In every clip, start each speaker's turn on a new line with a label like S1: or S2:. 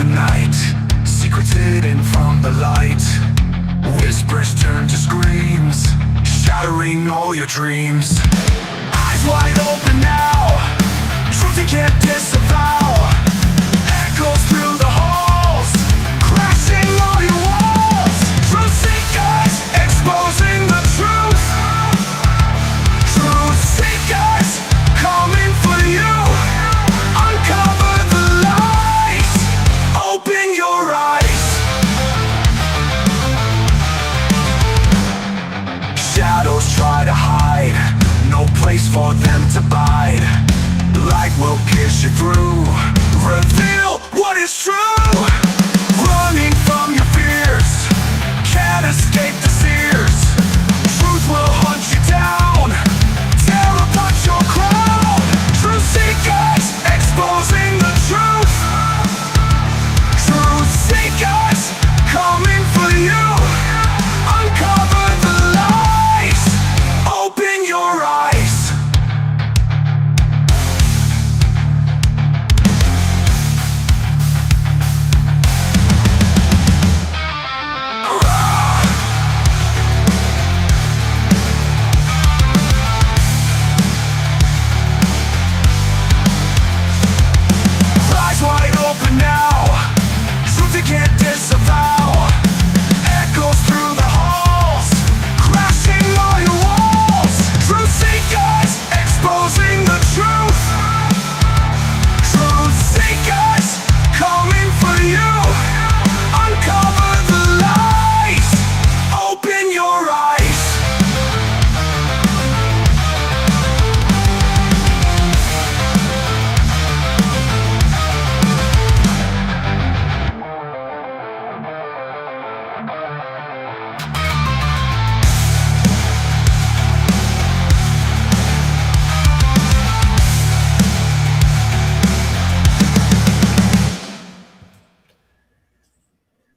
S1: night, secrets hidden from the light. Whispers turn to screams, shattering all your dreams. Eyes wide open now, truth you can't disavow. Echoes through the halls, crashing all your walls. Truth seekers, exposing the truth. Truth seekers, coming for you. Uncover the lies, open your eyes. Shadows try to hide, no place for them to bide. Light will pierce you through, reveal what is true. Running from your fears, can't escape the sears. Truth will hunt you down, tear apart your crown. Truth seekers, exposing the truth. Truth seekers, coming for you. Uncover the lies, open your eyes. Eyes wide open now, truth you can't disavow. Echoes through the halls, crashing all your walls. Truth seekers, exposing the truth. Truth seekers, coming for you. Uncover the lies, open your eyes.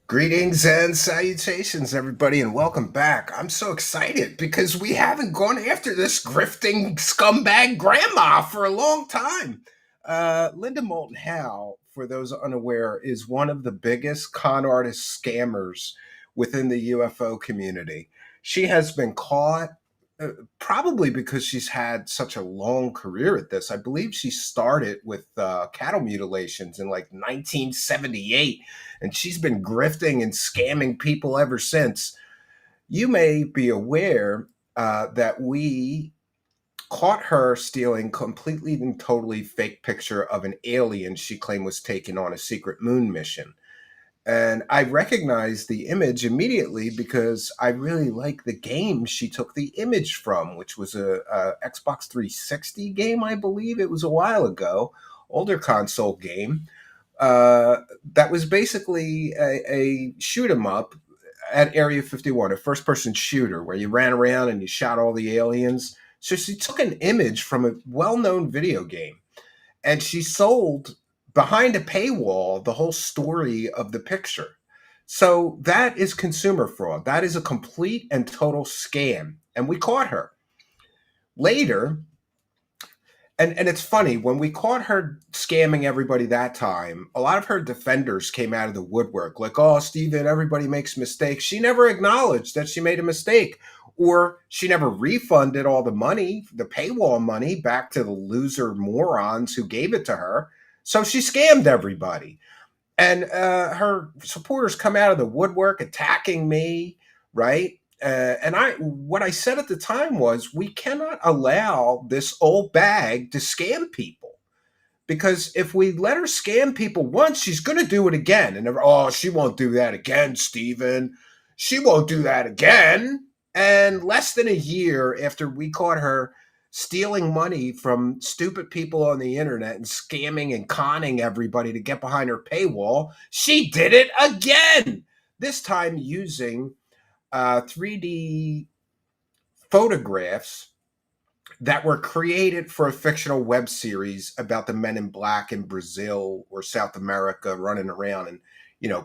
S2: Greetings and salutations, everybody, and welcome back. I'm so excited because we haven't gone after this grifting scumbag grandma for a long time. Linda Moulton Howe, for those unaware, is one of the biggest con artist scammers within the UFO community. She has been caught probably because she's had such a long career at this. I believe she started with cattle mutilations in like 1978, and she's been grifting and scamming people ever since. You may be aware that we caught her stealing completely and totally fake picture of an alien she claimed was taken on a secret moon mission. And I recognized the image immediately because I really like the game she took the image from, which was a Xbox 360 game, I believe. It was a while ago, older console game. That was basically a shoot 'em up at Area 51, a first-person shooter where you ran around and you shot all the aliens. So she took an image from a well-known video game, and she sold behind a paywall the whole story of the picture. So that is consumer fraud. That is a complete and total scam. And we caught her. Later, and it's funny, when we caught her scamming everybody that time, a lot of her defenders came out of the woodwork like, oh, Steven, everybody makes mistakes. She never acknowledged that she made a mistake, or she never refunded all the money, the paywall money, back to the loser morons who gave it to her. So she scammed everybody. And her supporters come out of the woodwork attacking me, right? And what I said at the time was, we cannot allow this old bag to scam people, because if we let her scam people once, she's going to do it again. And oh, she won't do that again, Steven. She won't do that again. And less than a year after we caught her stealing money from stupid people on the internet and scamming and conning everybody to get behind her paywall, she did it again. This time using 3D photographs that were created for a fictional web series about the men in black in Brazil or South America running around and,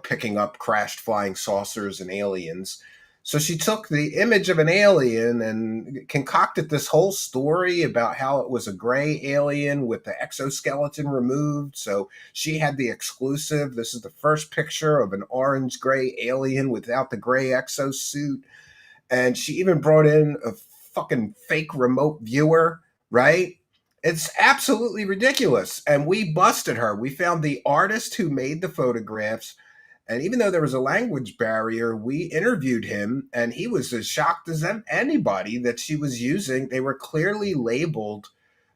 S2: picking up crashed flying saucers and aliens. So she took the image of an alien and concocted this whole story about how it was a gray alien with the exoskeleton removed. So she had the exclusive. This is the first picture of an orange gray alien without the gray exosuit. And she even brought in a fucking fake remote viewer, right? It's absolutely ridiculous. And we busted her. We found the artist who made the photographs, and even though there was a language barrier, we interviewed him, and he was as shocked as anybody that she was using. They were clearly labeled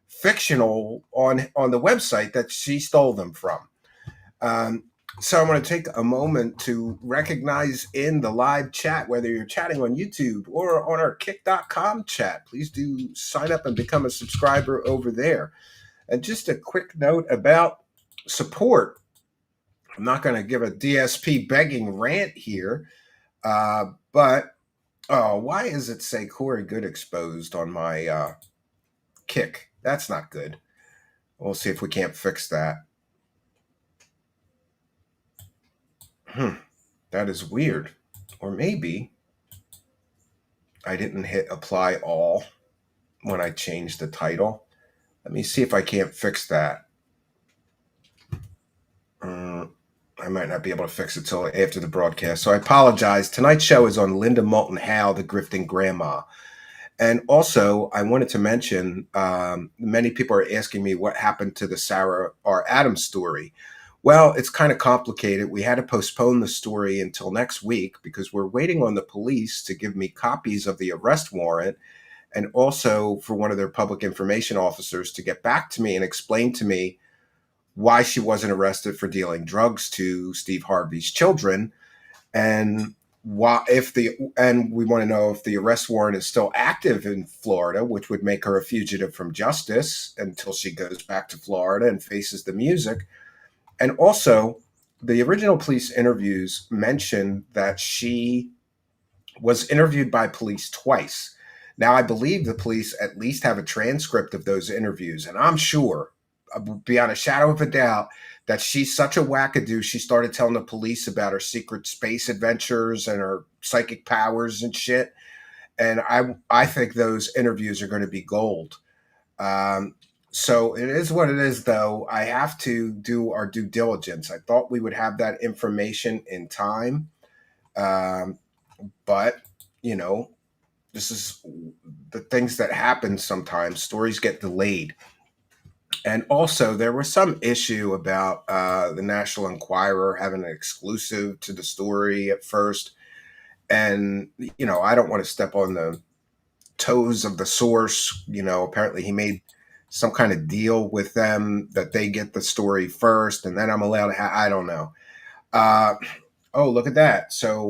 S2: fictional on the website that she stole them from. Um, so I want to take a moment to recognize in the live chat, whether you're chatting on YouTube or on our kick.com chat, please do sign up and become a subscriber over there. And just a quick note about support. I'm not going to give a DSP begging rant here, but why does it say Corey Good exposed on my kick? That's not good. We'll see if we can't fix that. That is weird. Or maybe I didn't hit apply all when I changed the title. Let me see if I can't fix that. I might not be able to fix it till after the broadcast. So I apologize. Tonight's show is on Linda Moulton Howe, the Grifting Grandma. And also, I wanted to mention, many people are asking me what happened to the Sarah R. Adams story. Well, it's kind of complicated. We had to postpone the story until next week because we're waiting on the police to give me copies of the arrest warrant, and also for one of their public information officers to get back to me and explain to me why she wasn't arrested for dealing drugs to Steve Harvey's children, and why we want to know if the arrest warrant is still active in Florida, which would make her a fugitive from justice until she goes back to Florida and faces the music. And also, the original police interviews mentioned that she was interviewed by police twice. Now, I believe the police at least have a transcript of those interviews, and I'm sure, beyond a shadow of a doubt, that she's such a wackadoo. She started telling the police about her secret space adventures and her psychic powers and shit. And I think those interviews are going to be gold. So it is what it is, though. I have to do our due diligence. I thought we would have that information in time. But, this is the things that happen sometimes. Stories get delayed. And also, there was some issue about the National Enquirer having an exclusive to the story at first. And, I don't want to step on the toes of the source. Apparently he made some kind of deal with them that they get the story first, and then I'm allowed to I don't know. Oh, look at that. So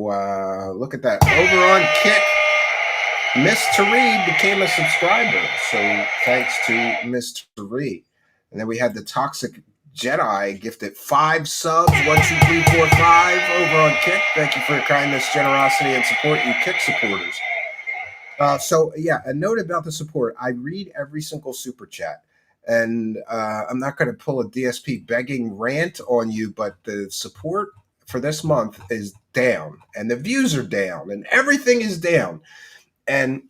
S2: look at that. Over on Kick, Miss Tari became a subscriber. So thanks to Miss Tari. And then we had the Toxic Jedi gifted 5 subs, 1, 2, 3, 4, 5 over on Kick. Thank you for your kindness, generosity, and support, you Kick supporters. So a note about the support. I read every single super chat, and I'm not going to pull a DSP begging rant on you, but the support for this month is down, and the views are down, and everything is down. And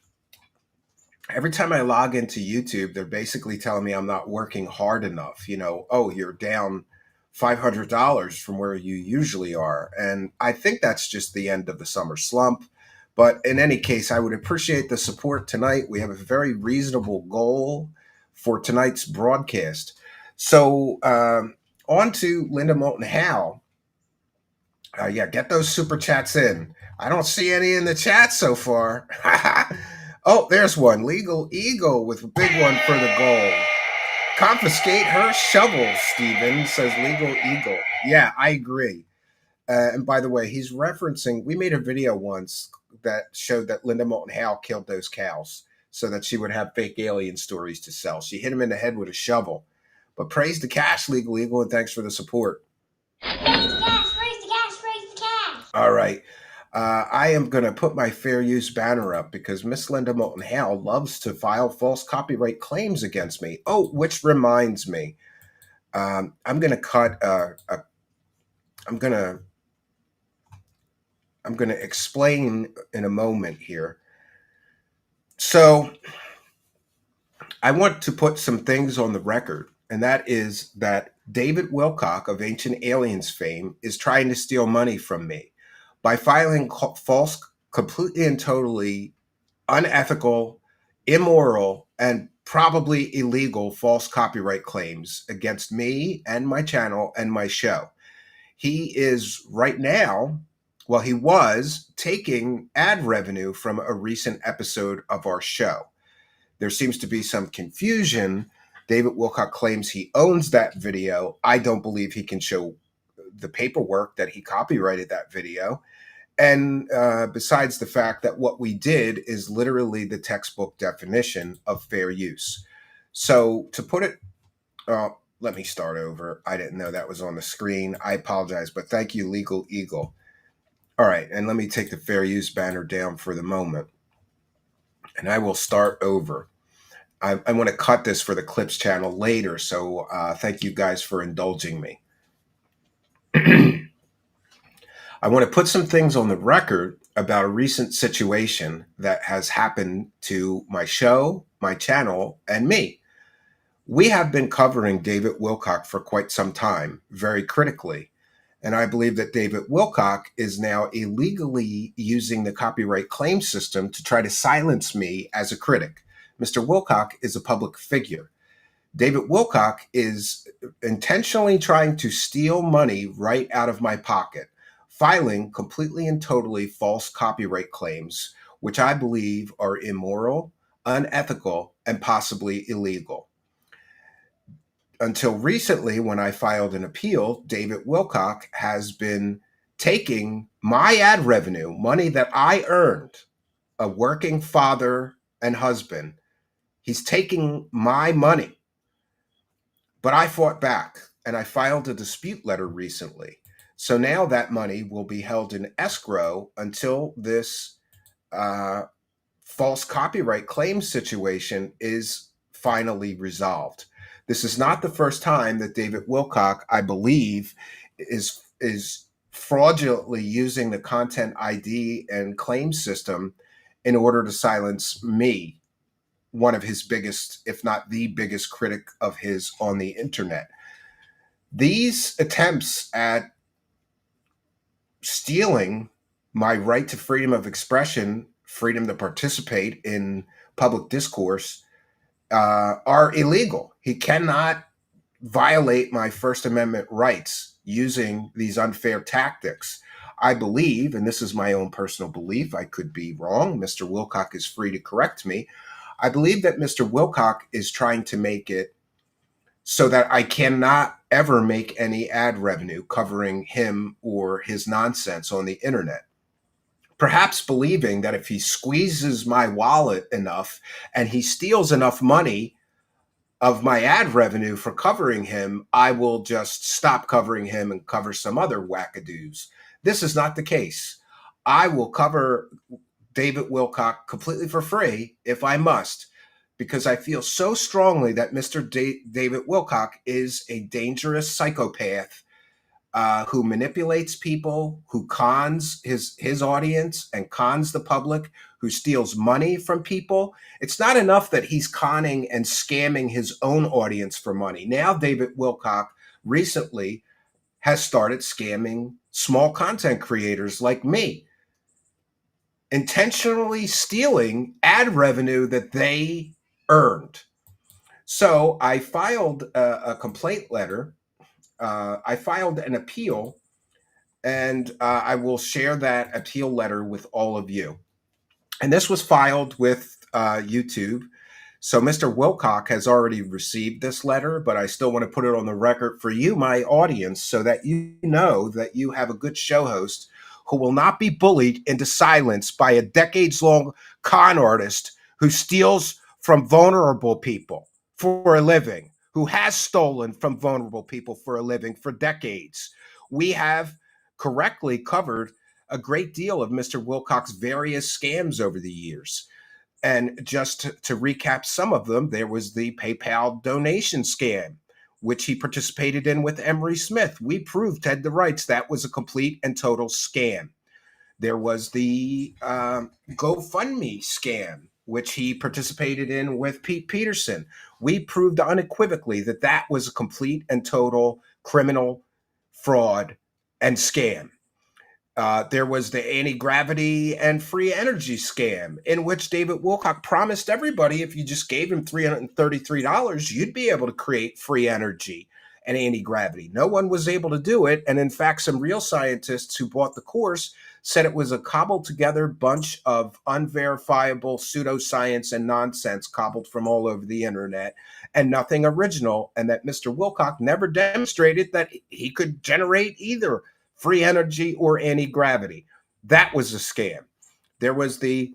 S2: every time I log into YouTube, they're basically telling me I'm not working hard enough. Oh, you're down $500 from where you usually are. And I think that's just the end of the summer slump. But in any case, I would appreciate the support tonight. We have a very reasonable goal for tonight's broadcast. So on to Linda Moulton Howe. Get those super chats in. I don't see any in the chat so far. Oh, there's one. Legal Eagle with a big one for the goal. Confiscate her shovel, Steven, says Legal Eagle. Yeah, I agree. And by the way, he's referencing, we made a video once that showed that Linda Moulton Howe killed those cows so that she would have fake alien stories to sell. She hit him in the head with a shovel. But praise the cash, Legal Eagle, and thanks for the support.
S3: Praise the cash, praise the cash, praise the cash.
S2: All right. I am going to put my fair use banner up because Miss Linda Moulton Howe loves to file false copyright claims against me. Oh, which reminds me, I'm going to cut I'm going to I'm going to explain in a moment here. So I want to put some things on the record, and that is that David Wilcock of Ancient Aliens fame is trying to steal money from me by filing false, completely and totally unethical, immoral, and probably illegal false copyright claims against me and my channel and my show. He is right now, well, he was taking ad revenue from a recent episode of our show. There seems to be some confusion. David Wilcock claims he owns that video. I don't believe he can show the paperwork that he copyrighted that video. And besides the fact that what we did is literally the textbook definition of fair use. So to put it, let me start over. I didn't know that was on the screen. I apologize, but thank you, Legal Eagle. All right, and let me take the fair use banner down for the moment. And I will start over. I want to cut this for the Clips channel later, so thank you guys for indulging me. I want to put some things on the record about a recent situation that has happened to my show, my channel, and me. We have been covering David Wilcock for quite some time, very critically. And I believe that David Wilcock is now illegally using the copyright claim system to try to silence me as a critic. Mr. Wilcock is a public figure. David Wilcock is intentionally trying to steal money right out of my pocket, filing completely and totally false copyright claims, which I believe are immoral, unethical, and possibly illegal. Until recently, when I filed an appeal, David Wilcock has been taking my ad revenue, money that I earned, a working father and husband. He's taking my money. But I fought back and I filed a dispute letter recently. So now that money will be held in escrow until this false copyright claim situation is finally resolved. This is not the first time that David Wilcock, I believe, is fraudulently using the content ID and claim system in order to silence me, one of his biggest, if not the biggest critic of his on the internet. These attempts at stealing my right to freedom of expression, freedom to participate in public discourse, are illegal. He cannot violate my First Amendment rights using these unfair tactics. I believe, and this is my own personal belief, I could be wrong, Mr. Wilcock is free to correct me, I believe that Mr. Wilcock is trying to make it so that I cannot ever make any ad revenue covering him or his nonsense on the internet. Perhaps believing that if he squeezes my wallet enough and he steals enough money of my ad revenue for covering him, I will just stop covering him and cover some other wackadoos. This is not the case. I will cover David Wilcock completely for free if I must, because I feel so strongly that Mr. David Wilcock is a dangerous psychopath who manipulates people, who cons his audience and cons the public, who steals money from people. It's not enough that he's conning and scamming his own audience for money. Now David Wilcock recently has started scamming small content creators like me, intentionally stealing ad revenue that they earned. So I filed a complaint letter. I filed an appeal, and I will share that appeal letter with all of you. And this was filed with YouTube. So Mr. Wilcock has already received this letter, but I still want to put it on the record for you, my audience, so that you know that you have a good show host who will not be bullied into silence by a decades-long con artist who steals from vulnerable people for a living, who has stolen from vulnerable people for a living for decades. We have correctly covered a great deal of Mr. Wilcock's various scams over the years. And just to recap some of them, there was the PayPal donation scam, which he participated in with Emery Smith. We proved Ted the Rights that was a complete and total scam. There was the GoFundMe scam, which he participated in with Pete Peterson. We proved unequivocally that that was a complete and total criminal fraud and scam. There was the anti-gravity and free energy scam, in which David Wilcock promised everybody if you just gave him $333, you'd be able to create free energy and anti-gravity. No one was able to do it. And in fact, some real scientists who bought the course said it was a cobbled together bunch of unverifiable pseudoscience and nonsense cobbled from all over the internet and nothing original. And that Mr. Wilcock never demonstrated that he could generate either free energy or anti-gravity. That was a scam. There was the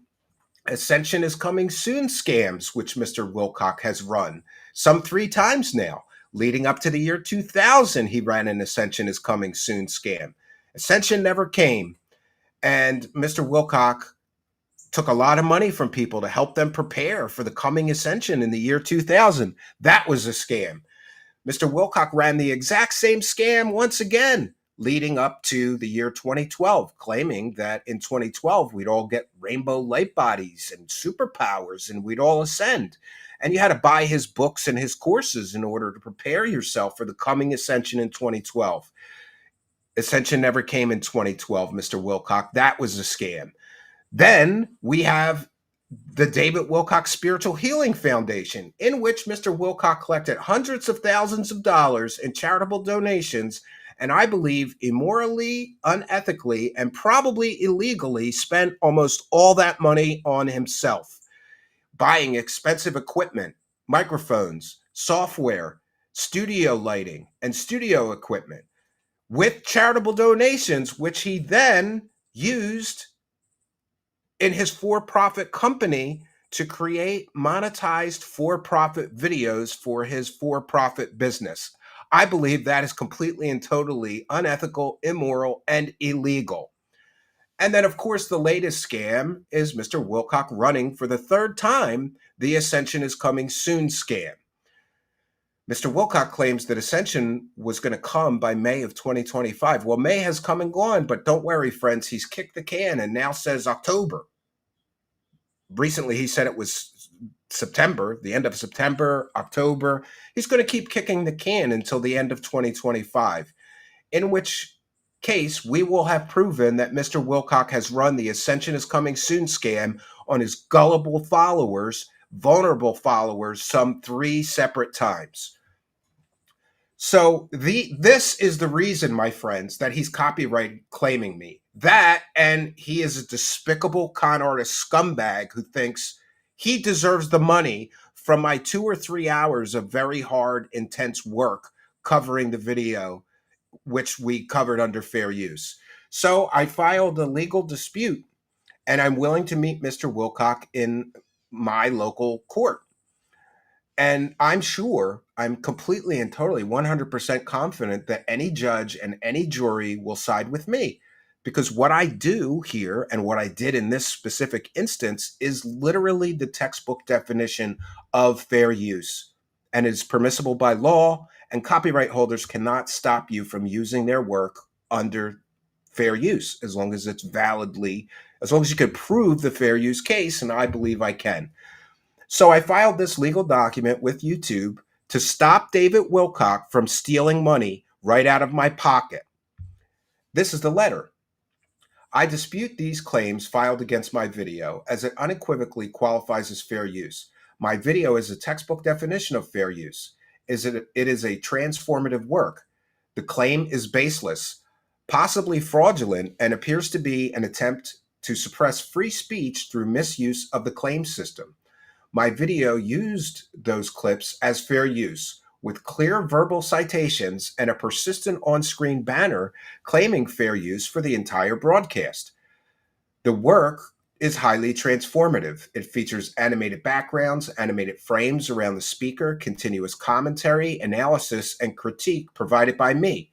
S2: Ascension is Coming Soon scams, which Mr. Wilcock has run some 3 times now. Leading up to the year 2000, he ran an Ascension is Coming Soon scam. Ascension never came. And Mr. Wilcock took a lot of money from people to help them prepare for the coming Ascension in the year 2000. That was a scam. Mr. Wilcock ran the exact same scam once again, leading up to the year 2012, claiming that in 2012 we'd all get rainbow light bodies and superpowers and we'd all ascend. And you had to buy his books and his courses in order to prepare yourself for the coming Ascension in 2012. Ascension never came in 2012, Mr. Wilcock. That was a scam. Then we have the David Wilcock Spiritual Healing Foundation, in which Mr. Wilcock collected hundreds of thousands of dollars in charitable donations, and I believe immorally, unethically, and probably illegally spent almost all that money on himself, buying expensive equipment, microphones, software, studio lighting, and studio equipment with charitable donations, which he then used in his for-profit company to create monetized for-profit videos for his for-profit business. I believe that is completely and totally unethical, immoral, and illegal. And then, of course, the latest scam is Mr. Wilcock running for the 3rd time the Ascension is Coming Soon scam. Mr. Wilcock claims that Ascension was going to come by May of 2025. Well, May has come and gone, but don't worry, friends. He's kicked the can and now says October. Recently, he said it was September, the end of September, October. He's going to keep kicking the can until the end of 2025, in which case we will have proven that Mr. Wilcock has run the Ascension is Coming Soon scam on his gullible followers, vulnerable followers, some 3 separate times. So this is the reason, my friends, that he's copyright claiming me. That, and he is a despicable con artist scumbag who thinks he deserves the money from my 2 or 3 hours of very hard, intense work covering the video, which we covered under fair use. So I filed a legal dispute, and I'm willing to meet Mr. Wilcock in my local court. And I'm sure, I'm completely and totally 100% confident that any judge and any jury will side with me, because what I do here and what I did in this specific instance is literally the textbook definition of fair use, and is permissible by law, and copyright holders cannot stop you from using their work under fair use as long as it's validly, as long as you can prove the fair use case, and I believe I can. So I filed this legal document with YouTube to stop David Wilcock from stealing money right out of my pocket. This is the letter. I dispute these claims filed against my video as it unequivocally qualifies as fair use. My video is a textbook definition of fair use. It is a transformative work. The claim is baseless, possibly fraudulent, and appears to be an attempt to suppress free speech through misuse of the claim system. My video used those clips as fair use, with clear verbal citations and a persistent on-screen banner claiming fair use for the entire broadcast. The work is highly transformative. It features animated backgrounds, animated frames around the speaker, continuous commentary, analysis, and critique provided by me.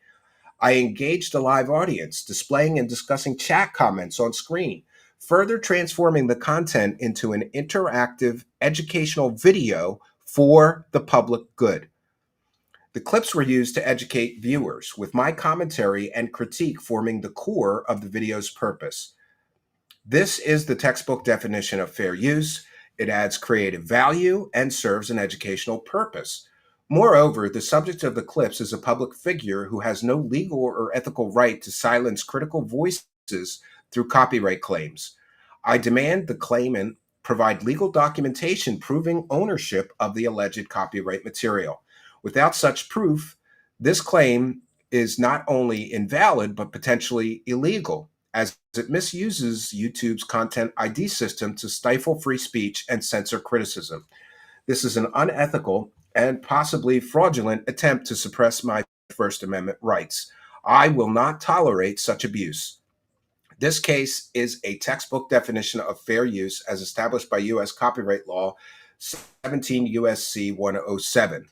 S2: I engaged a live audience, displaying and discussing chat comments on screen, further transforming the content into an interactive educational video for the public good. The clips were used to educate viewers, with my commentary and critique forming the core of the video's purpose. This is the textbook definition of fair use. It adds creative value and serves an educational purpose. Moreover, the subject of the clips is a public figure who has no legal or ethical right to silence critical voices through copyright claims. I demand the claimant provide legal documentation proving ownership of the alleged copyright material. Without such proof, this claim is not only invalid but potentially illegal, as it misuses YouTube's content ID system to stifle free speech and censor criticism. This is an unethical and possibly fraudulent attempt to suppress my First Amendment rights. I will not tolerate such abuse. This case is a textbook definition of fair use as established by U.S. copyright law 17 U.S.C. 107.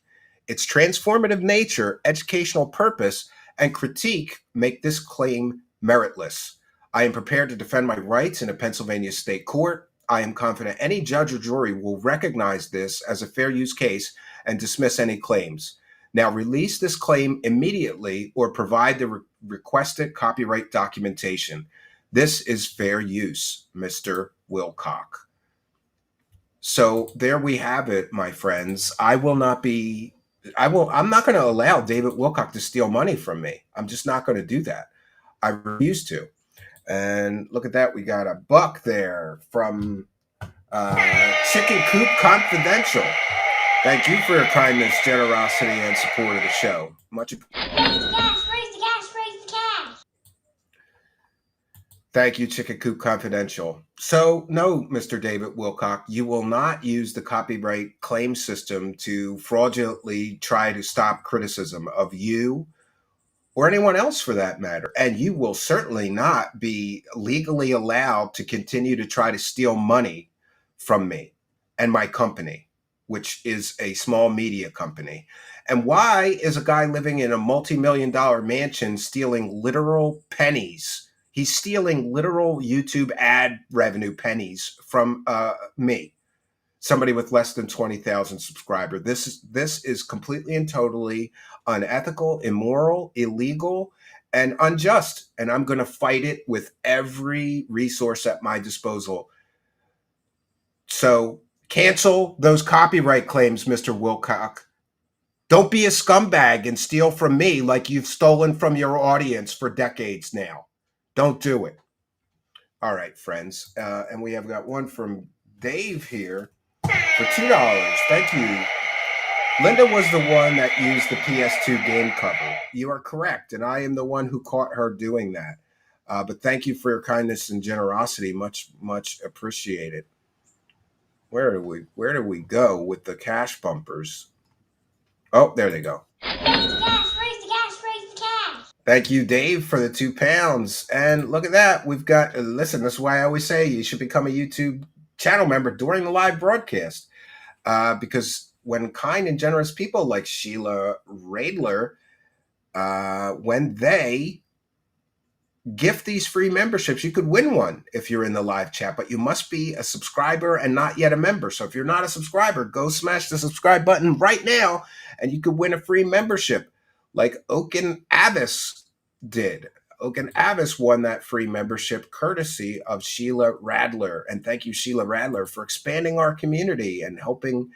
S2: Its transformative nature, educational purpose, and critique make this claim meritless. I am prepared to defend my rights in a Pennsylvania state court. I am confident any judge or jury will recognize this as a fair use case and dismiss any claims. Now release this claim immediately or provide the requested copyright documentation. This is fair use, Mr. Wilcock. So there we have it, my friends. I'm not going to allow David Wilcock to steal money from me. I'm just not going to do that. I refuse to. And look at that. We got a buck there from Chicken Coop Confidential. Thank you for your kindness, generosity, and support of the show. Much appreciated.
S3: Raise the cash, raise the cash, raise the cash.
S2: Thank you, Chicken Coop Confidential. So, no, Mr. David Wilcock, you will not use the copyright claim system to fraudulently try to stop criticism of you or anyone else for that matter. And you will certainly not be legally allowed to continue to try to steal money from me and my company, which is a small media company. And why is a guy living in a multi-million-dollar mansion stealing literal pennies? He's stealing literal YouTube ad revenue pennies from me, somebody with less than 20,000 subscribers. This is completely and totally unethical, immoral, illegal, and unjust. And I'm going to fight it with every resource at my disposal. So cancel those copyright claims, Mr. Wilcock. Don't be a scumbag and steal from me like you've stolen from your audience for decades now. Don't do it. All right, friends. And we have got one from Dave here for $2. Thank you. Linda was the one that used the PS2 game cover. You are correct. And I am the one who caught her doing that. But thank you for your kindness and generosity. Much, much appreciated. Where do we go with the cash bumpers? Oh, there they go.
S3: Raise the cash, raise the cash, raise the cash.
S2: Thank you, Dave, for the £2. And look at that. We've got, listen, that's why I always say you should become a YouTube channel member during the live broadcast. Because when kind and generous people like Sheila Radler, when they gift these free memberships, you could win one if you're in the live chat, but you must be a subscriber and not yet a member. So if you're not a subscriber, go smash the subscribe button right now and you could win a free membership like Oaken Avis did. Oaken Avis won that free membership courtesy of Sheila Radler. And thank you, Sheila Radler, for expanding our community and helping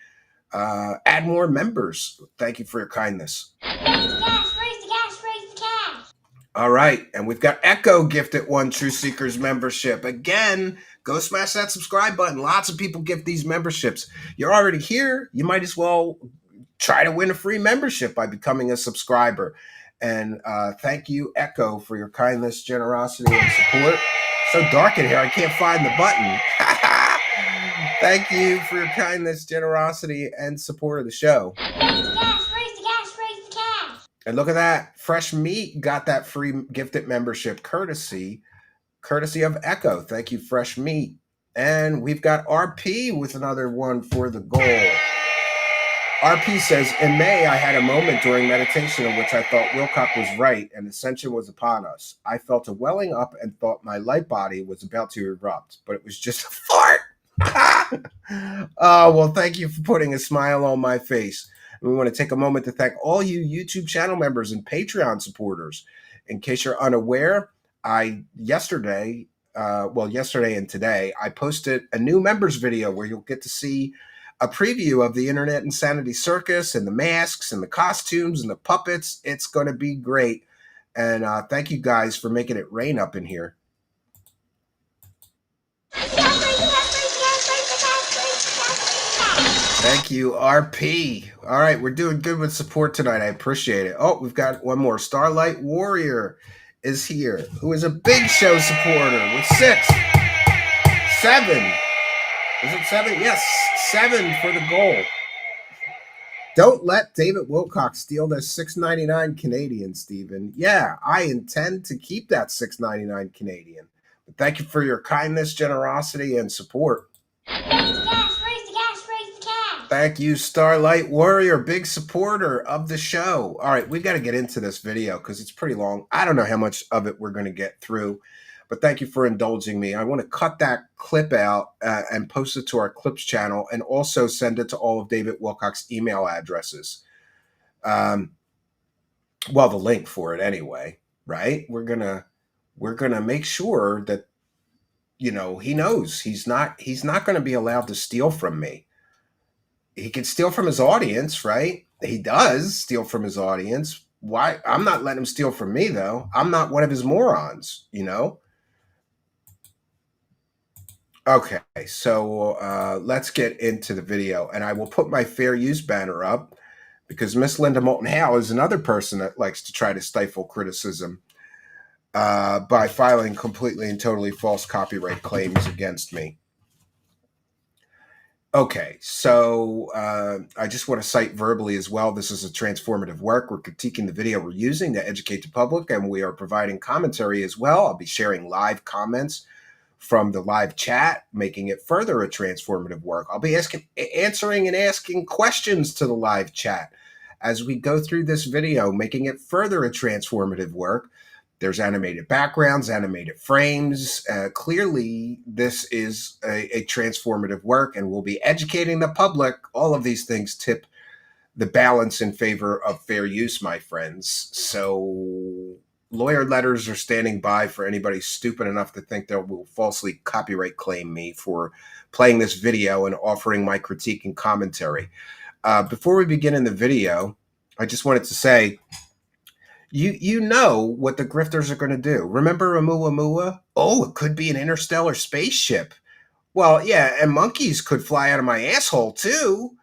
S2: add more members. Thank you for your kindness.
S3: Raise the cash, raise the cash, raise the cash.
S2: All right. And we've got Echo gifted one True Seekers membership. Again, go smash that subscribe button. Lots of people gift these memberships. You're already here. You might as well try to win a free membership by becoming a subscriber. And thank you, Echo, for your kindness, generosity, and support. So dark in here, I can't find the button. Thank you for your kindness, generosity, and support of the show.
S3: Raise the cash, raise the cash, raise the cash.
S2: And look at that. Fresh Meat got that free gifted membership courtesy of Echo. Thank you, Fresh Meat. And we've got RP with another one for the goal. RP says, in May, I had a moment during meditation in which I thought Wilcock was right and ascension was upon us. I felt a welling up and thought my light body was about to erupt, but it was just a fart. Oh, well, thank you for putting a smile on my face. And we want to take a moment to thank all you YouTube channel members and Patreon supporters. In case you're unaware, yesterday well, yesterday and today, I posted a new members video where you'll get to see a preview of the Internet Insanity Circus and the masks and the costumes and the puppets. It's going to be great. And thank you guys for making it rain up in here. Thank you, RP. All right, we're doing good with support tonight. I appreciate it. Oh, we've got one more. Starlight Warrior is here, who is a big show supporter with 6. 7. Is it 7? Yes, 7 for the goal. Don't let David Wilcock steal their $6.99 Canadian, Stephen. Yeah, I intend to keep that $6.99 Canadian. But thank you for your kindness, generosity, and support. Thank you, Starlight Warrior, big supporter of the show. All right, we got to get into this video because it's pretty long. I don't know how much of it we're going to get through, but thank you for indulging me. I want to cut that clip out and post it to our clips channel and also send it to all of David Wilcock's email addresses. Well, the link for it anyway, right? We're gonna make sure that, you know, he knows he's not going to be allowed to steal from me. He can steal from his audience, right? He does steal from his audience. Why? I'm not letting him steal from me, though. I'm not one of his morons, you know? Okay, so let's get into the video. And I will put my fair use banner up because Miss Linda Moulton Howe is another person that likes to try to stifle criticism by filing completely and totally false copyright claims against me. Okay, so I just want to cite verbally as well. This is a transformative work. We're critiquing the video we're using to educate the public, and we are providing commentary as well. I'll be sharing live comments from the live chat, making it further a transformative work. I'll be answering and asking questions to the live chat as we go through this video, making it further a transformative work. There's animated backgrounds, animated frames. Clearly, this is a transformative work, and we'll be educating the public. All of these things tip the balance in favor of fair use, my friends. So lawyer letters are standing by for anybody stupid enough to think they will falsely copyright claim me for playing this video and offering my critique and commentary. Before we begin in the video, I just wanted to say, you know what the grifters are going to do. Remember Oumuamua? Oh, it could be an interstellar spaceship. Well, yeah, and monkeys could fly out of my asshole too.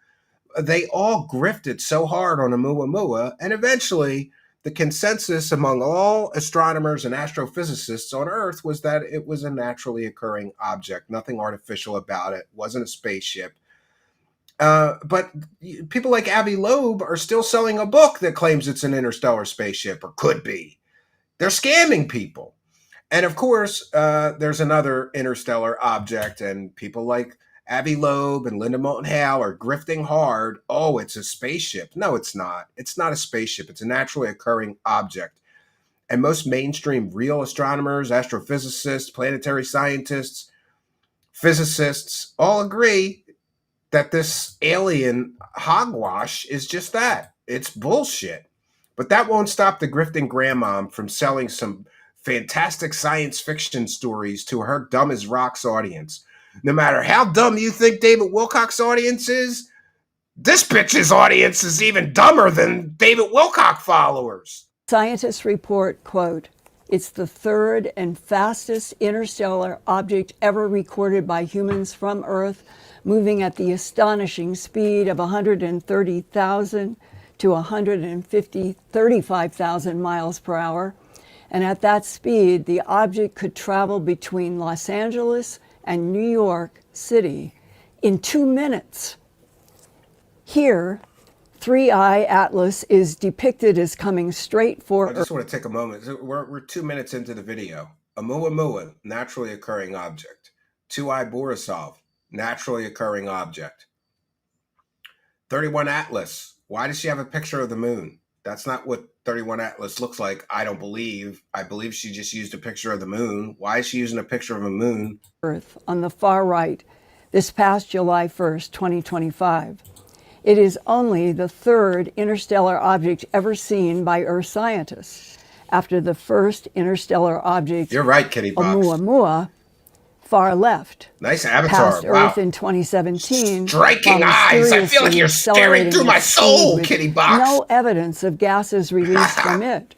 S2: They all grifted so hard on Oumuamua, and eventually the consensus among all astronomers and astrophysicists on Earth was that it was a naturally occurring object, nothing artificial about it, wasn't a spaceship. But people like Avi Loeb are still selling a book that claims it's an interstellar spaceship, or could be. They're scamming people. And of course, there's another interstellar object, and people like Avi Loeb and Linda Moulton Howe are grifting hard. Oh, it's a spaceship. No, it's not. It's not a spaceship. It's a naturally occurring object. And most mainstream real astronomers, astrophysicists, planetary scientists, physicists all agree that this alien hogwash is just that. It's bullshit. But that won't stop the Grifting Grandma from selling some fantastic science fiction stories to her dumb as rocks audience. No matter how dumb you think David Wilcock's audience is, this bitch's audience is even dumber than David Wilcock followers.
S4: Scientists report, quote, "It's the third and fastest interstellar object ever recorded by humans from Earth, moving at the astonishing speed of 130,000 to 35,000 miles per hour. And at that speed, the object could travel between Los Angeles and New York City in 2 minutes. Here, 3I Atlas is depicted as coming straight for Earth."
S2: I just want to take a moment. We're 2 minutes into the video. Oumuamua, naturally occurring object. 2I Borisov, naturally occurring object. 31 Atlas. Why does she have a picture of the moon? That's not what 31 Atlas looks like, I don't believe. I believe she just used a picture of the moon. Why is she using a picture of a moon?
S4: Earth on the far right this past July 1st, 2025. It is only the third interstellar object ever seen by Earth scientists, after the first interstellar object,
S2: You're right, Kitty Box.
S4: Oumuamua, far left,
S2: Nice avatar.
S4: passed
S2: Wow.
S4: Earth in 2017.
S2: Striking
S4: while
S2: eyes. I feel like
S4: mysteriously
S2: you're staring
S4: accelerating
S2: through my
S4: its
S2: soul,
S4: speed with
S2: Kitty Box.
S4: no evidence of gases released from it.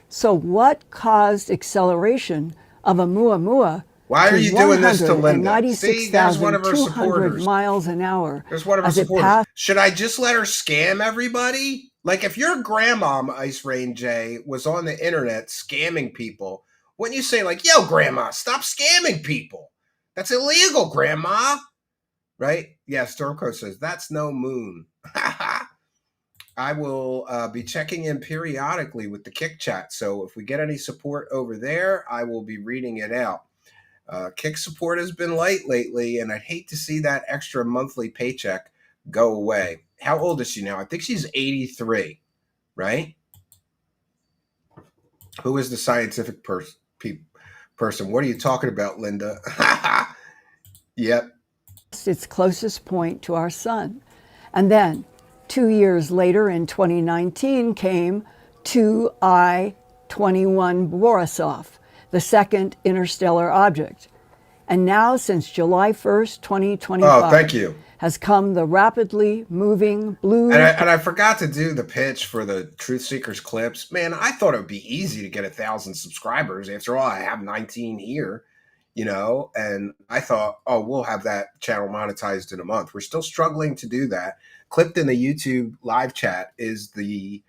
S4: So what caused acceleration of a Muamua
S2: Why are
S4: to
S2: you doing this to Linda? See, there's one of her
S4: 196,200
S2: supporters.
S4: miles an hour
S2: There's one of her
S4: as it
S2: supporters.
S4: passed
S2: Should I just let her scam everybody? Like, if your grandma, Ice Rain J, was on the internet scamming people, wouldn't you say, like, yo, grandma, stop scamming people? That's illegal, grandma. Right? Yeah, Stormco says, that's no moon. I will be checking in periodically with the Kick Chat. So if we get any support over there, I will be reading it out. Kick support has been light lately, and I'd hate to see that extra monthly paycheck go away. How old is she now? I think she's 83, right? Who is the scientific person? What are you talking about, Linda? Yep.
S4: its closest point to our sun. And then 2 years later, in 2019, came 2I-21 Borisov, the second interstellar object. And now, since July 1st, 2025,
S2: thank you.
S4: has come the rapidly moving blue.
S2: And I forgot to do the pitch for the Truth Seekers clips. Man, I thought it would be easy to get 1,000 subscribers. After all, I have 19 here, and I thought, we'll have that channel monetized in a month. We're still struggling to do that. Clipped in the YouTube live chat is the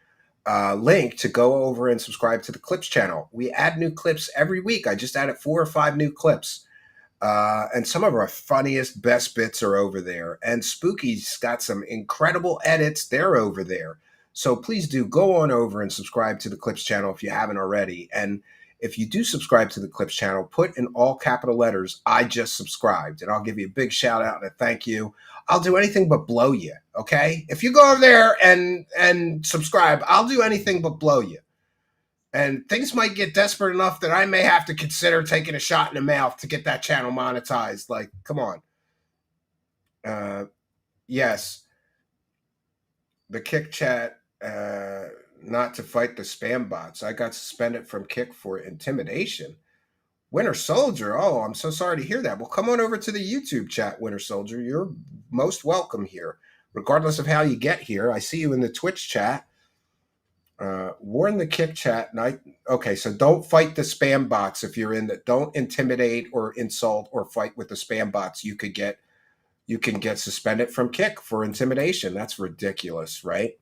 S2: link to go over and subscribe to the Clips channel. We add new clips every week. I just added 4 or 5 new clips. And some of our funniest, best bits are over there. And Spooky's got some incredible edits. They're over there. So please do go on over and subscribe to the Clips channel if you haven't already. And if you do subscribe to the Clips channel, put in all capital letters, I just subscribed. And I'll give you a big shout out and a thank you. I'll do anything but blow you, okay? If you go over there and subscribe, I'll do anything but blow you. And things might get desperate enough that I may have to consider taking a shot in the mouth to get that channel monetized. Like, come on. Yes. The Kick Chat, not to fight the spam bots. I got suspended from Kick for intimidation. Winter Soldier. Oh, I'm so sorry to hear that. Well, come on over to the YouTube chat, Winter Soldier. You're most welcome here, regardless of how you get here. I see you in the Twitch chat. Warn the Kick Chat. Okay, so don't fight the spam bots if you're in that. Don't intimidate or insult or fight with the spam bots. You can get suspended from Kick for intimidation. That's ridiculous, right?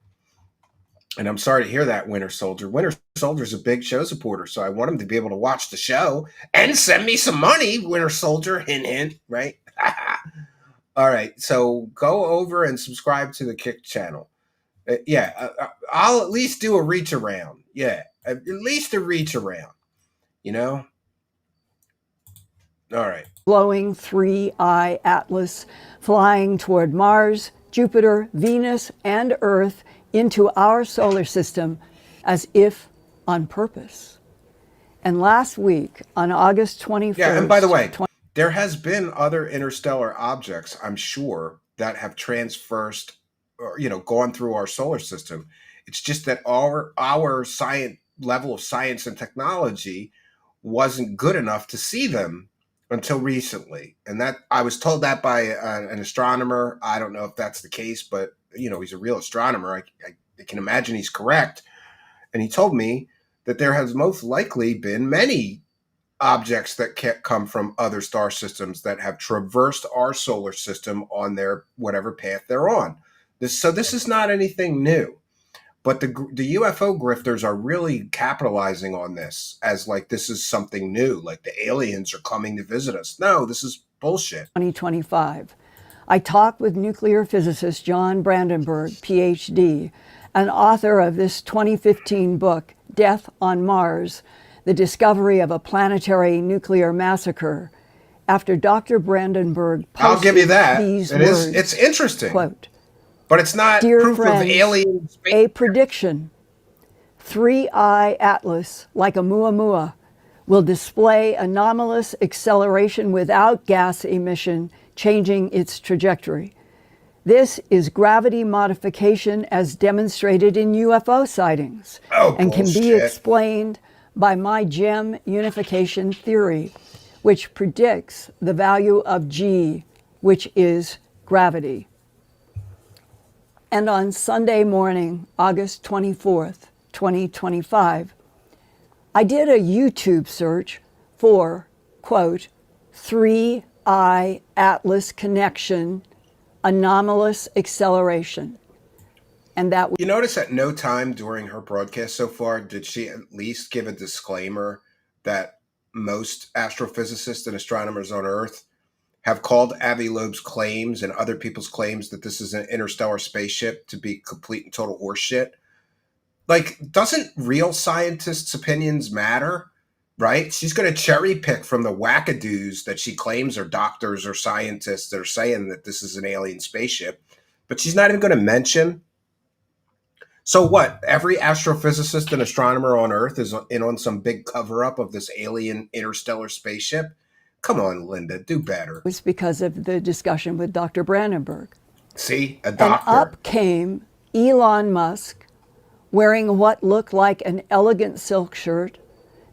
S2: And I'm sorry to hear that, Winter Soldier. Winter Soldier's a big show supporter, so I want him to be able to watch the show and send me some money, Winter Soldier. Hint, hint, right? All right, so go over and subscribe to the Kick channel. I'll at least do a reach around. Yeah, at least a reach around, All right.
S4: Glowing 3I Atlas flying toward Mars, Jupiter, Venus, and Earth into our solar system as if on purpose. And last week, on August 21st...
S2: Yeah, and by the way, there has been other interstellar objects, I'm sure, that have transversed or gone through our solar system. It's just that our science level of science and technology wasn't good enough to see them until recently. And that I was told that by an astronomer. I don't know if that's the case, but he's a real astronomer. I can imagine he's correct. And he told me that there has most likely been many objects that can't come from other star systems that have traversed our solar system on their whatever path they're on. This is not anything new, but the UFO grifters are really capitalizing on this as like this is something new, like the aliens are coming to visit us. No, this is bullshit.
S4: 2025. I talked with nuclear physicist John Brandenburg, PhD, an author of this 2015 book, Death on Mars, The Discovery of a Planetary Nuclear Massacre. After Dr. Brandenburg posted
S2: I'll give you that.
S4: These
S2: it
S4: words,
S2: is. It's interesting.
S4: Quote,
S2: but it's not
S4: Dear
S2: proof
S4: friends,
S2: of aliens.
S4: a prediction. 3I Atlas, like a Muamua, will display anomalous acceleration without gas emission, changing its trajectory. This is gravity modification as demonstrated in UFO sightings and can be explained by my GEM unification theory, which predicts the value of G, which is gravity. And on Sunday morning, August 24th, 2025, I did a YouTube search for, quote, 3I Atlas connection anomalous acceleration. And that
S2: You notice at no time during her broadcast so far did she at least give a disclaimer that most astrophysicists and astronomers on Earth have called Avi Loeb's claims and other people's claims that this is an interstellar spaceship to be complete and total horseshit. Like, doesn't real scientists' opinions matter? Right? She's going to cherry pick from the wackadoos that she claims are doctors or scientists that are saying that this is an alien spaceship, but she's not even going to mention. So what? Every astrophysicist and astronomer on Earth is in on some big cover-up of this alien interstellar spaceship? Come on, Linda, do better.
S4: was because of the discussion with Dr. Brandenburg.
S2: See? A
S4: And
S2: doctor.
S4: up came Elon Musk wearing what looked like an elegant silk shirt,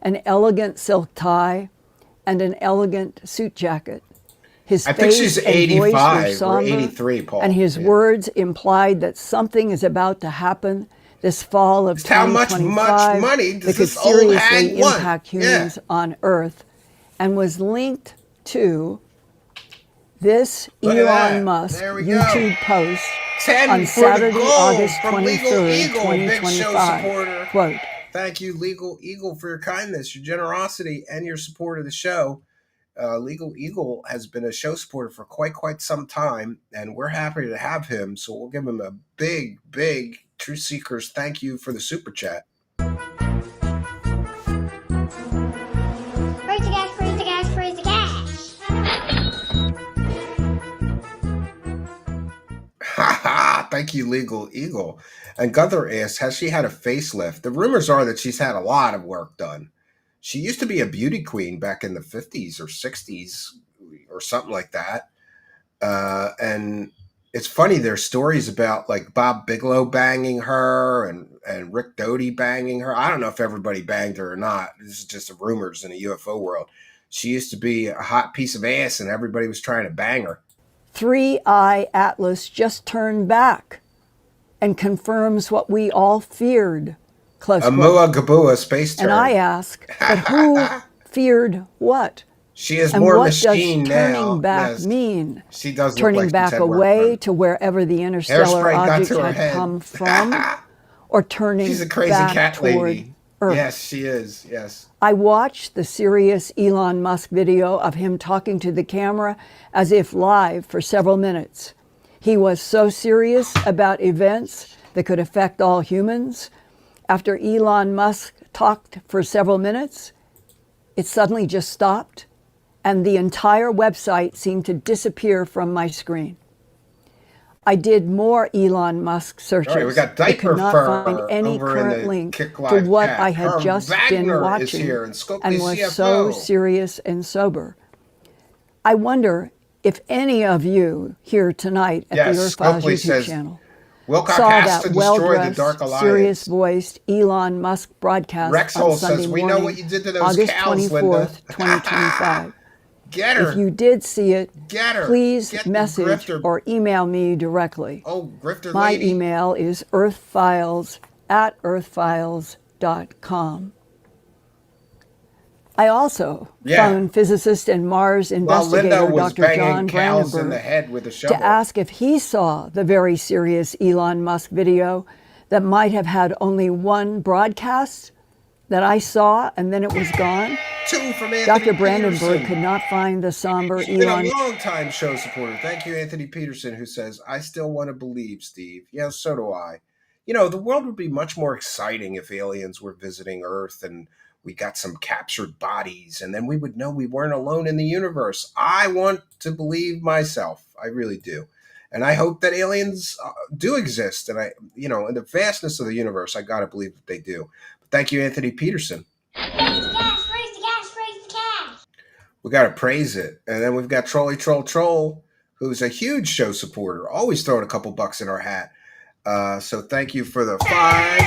S4: an elegant silk tie, and an elegant suit jacket. His
S2: I think
S4: face
S2: she's
S4: and voice
S2: 85
S4: were
S2: or
S4: somber,
S2: 83, Paul.
S4: and his
S2: Yeah.
S4: words implied that something is about to happen this fall of
S2: How much
S4: 2025
S2: money does
S4: that could
S2: this old hag
S4: seriously
S2: want?
S4: impact humans on Earth, and was linked to this
S2: Look at that.
S4: Elon Musk
S2: There we go.
S4: YouTube post
S2: 10
S4: on
S2: for the
S4: Saturday,
S2: gold
S4: August
S2: from Legal
S4: 23rd,
S2: Eagle, big show
S4: 2025.
S2: supporter.
S4: Quote,
S2: Thank you, Legal Eagle, for your kindness, your generosity, and your support of the show. Legal Eagle has been a show supporter for quite some time, and we're happy to have him. So we'll give him a big Truth Seekers thank you for the super chat.
S3: Praise the gas, praise the gas, praise the gas.
S2: Thank you, Legal Eagle. And Gunther asks, has she had a facelift? The rumors are that she's had a lot of work done. She used to be a beauty queen back in the 50s or 60s or something like that. And it's funny, there's stories about like Bob Bigelow banging her and Rick Doty banging her. I don't know if everybody banged her or not. This is just the rumors in the UFO world. She used to be a hot piece of ass and everybody was trying to bang her.
S4: 3I Atlas just turned back and confirms what we all feared. Close
S2: A
S4: quote.
S2: Muagabua space turn.
S4: And I ask, but who feared what?
S2: She is
S4: And
S2: more
S4: what does
S2: machine now.
S4: turning back
S2: Yes.
S4: mean?
S2: She does look
S4: Turning
S2: like she's
S4: back
S2: had work
S4: away
S2: done.
S4: to wherever the interstellar
S2: Hairspray got
S4: object
S2: to her
S4: had
S2: head.
S4: come from, or turning
S2: She's a crazy
S4: back
S2: cat
S4: toward
S2: lady.
S4: Earth?
S2: Yes, she is. Yes.
S4: I watched the serious Elon Musk video of him talking to the camera as if live for several minutes. He was so serious about events that could affect all humans. After Elon Musk talked for several minutes, it suddenly just stopped, and the entire website seemed to disappear from my screen. I did more Elon Musk searches,
S2: All right, we got
S4: but
S2: diaper
S4: could not
S2: fur
S4: find any
S2: over in
S4: current
S2: the
S4: link
S2: Kick
S4: to
S2: Live
S4: what
S2: chat.
S4: I had
S2: Herm
S4: just
S2: Wagner
S4: been
S2: is
S4: watching
S2: here, and Scopely
S4: and was
S2: CFO.
S4: so serious and sober. I wonder if any of you here tonight at
S2: Yes,
S4: the Earth Files
S2: Scopely
S4: YouTube
S2: says
S4: channel
S2: Wilcock
S4: saw
S2: has
S4: that
S2: to destroy the
S4: well-dressed,
S2: Dark Alliance.
S4: serious-voiced Elon Musk broadcast
S2: Rexhole
S4: on Sunday
S2: says, we
S4: morning,
S2: know what you did to those
S4: August
S2: cows,
S4: 24th,
S2: Linda.
S4: 2025.
S2: Get her.
S4: If you did see it,
S2: Get her.
S4: please
S2: Get the
S4: message
S2: grifter.
S4: or email me directly.
S2: Oh, grifter
S4: My
S2: lady.
S4: email is earthfiles@earthfiles.com. I also phoned physicist and Mars
S2: While Linda
S4: investigator
S2: was
S4: Dr.
S2: banging
S4: John
S2: cows in the
S4: Brandenburg
S2: head with a shovel.
S4: to ask if he saw the very serious Elon Musk video that might have had only one broadcast that I saw and then it was gone.
S2: Two from Anthony
S4: Dr. Brandenburg
S2: Peterson.
S4: could not find the somber
S2: He's been
S4: Elon
S2: a long-time show supporter. Thank you, Anthony Peterson, who says, I still want to believe, Steve. Yes, so do I. You know, the world would be much more exciting if aliens were visiting Earth and we got some captured bodies, and then we would know we weren't alone in the universe. I want to believe myself. I really do. And I hope that aliens do exist. And in the vastness of the universe, I got to believe that they do. But thank you, Anthony Peterson.
S3: Praise the gas, praise the gas, praise the gas.
S2: We got to praise it. And then we've got Trolly Troll, who's a huge show supporter, always throwing a couple bucks in our hat. So thank you for the five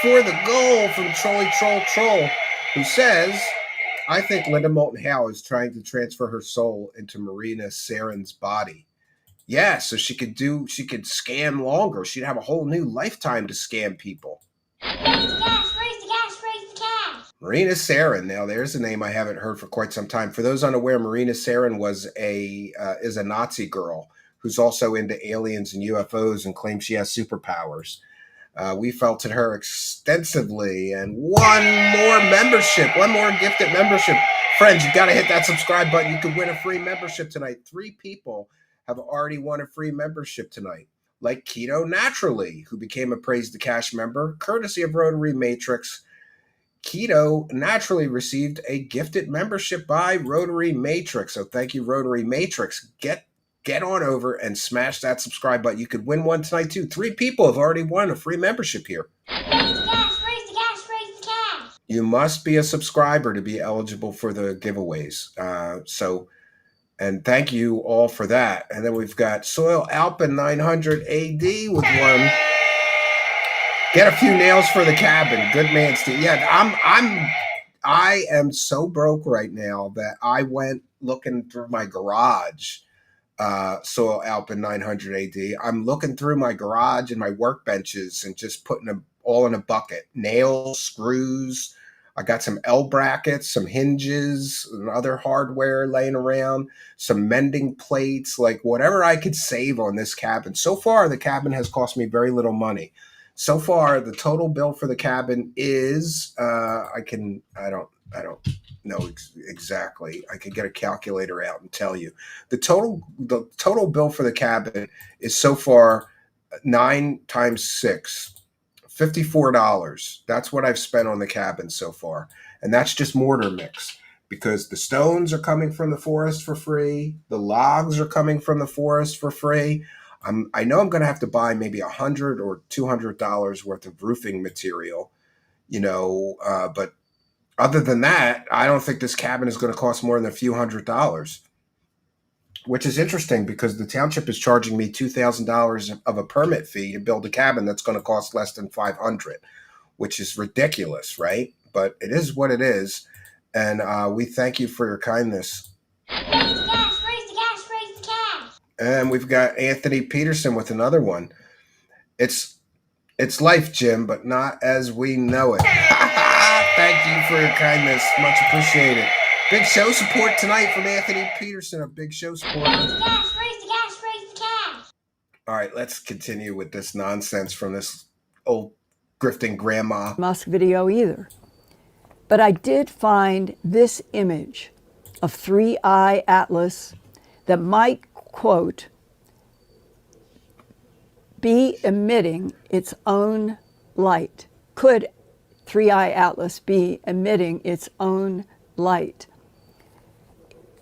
S2: for the goal from Trolly Troll, who says, I think Linda Moulton Howe is trying to transfer her soul into Marina Saren's body. Yeah, so she could scam longer. She'd have a whole new lifetime to scam people.
S3: Raise the cash, raise the cash, raise the cash.
S2: Marina Saren. Now, there's a name I haven't heard for quite some time. For those unaware, Marina Saren is a Nazi girl who's also into aliens and UFOs and claims she has superpowers. We felted her extensively, and one more gifted membership. Friends, you got to hit that subscribe button. You can win a free membership tonight. 3 people have already won a free membership tonight, like Keto Naturally, who became a Praise the Cash member, courtesy of Rotary Matrix. Keto Naturally received a gifted membership by Rotary Matrix. So thank you, Rotary Matrix. Get on over and smash that subscribe button. You could win one tonight, too. 3 people have already won a free membership here.
S3: Raise the cash, raise the cash, raise the cash.
S2: You must be a subscriber to be eligible for the giveaways. And thank you all for that. And then we've got Soil Alpin 900 AD with one. Get a few nails for the cabin. Good man, Steve. Yeah, I am so broke right now that I went looking through my garage. Soil Alpin 900 AD. I'm looking through my garage and my workbenches and just putting them all in a bucket. Nails, screws. I got some L brackets, some hinges, and other hardware laying around, some mending plates, like whatever I could save on this cabin. So far, the cabin has cost me very little money. So far, the total bill for the cabin is I don't know exactly. I could get a calculator out and tell you. The total bill for the cabin is so far 9 times 6. $54. That's what I've spent on the cabin so far. And that's just mortar mix, because the stones are coming from the forest for free. The logs are coming from the forest for free. I know I'm going to have to buy maybe $100 or $200 worth of roofing material, but other than that, I don't think this cabin is going to cost more than a few $100s. Which is interesting because the township is charging me $2,000 of a permit fee to build a cabin that's going to cost less than $500, which is ridiculous, right? But it is what it is, and we thank you for your kindness.
S3: Raise the cash, raise the cash, raise the cash.
S2: And we've got Anthony Peterson with another one. It's life, Jim, but not as we know it. Thank you for your kindness. Much appreciated. Big show support tonight from Anthony Peterson, a big show support.
S3: Raise the cash, raise the cash, raise the cash.
S2: All right, let's continue with this nonsense from this old grifting grandma.
S4: Musk video either. But I did find this image of 3-eye Atlas that might, quote, be emitting its own light. Could 3-eye Atlas be emitting its own light?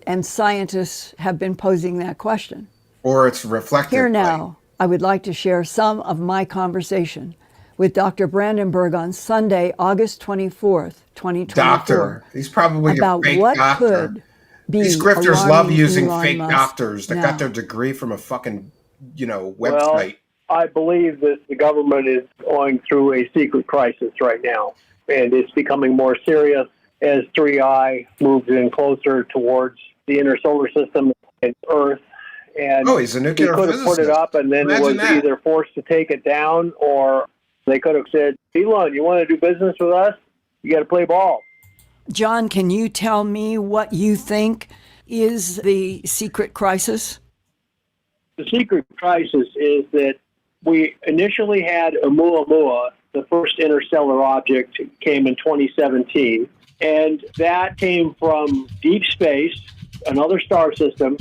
S4: And scientists have been posing that question.
S2: Or it's reflected.
S4: Here now, I would like to share some of my conversation with Dr. Brandenburg on Sunday, August 24th, 2024.
S2: Doctor. He's probably
S4: about
S2: a fake
S4: what
S2: doctor.
S4: could be
S2: These grifters love
S4: alarming
S2: using
S4: Elon
S2: fake
S4: Musk
S2: doctors that
S4: now.
S2: got their degree from a fucking, website.
S5: Well, I believe that the government is going through a secret crisis right now, and it's becoming more serious as 3I moves in closer towards the inner solar system and Earth. And
S2: he's a nuclear
S5: he could have put it
S2: physicist.
S5: up and then
S2: Imagine
S5: was
S2: that.
S5: either forced to take it down, or they could have said, Elon, you want to do business with us? You got to play ball.
S4: John, can you tell me what you think is the secret crisis?
S5: The secret crisis is that we initially had Oumuamua, the first interstellar object, came in 2017. And that came from deep space, another star system,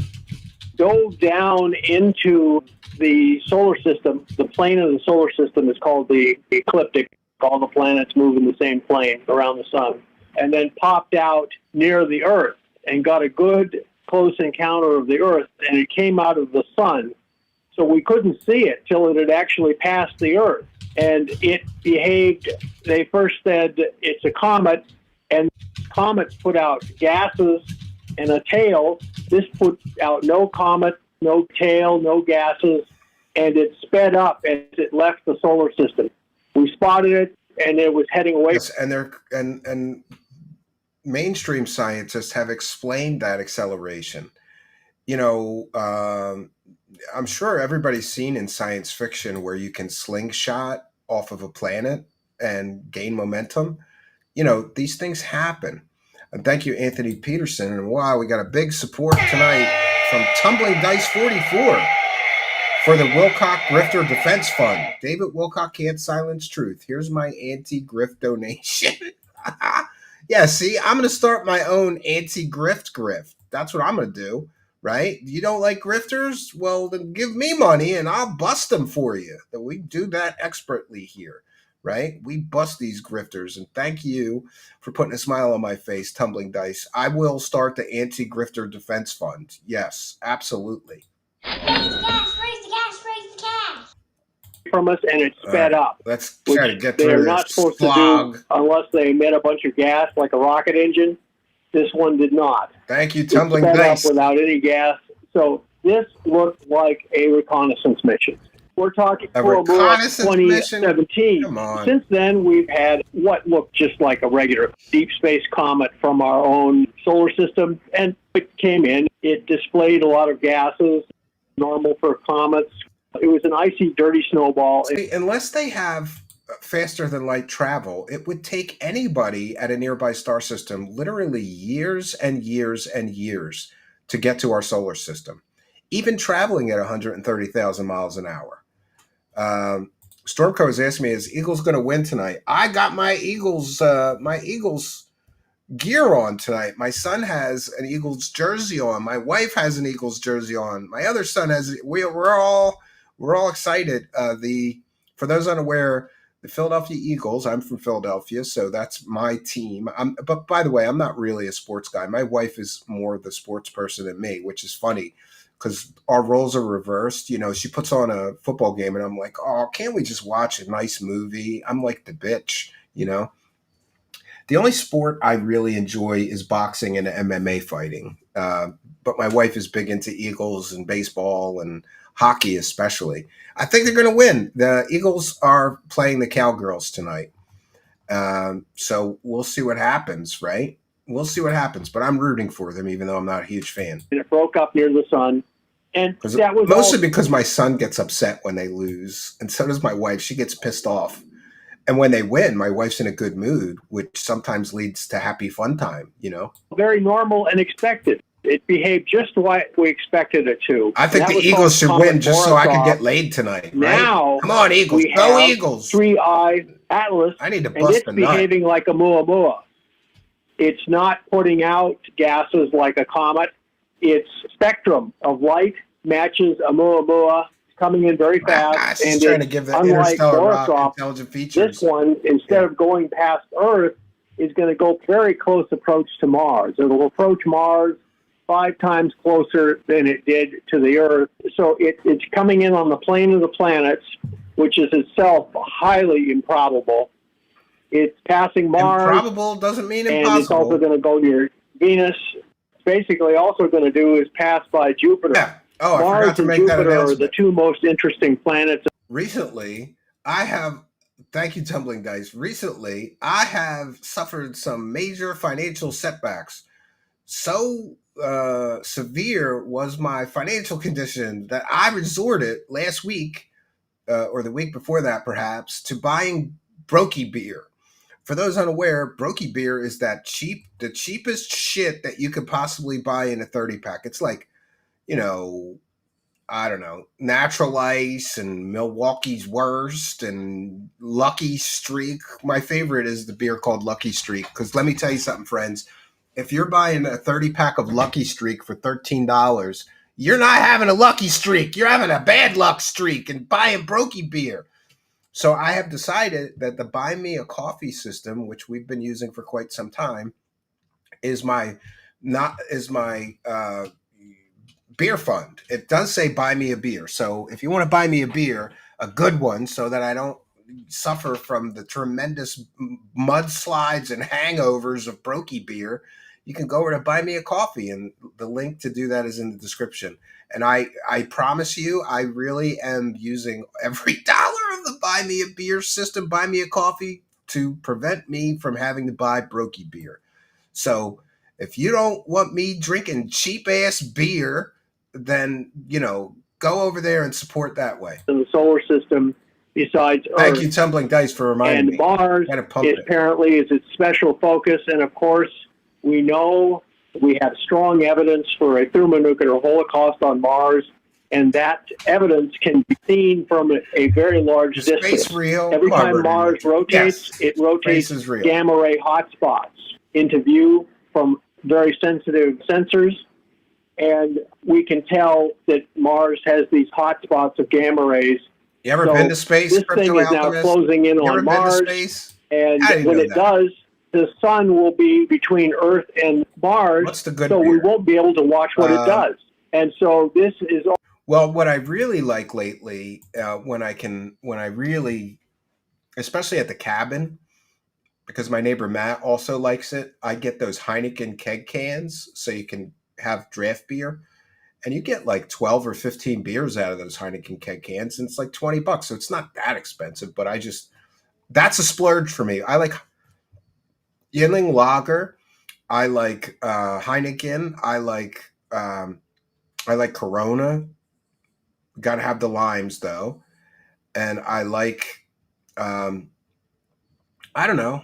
S5: dove down into the solar system. The plane of the solar system is called the ecliptic. All the planets move in the same plane around the sun. And then popped out near the Earth and got a good close encounter of the Earth. And it came out of the sun. So we couldn't see it till it had actually passed the Earth. And it behaved, they first said it's a comet. And comets put out gases and a tail. This put out no comet, no tail, no gases, and it sped up as it left the solar system. We spotted it, and it was heading away.
S2: Yes, and mainstream scientists have explained that acceleration. You know, I'm sure everybody's seen in science fiction where you can slingshot off of a planet and gain momentum. You know, these things happen. And thank you, Anthony Peterson. And wow, we got a big support tonight from Tumbling Dice 44 for the Wilcock Grifter Defense Fund. David Wilcock can't silence truth. Here's my anti-grift donation. Yeah, see, I'm going to start my own anti-grift grift. That's what I'm going to do, right? You don't like grifters? Well, then give me money and I'll bust them for you. We do that expertly here, right? We bust these grifters. And thank you for putting a smile on my face, Tumbling Dice. I will start the anti-grifter defense fund. Yes, absolutely.
S3: Raise the gas, raise the gas, raise the gas.
S5: From us, and it's sped up.
S2: Let's
S5: which
S2: try to get
S5: they're
S2: through
S5: not
S2: this
S5: supposed
S2: slog.
S5: to do unless they emit a bunch of gas like a rocket engine. This one did not.
S2: Thank you,
S5: It
S2: Tumbling
S5: sped
S2: Dice.
S5: up without any gas. So this looked like a reconnaissance mission. We're talking
S2: A
S5: full
S2: reconnaissance mission?
S5: 2017.
S2: Come on.
S5: Since then, we've had what looked just like a regular deep space comet from our own solar system, and it came in. It displayed a lot of gases, normal for comets. It was an icy, dirty snowball.
S2: See, unless they have faster than light travel, it would take anybody at a nearby star system literally years and years and years to get to our solar system, even traveling at 130,000 miles an hour. Stormco has asked me, is Eagles going to win tonight? I got my Eagles gear on tonight. My son has an Eagles jersey on. My wife has an Eagles jersey on. My other son has. We're all excited. For those unaware, the Philadelphia Eagles. I'm from Philadelphia, so that's my team. But by the way, I'm not really a sports guy. My wife is more the sports person than me, which is funny because our roles are reversed. You know, she puts on a football game, and I'm like, oh, can't we just watch a nice movie? I'm like the bitch, you know. The only sport I really enjoy is boxing and MMA fighting. But my wife is big into Eagles and baseball and hockey especially. I think they're going to win. The Eagles are playing the Cowgirls tonight. So we'll see what happens, right? We'll see what happens. But I'm rooting for them, even though I'm not a huge fan.
S5: And it broke up near the sun. And that was
S2: mostly because my son gets upset when they lose. And so does my wife. She gets pissed off. And when they win, my wife's in a good mood, which sometimes leads to happy fun time, you know?
S5: Very normal and expected. It behaved just like we expected it to.
S2: I think the Eagles should win just so I can get laid tonight, right?
S5: Now,
S2: come on, Eagles.
S5: we
S2: Go
S5: have
S2: Eagles.
S5: Three-Eye Atlas,
S2: I need to
S5: and
S2: bust
S5: it's
S2: a nut.
S5: behaving like a Muamua. It's not putting out gases like a comet. Its spectrum of light matches a Muamua. Coming in very fast,
S2: She's
S5: and
S2: trying to give the
S5: unlike
S2: interstellar rock
S5: Borisov,
S2: intelligent features.
S5: this one, instead of going past Earth, is going to go very close approach to Mars. It'll approach Mars 5 times closer than it did to the Earth. So it's coming in on the plane of the planets, which is itself highly improbable. It's passing Mars.
S2: Improbable doesn't mean impossible.
S5: And it's also going to go near Venus. It's basically also going to do is pass by Jupiter.
S2: Yeah. Oh, I
S5: Mars
S2: forgot to
S5: and
S2: make
S5: Jupiter
S2: that
S5: are
S2: announcement.
S5: the two most interesting planets.
S2: Recently, thank you, Tumbling Dice. Recently, I have suffered some major financial setbacks. So severe was my financial condition that I resorted last week, or the week before that perhaps, to buying brokey beer. For those unaware, brokey beer is the cheapest shit that you could possibly buy in a 30-pack. It's like, you know, I don't know, Natural Ice and Milwaukee's Worst and Lucky Streak. My favorite is the beer called Lucky Streak, because let me tell you something, friends. If you're buying a 30-pack of Lucky Streak for $13, you're not having a lucky streak. You're having a bad luck streak and buying brokey beer. So I have decided that the Buy Me a Coffee system, which we've been using for quite some time, is my beer fund. It does say buy me a beer. So if you want to buy me a beer, a good one, so that I don't suffer from the tremendous mudslides and hangovers of brokey beer, you can go over to Buy Me a Coffee, and the link to do that is in the description. And I promise you, I really am using every dollar of the Buy Me a Beer system, Buy Me a Coffee, to prevent me from having to buy brokey beer. So if you don't want me drinking cheap ass beer, then, go over there and support that way.
S5: In the solar system besides
S2: Thank
S5: Earth.
S2: you, Tumbling Dice, for reminding
S5: And
S2: me.
S5: Mars
S2: Gotta pump
S5: is
S2: it.
S5: apparently is its special focus. And of course, we know we have strong evidence for a thermonuclear holocaust on Mars. And that evidence can be seen from a very large
S2: Is
S5: distance.
S2: space real?
S5: Every
S2: Come on,
S5: time
S2: Rudy.
S5: Mars rotates,
S2: Yes.
S5: it rotates
S2: Space is real.
S5: gamma ray hotspots into view from very sensitive sensors. And we can tell that Mars has these hotspots of gamma rays.
S2: You ever
S5: So
S2: been to space,
S5: this
S2: Crypto
S5: thing is now
S2: Alchemist?
S5: closing in
S2: You ever
S5: on
S2: been to
S5: Mars.
S2: space?
S5: And
S2: I didn't
S5: when
S2: know
S5: it
S2: that.
S5: does, the sun will be between Earth and Mars.
S2: What's the good
S5: so we
S2: beer?
S5: won't be able to watch what it does. And so this is
S2: Well, what I really like lately, when I really, especially at the cabin, because my neighbor Matt also likes it, I get those Heineken keg cans so you can have draft beer. And you get like 12 or 15 beers out of those Heineken keg cans, and it's like $20. So it's not that expensive, but that's a splurge for me. I like Yingling Lager. I like Heineken. I like Corona. Got to have the limes though. And I like, I don't know.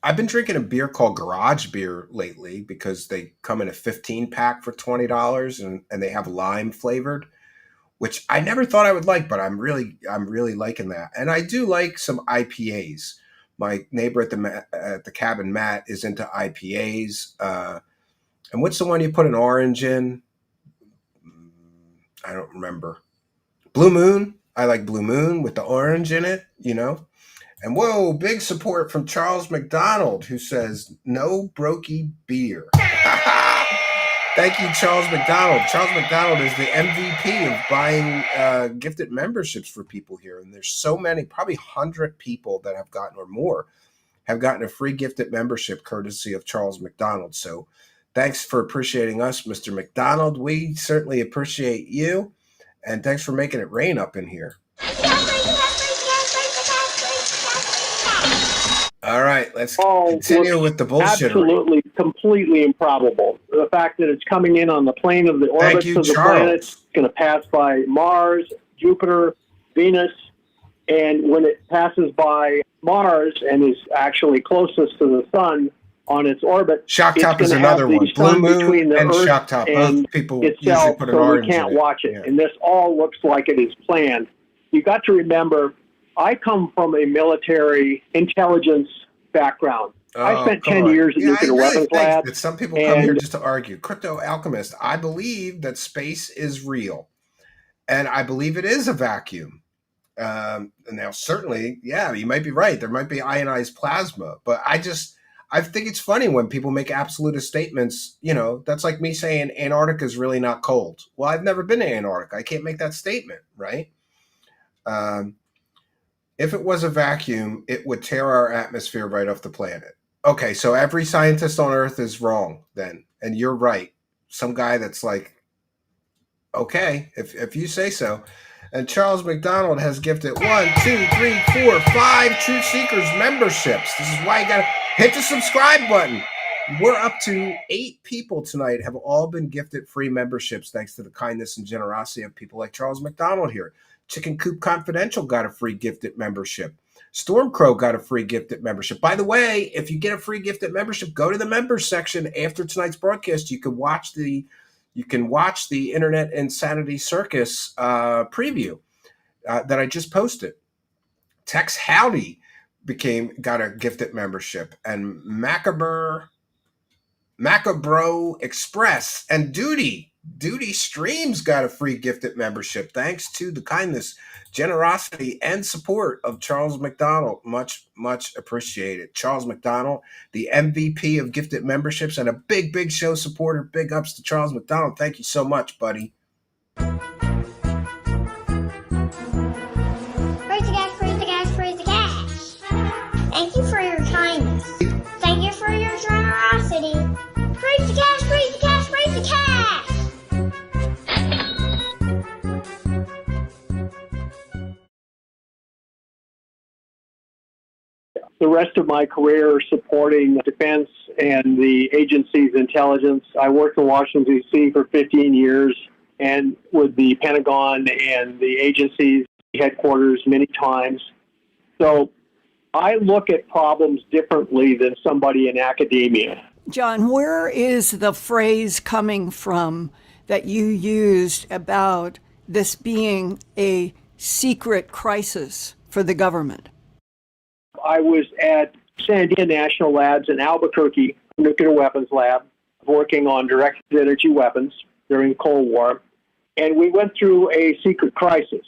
S2: I've been drinking a beer called Garage Beer lately because they come in a 15 pack for $20 and they have lime flavored, which I never thought I would like, but I'm really liking that. And I do like some IPAs. My neighbor at the cabin, Matt, is into IPAs. And what's the one you put an orange in? I don't remember. Blue Moon. I like Blue Moon with the orange in it, And whoa, big support from Charles McDonald, who says, no brokey beer. Thank you, Charles McDonald. Charles McDonald is the MVP of buying gifted memberships for people here. And there's so many, probably 100 people that have gotten, or more, have gotten a free gifted membership courtesy of Charles McDonald. So thanks for appreciating us, Mr. McDonald. We certainly appreciate you. And thanks for making it rain up in here. All right, let's continue with the bullshit.
S5: Absolutely, completely improbable. The fact that it's coming in on the plane of the orbit of the planet, it's going to pass by Mars, Jupiter, Venus, and when it passes by Mars and is actually closest to the sun on its orbit,
S2: Shock Top is another one. Blue Moon and Shock Top. Both people usually put an orange in it.
S5: So we can't watch it. Yeah. And this all looks like it is planned. You got to remember, I come from a military intelligence background. I spent 10 years in nuclear weapons lab.
S2: Some people come here just to argue. Crypto Alchemist, I believe that space is real. And I believe it is a vacuum. Now, certainly, yeah, you might be right. There might be ionized plasma. But I think it's funny when people make absolutist statements. That's like me saying Antarctica is really not cold. Well, I've never been to Antarctica. I can't make that statement, right? If it was a vacuum, it would tear our atmosphere right off the planet. Okay, so every scientist on Earth is wrong then, and you're right. Some guy that's like, okay, if you say so. And Charles McDonald has gifted 1, 2, 3, 4, 5 Truth Seekers memberships. This is why you gotta hit the subscribe button. We're up to 8 people tonight have all been gifted free memberships thanks to the kindness and generosity of people like Charles McDonald here. Chicken Coop Confidential got a free gifted membership. Stormcrow got a free gifted membership. By the way, if you get a free gifted membership, go to the members section after tonight's broadcast. You can watch the Internet Insanity Circus preview that I just posted. Tex Howdy got a gifted membership, and Macabro Express and Duty Streams got a free gifted membership thanks to the kindness, generosity, and support of Charles McDonald. Much, much appreciated. Charles McDonald, the MVP of gifted memberships and a big show supporter. Big ups to Charles McDonald. Thank you so much, buddy.
S3: Thank you for your kindness. Thank you for your generosity. Praise the cash, praise the cash, praise the cash.
S5: the rest of my career supporting defense and the agency's intelligence. I worked in Washington, D.C. for 15 years and with the Pentagon and the agency's headquarters many times. So I look at problems differently than somebody in academia.
S4: John, where is the phrase coming from that you used about this being a secret crisis for the government?
S5: I was at Sandia National Labs in Albuquerque, nuclear weapons lab, working on directed energy weapons during the Cold War. And we went through a secret crisis.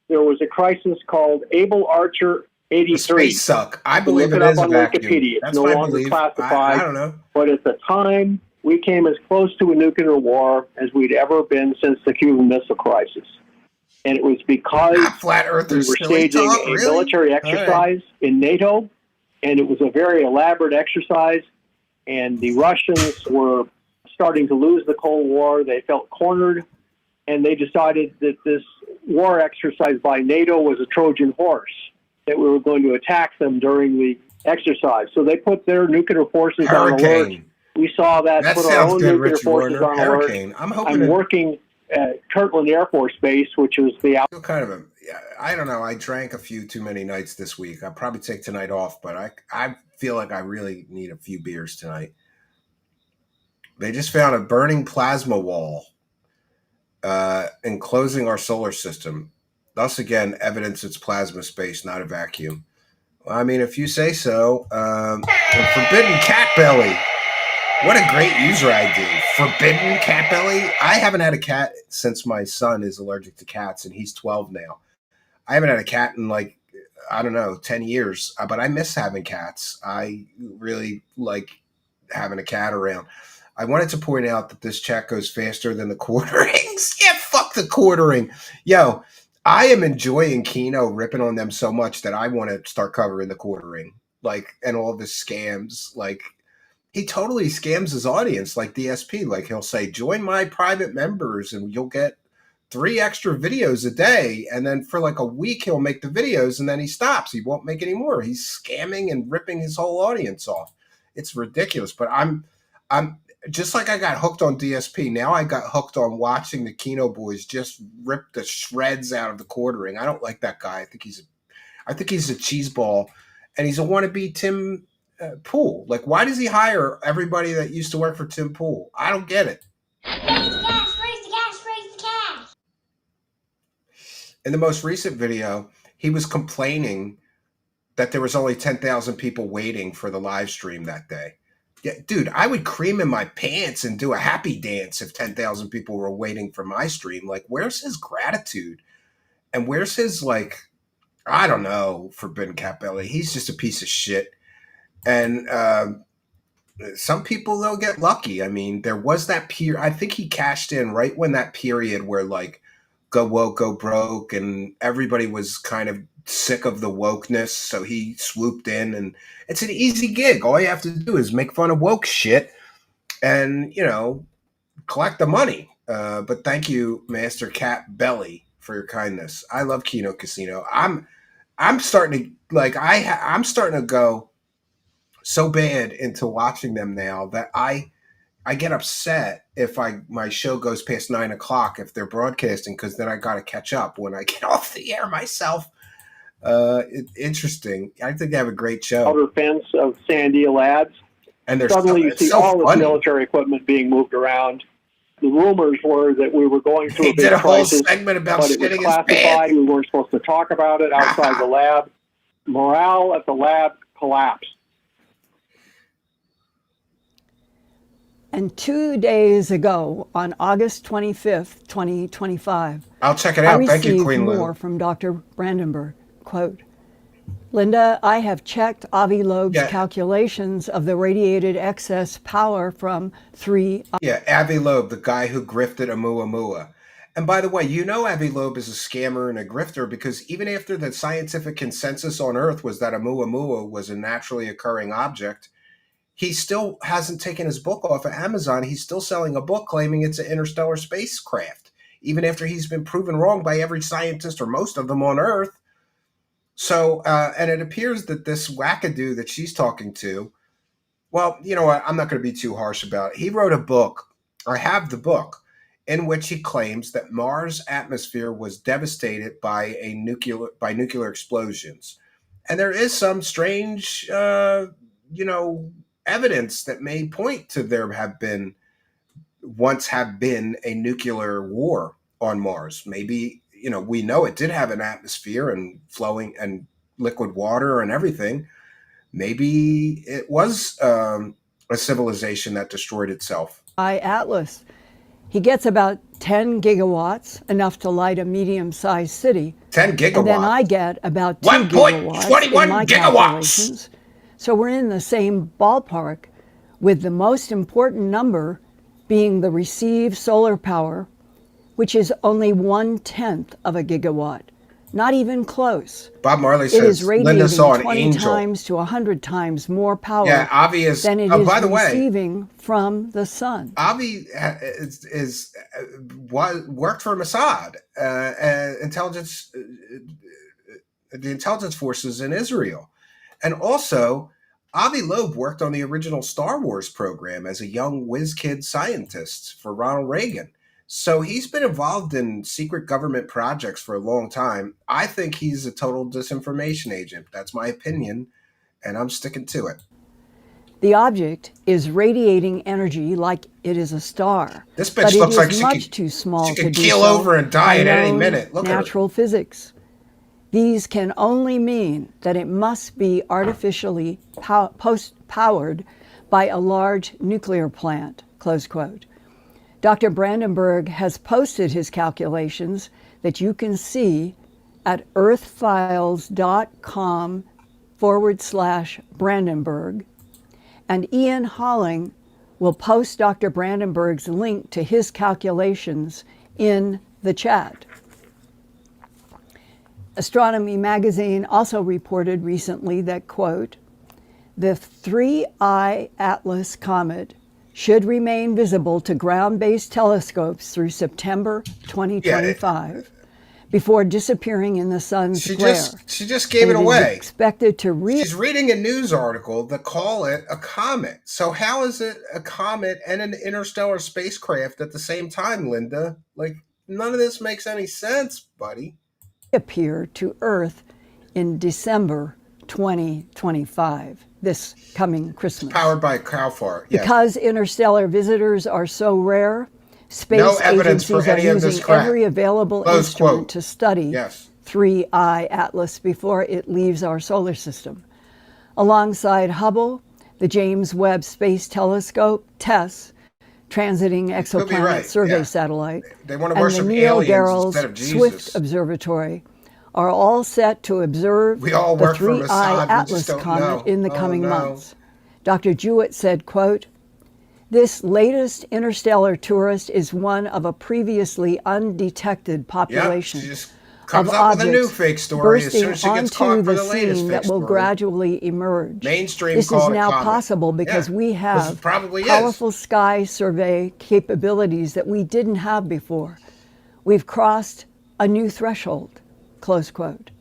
S5: There was a crisis called Able Archer 83.
S2: Space suck. I believe
S5: Look
S2: it
S5: it
S2: is
S5: up
S2: a
S5: on
S2: vacuum.
S5: Wikipedia. It's
S2: That's
S5: no
S2: what I
S5: longer
S2: believe.
S5: classified.
S2: I don't know.
S5: But at the time, we came as close to a nuclear war as we'd ever been since the Cuban Missile Crisis. And it was because
S2: Flat
S5: we
S2: Earthers
S5: were
S2: silly
S5: staging
S2: talk,
S5: a
S2: really?
S5: military
S2: All right.
S5: exercise in NATO, and it was a very elaborate exercise, and the Russians were starting to lose the Cold War. They felt cornered, and they decided that this war exercise by NATO was a Trojan horse, that we were going to attack them during the exercise. So they put their nuclear forces on alert.
S2: Hurricane.
S5: We saw that,
S2: That
S5: put our
S2: sounds
S5: own
S2: good,
S5: nuclear
S2: Richard
S5: forces
S2: Warner.
S5: on alert.
S2: Hurricane.
S5: I'm working at Kirtland Air Force Base, which was the
S2: Feel kind of I don't know. I drank a few too many nights this week. I'll probably take tonight off, but I feel like I really need a few beers tonight. They just found a burning plasma wall enclosing our solar system. Thus, again, evidence it's plasma space, not a vacuum. Well, I mean, if you say so. Forbidden cat belly. What a great user ID. Forbidden cat belly. I haven't had a cat since my son is allergic to cats, and he's 12 now. I haven't had a cat in like, I don't know, 10 years, but I miss having cats. I really like having a cat around. I wanted to point out that this chat goes faster than the quarterings. Yeah, fuck the quartering. Yo, I am enjoying Kino ripping on them so much that I want to start covering the quartering, like, and all the scams. Like, he totally scams his audience, like DSP. Like, he'll say, join my private members and you'll get 3 extra videos a day. And then for like a week, he'll make the videos and then he stops. He won't make any more. He's scamming and ripping his whole audience off. It's ridiculous. But I'm just like I got hooked on DSP. Now I got hooked on watching the Kino boys just rip the shreds out of the quartering. I don't like that guy. I think he's a cheeseball, and he's a wannabe Tim Pool. Like, why does he hire everybody that used to work for Tim Pool? I don't get it.
S3: Raise the cash, raise the cash, raise the cash.
S2: In the most recent video, he was complaining that there was only 10,000 people waiting for the live stream that day. Yeah, dude, I would cream in my pants and do a happy dance if 10,000 people were waiting for my stream. Like, where's his gratitude? And where's his, like, I don't know, Forbidden Cat Belly. He's just a piece of shit. And some people, they'll get lucky. I mean, there was that period. I think he cashed in right when that period where, like, go woke, go broke, and everybody was kind of sick of the wokeness, so he swooped in, and it's an easy gig. All you have to do is make fun of woke shit and, you know, collect the money. But thank you, Master Cat Belly, for your kindness. I love Kino Casino. I'm starting to, like, I'm starting to go so bad into watching them now that I get upset if my show goes past 9 o'clock if they're broadcasting, because then I got to catch up when I get off the air myself. Interesting. I think they have a great show.
S5: outer fence of Sandia Labs.
S2: And
S5: Suddenly you see all this military equipment being moved around. The rumors were that we were going through
S2: He
S5: a big
S2: did a whole
S5: crisis,
S2: segment about
S5: but it was
S2: shitting his
S5: classified.
S2: pants.
S5: We weren't supposed to talk about it outside the lab. Morale at the lab collapsed.
S4: And 2 days ago, on August 25th, 2025,
S2: I'll check it
S4: I
S2: out. Thank you,
S4: received
S2: Queen
S4: more
S2: Lou.
S4: from Dr. Brandenburg. Quote, Linda, I have checked Avi Loeb's calculations of the radiated excess power from 3...
S2: Yeah, Avi Loeb, the guy who grifted Oumuamua. And by the way, you know Avi Loeb is a scammer and a grifter, because even after the scientific consensus on Earth was that Oumuamua was a naturally occurring object, he still hasn't taken his book off of Amazon. He's still selling a book claiming it's an interstellar spacecraft, even after he's been proven wrong by every scientist or most of them on Earth. So, and it appears that this wackadoo that she's talking to, well, you know what? I'm not going to be too harsh about it. He wrote a book. I have the book in which he claims that Mars' atmosphere was devastated by nuclear explosions, and there is some strange, evidence that may point to there have been a nuclear war on Mars. Maybe, we know it did have an atmosphere and flowing and liquid water and everything. Maybe it was a civilization that destroyed itself.
S4: Atlas. He gets about 10 gigawatts, enough to light a medium-sized city.
S2: 10 gigawatts.
S4: And then I get about 2
S2: 1.21
S4: gigawatts in my
S2: gigawatts.
S4: calculations. So we're in the same ballpark, with the most important number being the received solar power, which is only 1/10 of a gigawatt. Not even close.
S2: Bob Marley
S4: It is
S2: says
S4: radiating
S2: Linda saw an
S4: 20
S2: angel.
S4: times to 100 times more power
S2: Yeah, Avi is.
S4: than it is
S2: by the way,
S4: receiving from the sun.
S2: Avi worked for Mossad, intelligence, the intelligence forces in Israel, and also Avi Loeb worked on the original Star Wars program as a young whiz kid scientist for Ronald Reagan. So he's been involved in secret government projects for a long time. I think he's a total disinformation agent. That's my opinion, and I'm sticking to it.
S4: The object is radiating energy like it is a star.
S2: This bitch looks like she
S4: much
S2: could,
S4: too small
S2: she
S4: to
S2: could
S4: do
S2: keel
S4: so
S2: over and die
S4: by
S2: at any
S4: known
S2: minute. Look
S4: natural physics. These can only mean that it must be artificially powered by a large nuclear plant, close quote. Dr. Brandenburg has posted his calculations that you can see at earthfiles.com/Brandenburg, and Ian Holling will post Dr. Brandenburg's link to his calculations in the chat. Astronomy Magazine also reported recently that, quote, the 3I Atlas comet should remain visible to ground-based telescopes through September 2025 before disappearing in the sun's glare.
S2: She just gave it away.
S4: Expected to
S2: She's reading a news article that call it a comet. So how is it a comet and an interstellar spacecraft at the same time, Linda? Like, none of this makes any sense, buddy.
S4: Appear to Earth in December 2025, this coming Christmas.
S2: It's powered by cow fart. Yes.
S4: Because interstellar visitors are so rare, space agencies are using every available instrument to study 3I Atlas before it leaves our solar system. Alongside Hubble, the James Webb Space Telescope, TESS, Transiting Exoplanet Survey Satellite,
S2: they want to
S4: and
S2: worship
S4: the Neil
S2: aliens instead of
S4: Gehrels
S2: Jesus.
S4: Swift Observatory are all set to observe the 3I Atlas comet in the coming months. Dr. Jewett said, quote, this latest interstellar tourist is one of a previously undetected population
S2: comes
S4: of
S2: up with a new
S4: objects
S2: fake story as soon as she
S4: bursting
S2: gets caught
S4: onto
S2: for
S4: the
S2: the latest
S4: scene
S2: fake
S4: that will
S2: story.
S4: gradually emerge.
S2: Mainstream
S4: This is
S2: called it
S4: now
S2: comet.
S4: possible because we have
S2: probably
S4: powerful sky survey capabilities that we didn't have before. We've crossed a new threshold, close quote.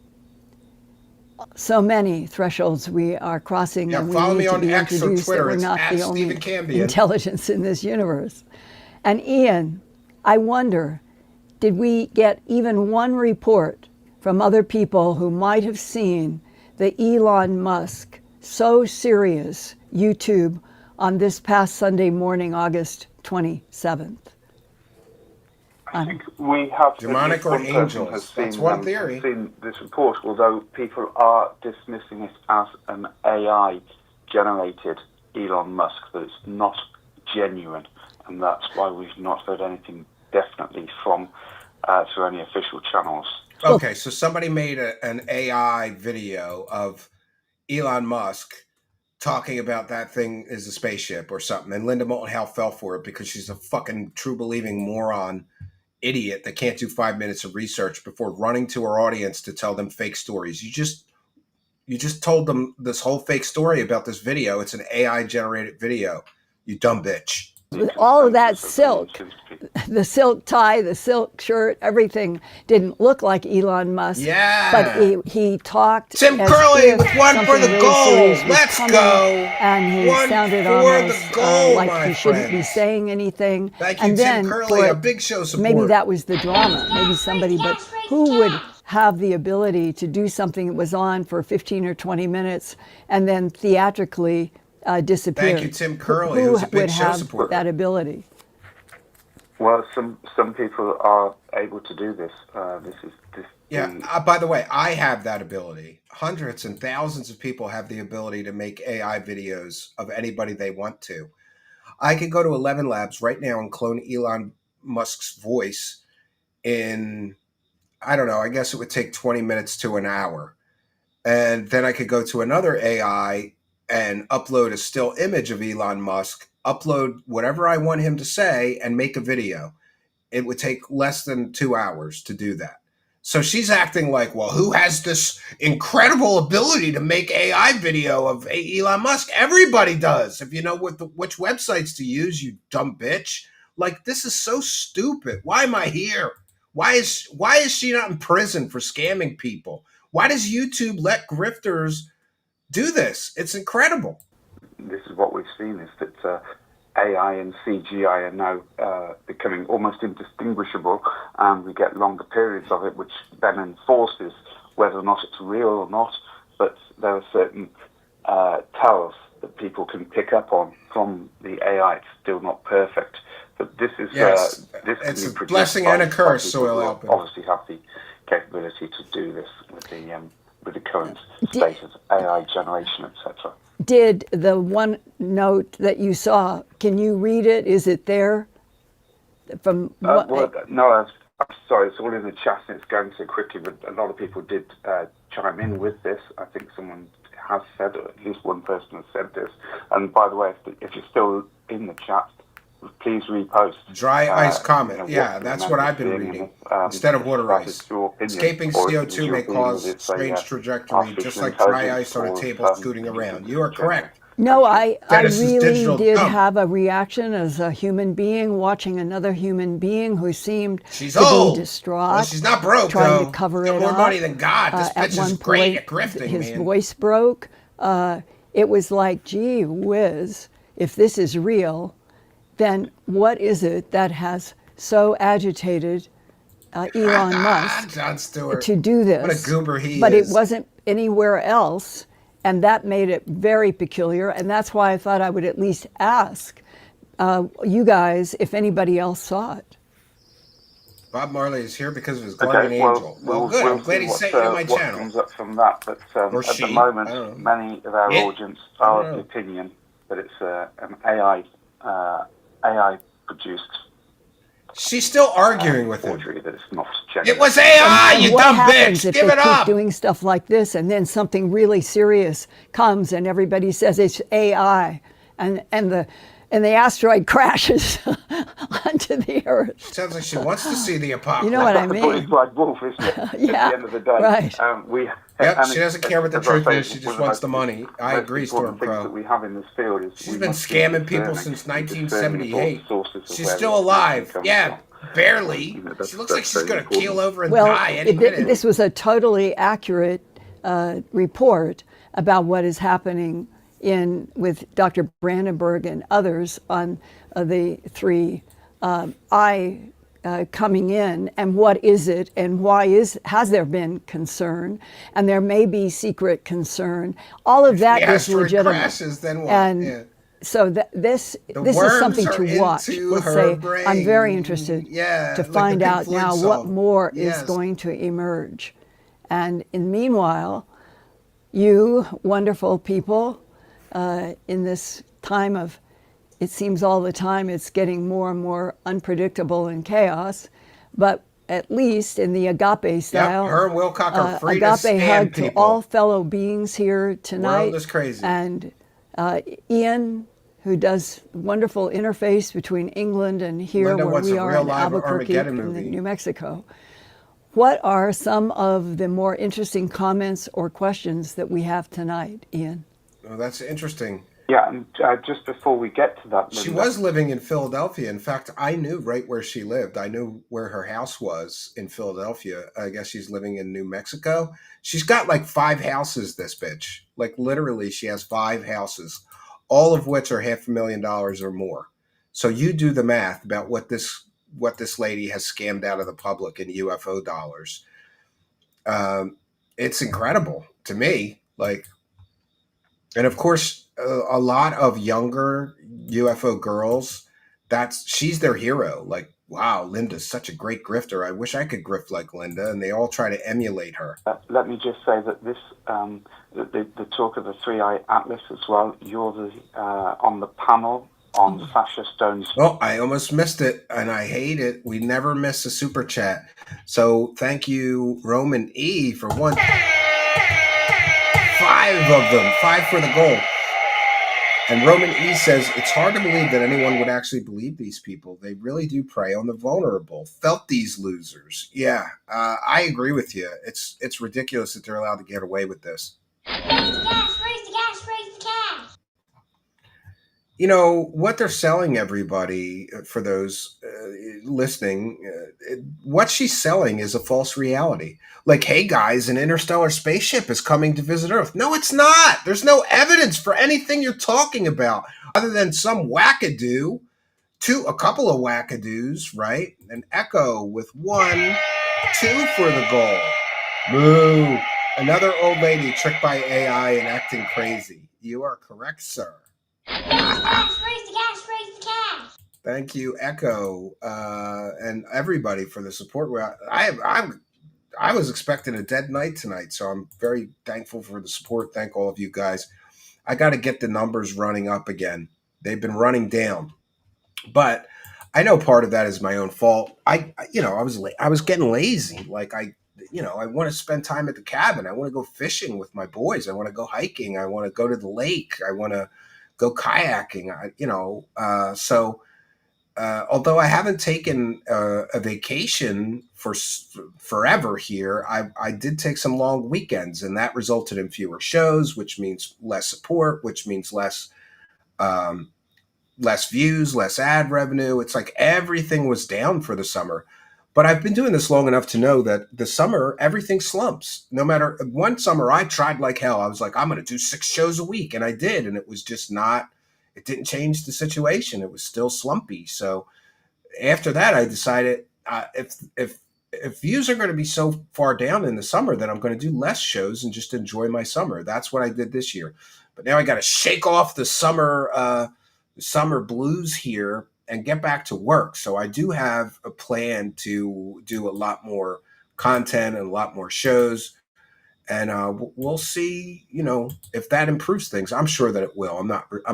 S4: So many thresholds we are crossing, and we need to be introduced that we're not the only intelligence in this universe. And Ian, I wonder, did we get even one report from other people who might have seen the Elon Musk So Serious YouTube on this past Sunday morning, August 27th?
S6: I think we have
S2: demonic or angels. That's one theory.
S6: Seen this report, although people are dismissing it as an AI-generated Elon Musk, that it's not genuine, and that's why we've not heard anything definitely from through any official channels.
S2: Okay, so somebody made an AI video of Elon Musk talking about that thing is a spaceship or something, and Linda Moulton Howe fell for it because she's a fucking true-believing moron idiot that can't do 5 minutes of research before running to her audience to tell them fake stories. You just told them this whole fake story about this video. It's an AI generated video. You dumb bitch.
S4: all of that
S6: consensus
S4: silk,
S6: seems to be.
S4: the silk tie, the silk shirt, everything didn't look like Elon Musk.
S2: Yeah.
S4: But he talked
S2: Tim
S4: as
S2: Curley
S4: if
S2: with one for
S4: something
S2: the
S4: really
S2: goal.
S4: serious was
S2: Let's
S4: coming,
S2: go.
S4: and he
S2: One
S4: sounded
S2: for
S4: almost
S2: the goal,
S4: like
S2: my
S4: he shouldn't be
S2: friends.
S4: saying anything.
S2: Thank you,
S4: and
S2: Tim
S4: then
S2: Curley,
S4: for
S2: a big show support.
S4: maybe that was the drama. Maybe somebody, but who would have the ability to do something that was on for 15 or 20 minutes and then theatrically disappear?
S2: Thank you, Tim Curley,
S4: Who
S2: who's a big
S4: would
S2: show
S4: have
S2: supporter.
S4: that ability?
S6: Well, some people are able to do this.
S2: Yeah. By the way, I have that ability. Hundreds and thousands of people have the ability to make AI videos of anybody they want to. I could go to 11 Labs right now and clone Elon Musk's voice in, I don't know, I guess it would take 20 minutes to an hour. And then I could go to another AI and upload a still image of Elon Musk, upload whatever I want him to say, and make a video. It would take less than 2 hours to do that. So she's acting like, well, who has this incredible ability to make AI video of Elon Musk? Everybody does. If you know which websites to use, you dumb bitch. Like, this is so stupid. Why am I here? Why is she not in prison for scamming people? Why does YouTube let grifters do this? It's incredible.
S6: This is what we've seen, is that AI and CGI are now becoming almost indistinguishable, and we get longer periods of it, which then enforces whether or not it's real or not. But there are certain tells that people can pick up on from the AI. It's still not perfect, but this is
S2: Yes,
S6: this can
S2: it's
S6: be
S2: a
S6: produced
S2: blessing
S6: by
S2: and a curse,
S6: people
S2: Soil
S6: who
S2: Alpin.
S6: obviously have the capability to do this with the current state of AI generation, etc.
S4: Did the one note that you saw, can you read it? Is it there? From what?
S6: No, I'm sorry, it's all in the chat and it's going so quickly, but a lot of people did chime in with this. I think someone has said, or at least one person has said this. And by the way, if you're still in the chat, please repost.
S2: Dry ice comment.
S6: Yeah,
S2: that's what I've been reading. Instead of water ice. Escaping CO2 may cause strange trajectory, just like dry ice on a table scooting around. You are correct.
S4: No, I
S2: Dennis's
S4: really
S2: digital
S4: did
S2: dump.
S4: have a reaction as a human being watching another human being who seemed
S2: She's
S4: to
S2: old.
S4: be distraught.
S2: Well, she's not broke,
S4: trying
S2: though.
S4: to cover
S2: She's
S4: it
S2: got more
S4: up.
S2: money than God. This
S4: At
S2: bitch
S4: one
S2: is great at
S4: point,
S2: grifting,
S4: his
S2: man.
S4: voice broke. It was like, gee whiz, if this is real, then what is it that has so agitated Elon Musk
S2: Jon Stewart.
S4: to do this?
S2: What a goober he
S4: but
S2: is.
S4: it wasn't anywhere else, and that made it very peculiar, and that's why I thought I would at least ask you guys if anybody else saw it.
S2: Bob Marley is here because of his guardian angel. Well, good. I'm glad he sent you to my
S6: what
S2: channel.
S6: comes up from that, but at the
S2: I don't
S6: moment,
S2: know.
S6: many of our audience are of the opinion that it's an AI produced
S2: She's still arguing with him.
S6: forgery, that it's not genuine.
S2: It was AI,
S4: And
S2: you
S4: what
S2: dumb
S4: happens
S2: bitch.
S4: if
S2: Give
S4: they
S2: it
S4: keep
S2: up.
S4: doing stuff like this, and then something really serious comes, and everybody says it's AI, and the asteroid crashes onto the Earth?
S2: Sounds like she wants to see the apocalypse.
S4: You know what I
S6: But
S4: mean?
S6: it's like wolf, isn't it? At
S4: Yeah,
S6: the end of the day,
S4: right.
S2: Yep,
S6: and
S2: she doesn't care what the
S6: as I
S2: truth
S6: say,
S2: is. She
S6: one
S2: just
S6: of the
S2: wants the
S6: most-
S2: money. I
S6: most
S2: agree,
S6: important things that
S2: Stormcrow.
S6: we have in this field is
S2: She's
S6: we
S2: been
S6: must be
S2: scamming people
S6: discerning
S2: since
S6: of all
S2: 1978.
S6: sources of
S2: She's
S6: where
S2: still
S6: the information
S2: alive.
S6: comes
S2: Yeah,
S6: from.
S2: barely.
S6: You know,
S2: She looks like
S6: that's
S2: she's going
S6: very
S2: to keel
S6: important.
S2: over and
S4: Well,
S2: die any minute.
S4: this was a totally accurate report about what is happening with Dr. Brandenburg and others on the three coming in, and what is it, and has there been concern, and there may be secret concern. All of that
S2: the
S4: is
S2: asteroid
S4: legitimate.
S2: crashes, then what?
S4: And
S2: Yeah.
S4: so this is
S2: worms
S4: something
S2: are
S4: to watch.
S2: into
S4: Let's
S2: her
S4: say
S2: brain.
S4: I'm very interested
S2: Yeah,
S4: to
S2: like the
S4: find
S2: Pink
S4: out
S2: Floyd
S4: now what
S2: song.
S4: more
S2: Yes.
S4: is going to emerge. And meanwhile, you wonderful people, in this time of, it seems all the time it's getting more and more unpredictable and chaos, but at least in the agape style,
S2: Yep, her and Wilcock are free to
S4: agape
S2: scam
S4: hug
S2: people.
S4: to all fellow beings here tonight.
S2: World is crazy.
S4: And Ian, who does wonderful interface between England and here
S2: Linda
S4: where
S2: wants
S4: we
S2: a
S4: are
S2: real
S4: in
S2: live
S4: Albuquerque
S2: Armageddon
S4: in
S2: movie.
S4: New Mexico. What are some of the more interesting comments or questions that we have tonight, Ian?
S2: Oh, that's interesting.
S6: Yeah, and just before we get to that,
S2: She
S6: Linda,
S2: was living in Philadelphia. In fact, I knew right where she lived. I knew where her house was in Philadelphia. I guess she's living in New Mexico. She's got like 5 houses, this bitch. Like literally, she has 5 houses, all of which are $500,000 or more. So you do the math about what this lady has scammed out of the public in UFO dollars. Um, it's incredible to me. Like, and of course, a lot of younger UFO girls, she's their hero. Like, wow, Linda's such a great grifter. I wish I could grift like Linda, and they all try to emulate her.
S6: let me just say that this, the talk of the Three-Eye Atlas as well, you're on the panel on Sasha Stone's.
S2: Oh, I almost missed it, and I hate it. We never miss a super chat. So thank you, Roman E, for 5 of them, 5 for the goal. And Roman E says, it's hard to believe that anyone would actually believe these people. They really do prey on the vulnerable. Felt these losers. Yeah, I agree with you. It's ridiculous that they're allowed to get away with this.
S3: Raise the cash, raise the cash, raise the cash.
S2: You know, what they're selling everybody, for those listening, what she's selling is a false reality. Like, hey guys, an interstellar spaceship is coming to visit Earth. No, it's not. There's no evidence for anything you're talking about other than some wackadoo, a couple of wackadoos, right? An Echo with 1, 2 for the goal. Moo. Another old lady tricked by AI and acting crazy. You are correct, sir.
S3: Raise the cash, raise the cash, raise the cash.
S2: Thank you, Echo, and everybody for the support. I was expecting a dead night tonight, so I'm very thankful for the support. Thank all of you guys. I got to get the numbers running up again. They've been running down, but I know part of that is my own fault. I was getting lazy. Like I want to spend time at the cabin. I want to go fishing with my boys. I want to go hiking. I want to go to the lake. I want to go kayaking. Although I haven't taken a vacation for forever here, I did take some long weekends, and that resulted in fewer shows, which means less support, which means less views, less ad revenue. It's like everything was down for the summer. But I've been doing this long enough to know that the summer, everything slumps. No matter, one summer I tried like hell. I was like, I'm going to do 6 shows a week. And I did. And it was just it didn't change the situation. It was still slumpy. So after that, I decided if views are going to be so far down in the summer, then I'm going to do less shows and just enjoy my summer. That's what I did this year. But now I got to shake off the summer blues here and get back to work. So I do have a plan to do a lot more content and a lot more shows. And we'll see, if that improves things. I'm sure that it will. I'm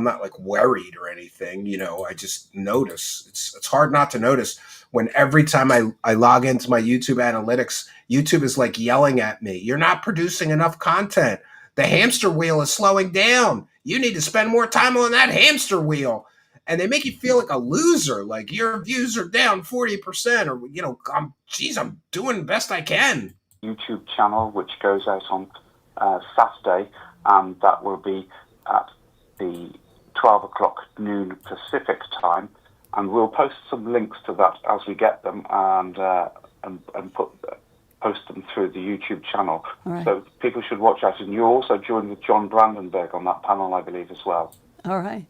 S2: not like worried or anything. I just notice. It's hard not to notice when every time I log into my YouTube analytics, YouTube is like yelling at me. You're not producing enough content. The hamster wheel is slowing down. You need to spend more time on that hamster wheel. And they make you feel like a loser, like your views are down 40%, or, I'm doing the best I can.
S6: YouTube channel, which goes out on Saturday, and that will be at the 12 o'clock noon Pacific time. And we'll post some links to that as we get them, and post them through the YouTube channel.
S4: Right.
S6: So people should watch out. And you also joined with John Brandenburg on that panel, I believe, as well.
S4: All right.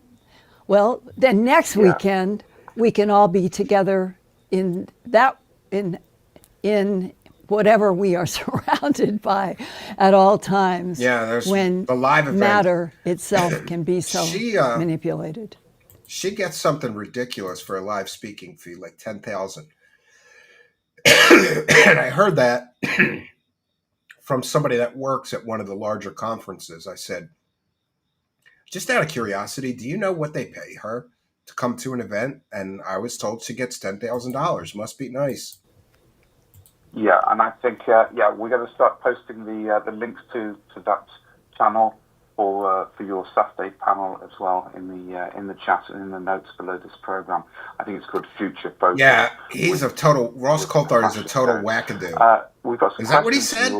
S4: Well, then next weekend we can all be together in whatever we are surrounded by at all times.
S2: Yeah, there's
S4: when
S2: the live event.
S4: Matter itself can be so manipulated.
S2: She gets something ridiculous for a live speaking fee, like $10,000. And I heard that from somebody that works at one of the larger conferences. I said, just out of curiosity, do you know what they pay her to come to an event? And I was told she gets $10,000. Must be nice.
S6: Yeah, and I think we're going to start posting the links to that channel for your Saturday panel as well in the chat and in the notes below this program. I think it's called Future Focus.
S2: Yeah, he's a total. Ross Coulthard is a total wackadoo.
S6: We've got some
S2: is that what he said?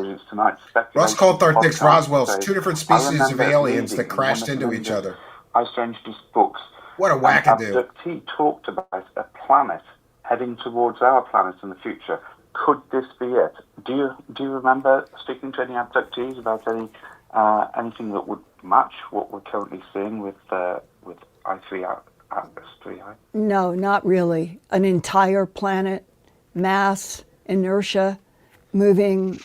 S2: Ross Coulthard thinks Roswell's 2 different species of aliens that crashed into each other.
S6: I Strangeness books,
S2: What a
S6: an
S2: wackadoo.
S6: abductee talked about a planet heading towards our planet in the future. Could this be it? Do you remember speaking to any abductees about anything that would match what we're currently seeing with I3I, Atlas 3I?
S4: No, not really. An entire planet, mass, inertia, moving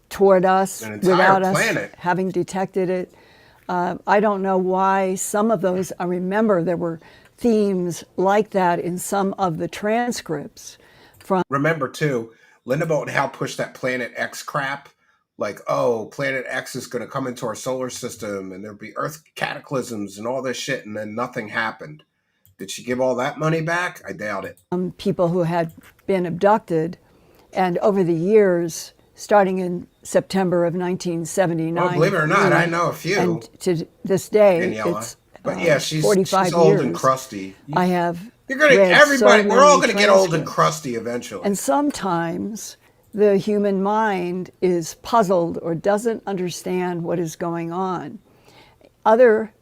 S4: toward us
S2: An entire
S4: without
S2: planet?
S4: us having detected it. I don't know why some of those, I remember there were themes like that in some of the transcripts from.
S2: Remember, too, Linda Moulton Howe pushed that Planet X crap. Like, oh, Planet X is going to come into our solar system and there'll be Earth cataclysms and all this shit, and then nothing happened. Did she give all that money back? I doubt it.
S4: People who had been abducted, and over the years, starting in September of 1979.
S2: Well, believe it or not, I know a few.
S4: And to this day,
S2: Daniela.
S4: it's
S2: But yeah, she's
S4: 45
S2: old
S4: years.
S2: and crusty.
S4: I have.
S2: You're gonna
S4: read
S2: everybody.
S4: so
S2: We're all
S4: many
S2: gonna get old and
S4: transcripts.
S2: crusty eventually.
S4: And sometimes the human mind is puzzled or doesn't understand what is going on. Other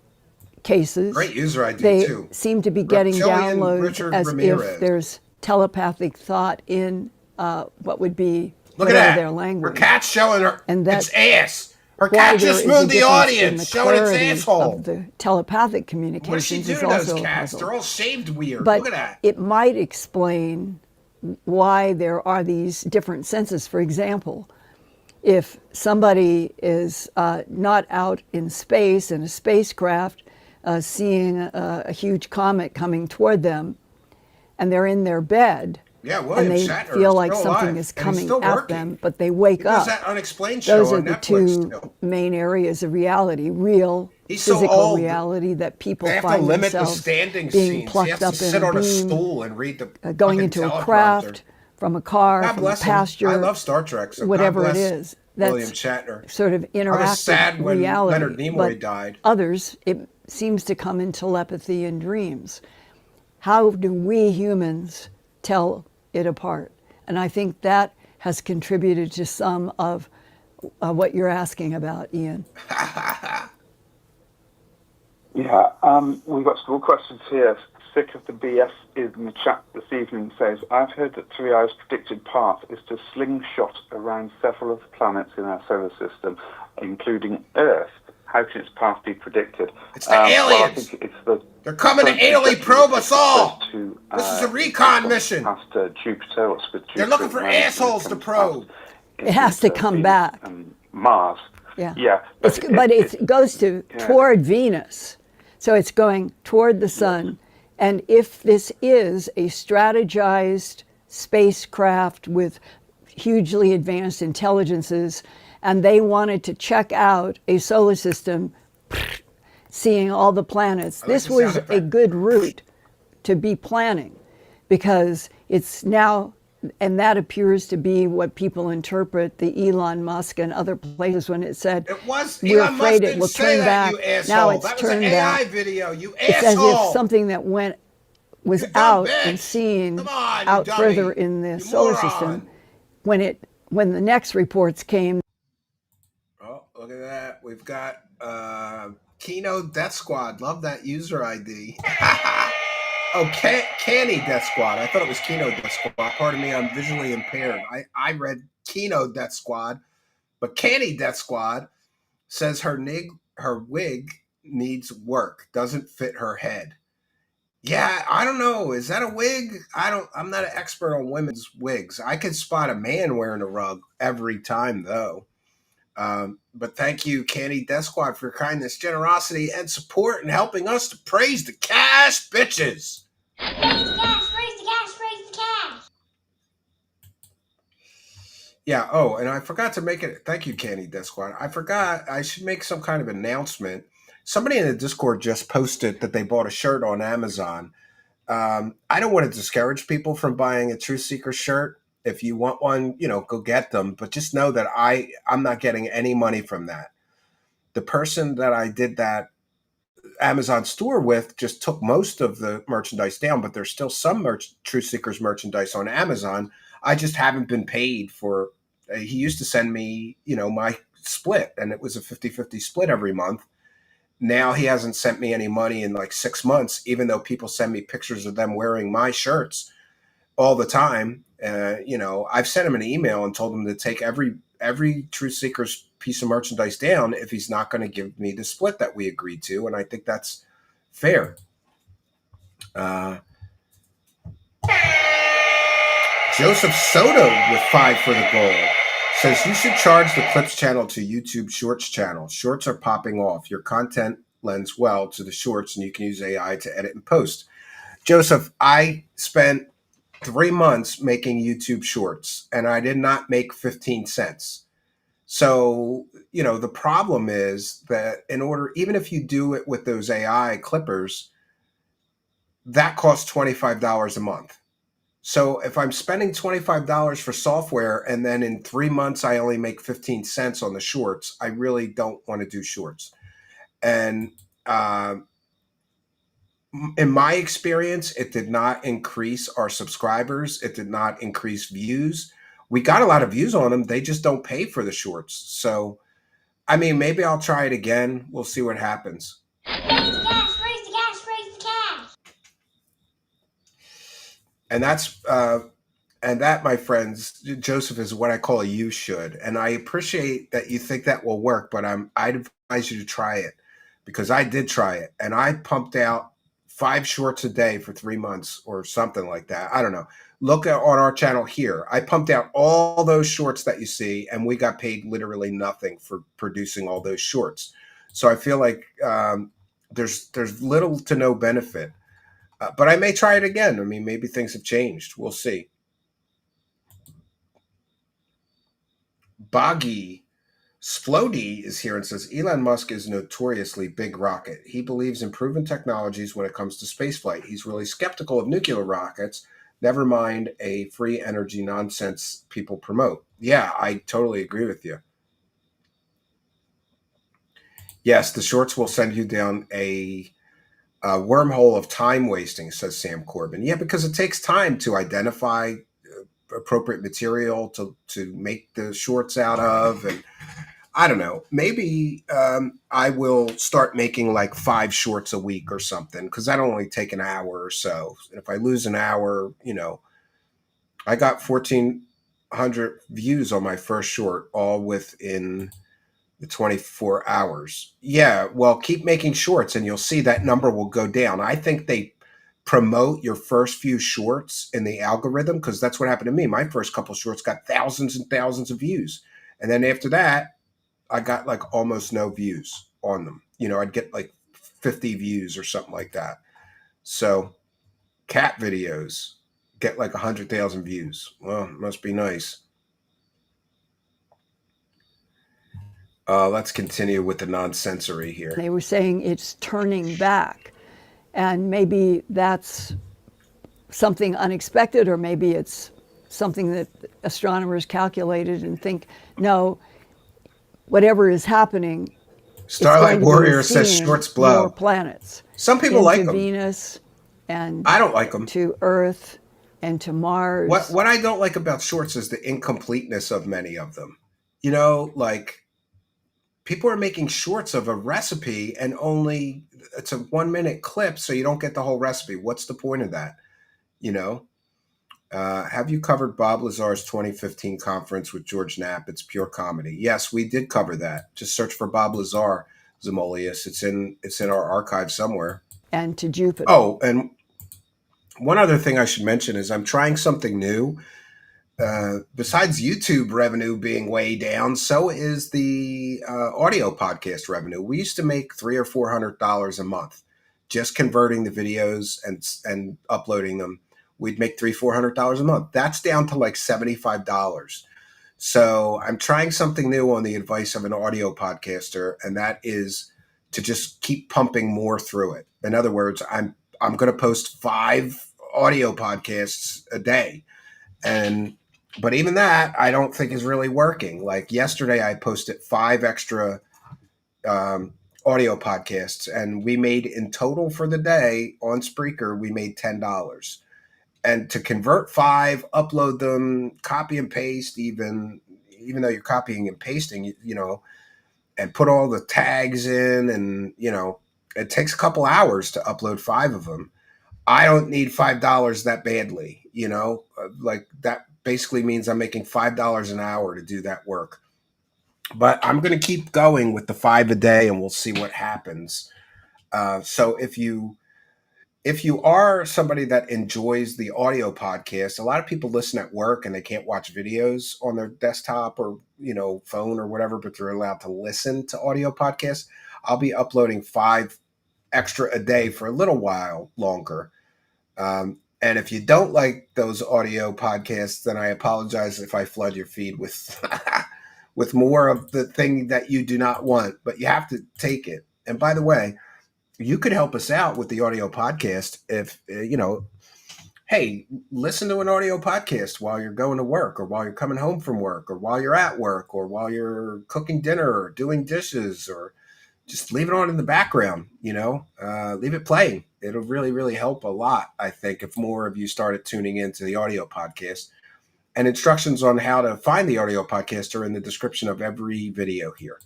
S4: cases,
S2: Great user ID
S4: they
S2: too.
S4: seem to be getting
S2: Reptilian
S4: downloads
S2: Richard
S4: as
S2: Ramirez.
S4: if there's telepathic thought in what would be
S2: Look at
S4: whatever
S2: that.
S4: their
S2: Her
S4: language.
S2: cat's showing her
S4: And
S2: its
S4: that's
S2: ass. Her
S4: Why
S2: cat
S4: there
S2: just
S4: is a
S2: moved the
S4: difference in
S2: audience,
S4: the
S2: showing its
S4: clarity
S2: asshole.
S4: of the telepathic
S2: What does she
S4: communications
S2: do
S4: is
S2: to those
S4: also a
S2: cats?
S4: puzzle.
S2: They're all shaved weird.
S4: But
S2: Look at that.
S4: it might explain why there are these different senses. For example, if somebody is not out in space in a spacecraft seeing a huge comet coming toward them, and they're in their bed,
S2: Yeah,
S4: and
S2: William
S4: they
S2: Shatner
S4: feel
S2: is
S4: like
S2: still
S4: something
S2: alive,
S4: is
S2: and he's
S4: coming
S2: still
S4: at
S2: working.
S4: them, but they wake
S2: He does
S4: up.
S2: that unexplained show
S4: Those are
S2: on
S4: the
S2: Netflix
S4: two
S2: still.
S4: main areas of reality: real
S2: He's so
S4: physical
S2: old,
S4: reality that people
S2: They have to
S4: find
S2: limit the
S4: themselves
S2: standing
S4: being
S2: scenes. He
S4: plucked
S2: has
S4: up
S2: to
S4: in
S2: sit
S4: a
S2: on a
S4: beam,
S2: stool and read the
S4: going
S2: fucking
S4: into a
S2: teleprompter.
S4: craft, from a car,
S2: God
S4: from a
S2: bless him.
S4: pasture.
S2: I love Star Trek, so
S4: whatever
S2: God
S4: it
S2: bless
S4: is. That's
S2: William Shatner.
S4: sort of interactive
S2: I was sad when
S4: reality.
S2: Leonard Nimoy
S4: but
S2: died.
S4: Others, it seems to come in telepathy and dreams. How do we humans tell it apart? And I think that has contributed to some of what you're asking about, Ian.
S6: Yeah, we've got some more questions here. Sick of the BS in the chat this evening says, I've heard that 3I's predicted path is to slingshot around several of the planets in our solar system, including Earth. How can its path be predicted?
S2: It's the aliens.
S6: Well, I think it's
S2: They're coming to
S6: first
S2: anally
S6: projection
S2: probe us all.
S6: to,
S2: This is a recon mission.
S6: Past Jupiter, or with
S2: They're
S6: Jupiter
S2: looking
S6: at
S2: for
S6: the moment,
S2: assholes to
S6: comes
S2: probe.
S6: past
S4: It has to
S6: into
S4: come
S6: Venus
S4: back.
S6: and Mars.
S4: Yeah.
S6: Yeah.
S4: It goes to
S6: yeah.
S4: toward Venus. So it's going toward the sun. And if this is a strategized spacecraft with hugely advanced intelligences, and they wanted to check out a solar system, seeing all the planets, this
S2: the sound
S4: was a
S2: effect.
S4: good route to be planning, because it's now, and that appears to be what people interpret the Elon Musk and other places when it said,
S2: It was
S4: we're
S2: Elon Musk
S4: afraid it
S2: didn't
S4: will
S2: say
S4: turn
S2: that,
S4: back.
S2: you asshole.
S4: Now it's
S2: that was an
S4: turned
S2: AI
S4: back.
S2: video, you
S4: It's as
S2: asshole.
S4: if something that was
S2: You dumb
S4: out
S2: bitch.
S4: and seen
S2: Come on, you
S4: out
S2: dummy.
S4: further in the
S2: You
S4: solar
S2: moron.
S4: system, when the next reports came.
S2: Oh, look at that. We've got Kino Death Squad. Love that user ID. Oh, Canny Death Squad. I thought it was Kino Death Squad. Pardon me, I'm visually impaired. I read Kino Death Squad, but Canny Death Squad says her wig needs work. Doesn't fit her head. Yeah, I don't know. Is that a wig? I'm not an expert on women's wigs. I could spot a man wearing a rug every time, though. But thank you, Candy Death Squad, for your kindness, generosity, and support in helping us to praise the cash, bitches.
S3: Praise the cash, praise the cash, praise the cash.
S2: Yeah, oh, and I forgot to make it. Thank you, Candy Death Squad. I forgot I should make some kind of announcement. Somebody in the Discord just posted that they bought a shirt on Amazon. I don't want to discourage people from buying a Truth Seeker shirt. If you want one, go get them. But just know that I'm not getting any money from that. The person that I did that Amazon store with just took most of the merchandise down, but there's still some Truth Seekers merchandise on Amazon. I just haven't been paid for. He used to send me, my split, and it was a 50-50 split every month. now he hasn't sent me any money in like 6 months, even though people send me pictures of them wearing my shirts all the time. I've sent him an email and told him to take every Truth Seekers piece of merchandise down if he's not going to give me the split that we agreed to, and I think that's fair. Joseph Soto with 5 for the goal says you should charge the Clips channel to YouTube Shorts channel. Shorts are popping off. Your content lends well to the shorts, and you can use AI to edit and post. Joseph, I spent 3 months making YouTube Shorts, and I did not make 15 cents. So, the problem is that even if you do it with those AI clippers, that costs $25 a month. So if I'm spending $25 for software and then in 3 months I only make 15 cents on the shorts, I really don't want to do shorts. And in my experience, it did not increase our subscribers. It did not increase views. We got a lot of views on them. They just don't pay for the shorts. So, maybe I'll try it again. We'll see what happens.
S3: Raise the cash, raise the cash, raise the cash.
S2: And that, my friends, Joseph, is what I call a you should. And I appreciate that you think that will work, but I'd advise you to try it, because I did try it, and I pumped out 5 shorts a day for 3 months or something like that. I don't know. Look on our channel here. I pumped out all those shorts that you see, and we got paid literally nothing for producing all those shorts. So I feel like there's little to no benefit. But I may try it again. Maybe things have changed. We'll see. Boggy Splody is here and says, Elon Musk is notoriously big rocket. He believes in proven technologies when it comes to spaceflight. He's really skeptical of nuclear rockets, never mind a free energy nonsense people promote. Yeah, I totally agree with you. Yes, the shorts will send you down a wormhole of time wasting, says Sam Corbin. Yeah, because it takes time to identify appropriate material to make the shorts out of, and I don't know, maybe I will start making like 5 shorts a week or something, because that'll only take an hour or so. And if I lose an hour, I got 1,400 views on my first short, all within the 24 hours. Yeah, well, keep making shorts and you'll see that number will go down. I think they promote your first few shorts in the algorithm, because that's what happened to me. My first couple shorts got thousands and thousands of views. And then after that, I got like almost no views on them. I'd get like 50 views or something like that. So cat videos get like 100,000 views. Well, it must be nice. Let's continue with the non-sensory here.
S4: They were saying it's turning back. And maybe that's something unexpected, or maybe it's something that astronomers calculated and think, no, whatever is happening,
S2: Starlight Warrior says shorts blow.
S4: More planets.
S2: Some people like them.
S4: Venus, and
S2: I don't like them.
S4: To Earth and to Mars.
S2: What I don't like about shorts is the incompleteness of many of them. Like people are making shorts of a recipe and only it's a 1-minute clip, so you don't get the whole recipe. What's the point of that? Have you covered Bob Lazar's 2015 conference with George Knapp? It's pure comedy. Yes, we did cover that. Just search for Bob Lazar, Zamolius. It's in our archive somewhere.
S4: And to Jupiter.
S2: Oh, and one other thing I should mention is I'm trying something new. Besides YouTube revenue being way down, so is the audio podcast revenue. We used to make $300 or $400 a month just converting the videos and uploading them. We'd make $300-400 a month. That's down to like $75. So I'm trying something new on the advice of an audio podcaster, and that is to just keep pumping more through it. In other words, I'm going to post 5 audio podcasts a day, but even that, I don't think is really working. Like yesterday, I posted 5 extra audio podcasts, and we made in total for the day on Spreaker, we made $10. And to convert 5, upload them, copy and paste, even though you're copying and pasting, and put all the tags in, and it takes a couple hours to upload 5 of them. I don't need $5 that badly, like that basically means I'm making $5 an hour to do that work. But I'm going to keep going with the 5 a day, and we'll see what happens. So if you are somebody that enjoys the audio podcast, a lot of people listen at work and they can't watch videos on their desktop or phone or whatever, but they're allowed to listen to audio podcasts. I'll be uploading 5 extra a day for a little while longer. And if you don't like those audio podcasts, then I apologize if I flood your feed with with more of the thing that you do not want, but you have to take it. And by the way, you could help us out with the audio podcast if, hey, listen to an audio podcast while you're going to work, or while you're coming home from work, or while you're at work, or while you're cooking dinner or doing dishes, or just leave it on in the background, leave it playing. It'll really, really help a lot, I think, if more of you started tuning into the audio podcast. And instructions on how to find the audio podcast are in the description of every video here.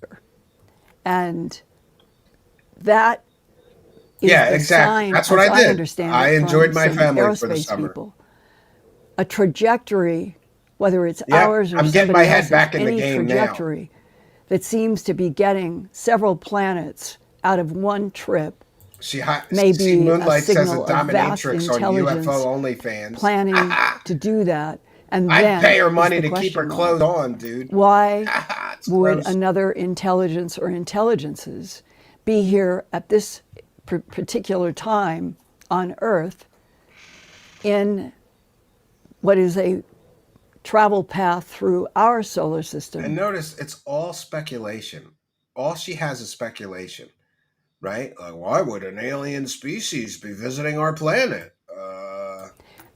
S4: And that is
S2: yeah,
S4: the
S2: exactly.
S4: sign,
S2: That's what
S4: as
S2: I did.
S4: understand
S2: I
S4: it,
S2: enjoyed
S4: from
S2: my
S4: some
S2: family for the
S4: aerospace
S2: summer.
S4: people. A trajectory, whether it's
S2: Yeah,
S4: ours or
S2: I'm getting
S4: somebody
S2: my head
S4: else's,
S2: back in the
S4: any
S2: game now.
S4: trajectory that seems to be getting several planets out of one trip,
S2: See,
S4: maybe a
S2: Moonlight says a
S4: signal of vast
S2: dominatrix on
S4: intelligence
S2: UFO OnlyFans.
S4: planning to do that. And
S2: I'd
S4: then
S2: pay her
S4: is
S2: money
S4: the
S2: to keep her
S4: question
S2: clothes
S4: mark.
S2: on, dude.
S4: Why
S2: It's
S4: would
S2: gross.
S4: another intelligence or intelligences be here at this particular time on Earth in what is a travel path through our solar system?
S2: And notice it's all speculation. All she has is speculation, right? Like, why would an alien species be visiting our planet?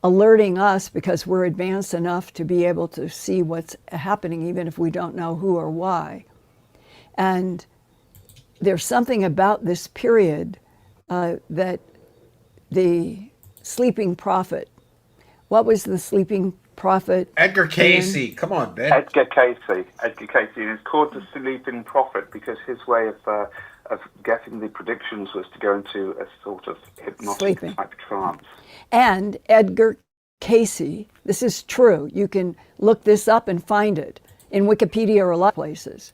S4: Alerting us because we're advanced enough to be able to see what's happening, even if we don't know who or why. And there's something about this period that the sleeping prophet, what was the sleeping prophet?
S2: Edgar Casey. Come on, Ben.
S6: Edgar Casey. And it's called the Sleeping Prophet because his way of getting the predictions was to go into a sort of hypnotic
S4: Sleeping.
S6: type trance.
S4: And Edgar Casey, this is true. You can look this up and find it in Wikipedia or a lot of places.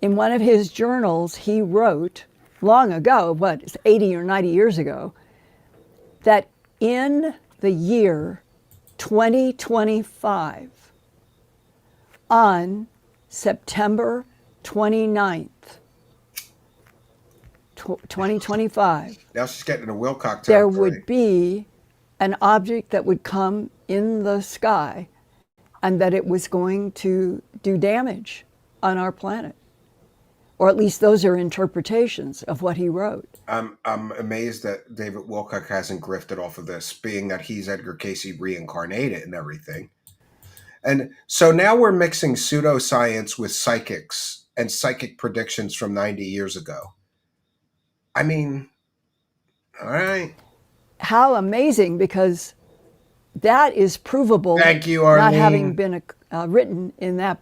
S4: In one of his journals, he wrote long ago, it's 80 or 90 years ago, that in the year 2025, on September 29th, 2025,
S2: Now she's getting a Wilcock
S4: there
S2: territory.
S4: would be an object that would come in the sky and that it was going to do damage on our planet. Or at least those are interpretations of what he wrote.
S2: I'm amazed that David Wilcock hasn't grifted off of this, being that he's Edgar Casey reincarnated and everything. And so now we're mixing pseudoscience with psychics and psychic predictions from 90 years ago. I mean, all right.
S4: How amazing, because that is provable.
S2: Thank you,
S4: not
S2: Arlene.
S4: having been written in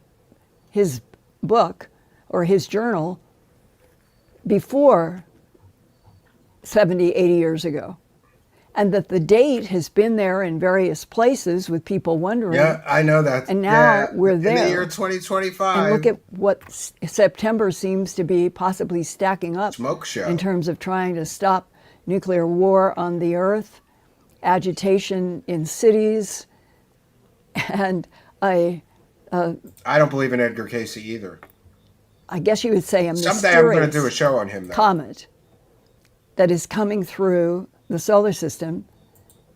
S4: his book or his journal before 70, 80 years ago. And that the date has been there in various places with people wondering.
S2: Yeah, I know that.
S4: And now we're
S2: In
S4: there.
S2: the year 2025.
S4: And look at what September seems to be possibly stacking up
S2: Smoke show.
S4: in terms of trying to stop nuclear war on the earth, agitation in cities, and I
S2: don't believe in Edgar Casey either.
S4: guess you would say a
S2: Someday I'm going to do a
S4: mysterious
S2: show on him, though.
S4: comet that is coming through the solar system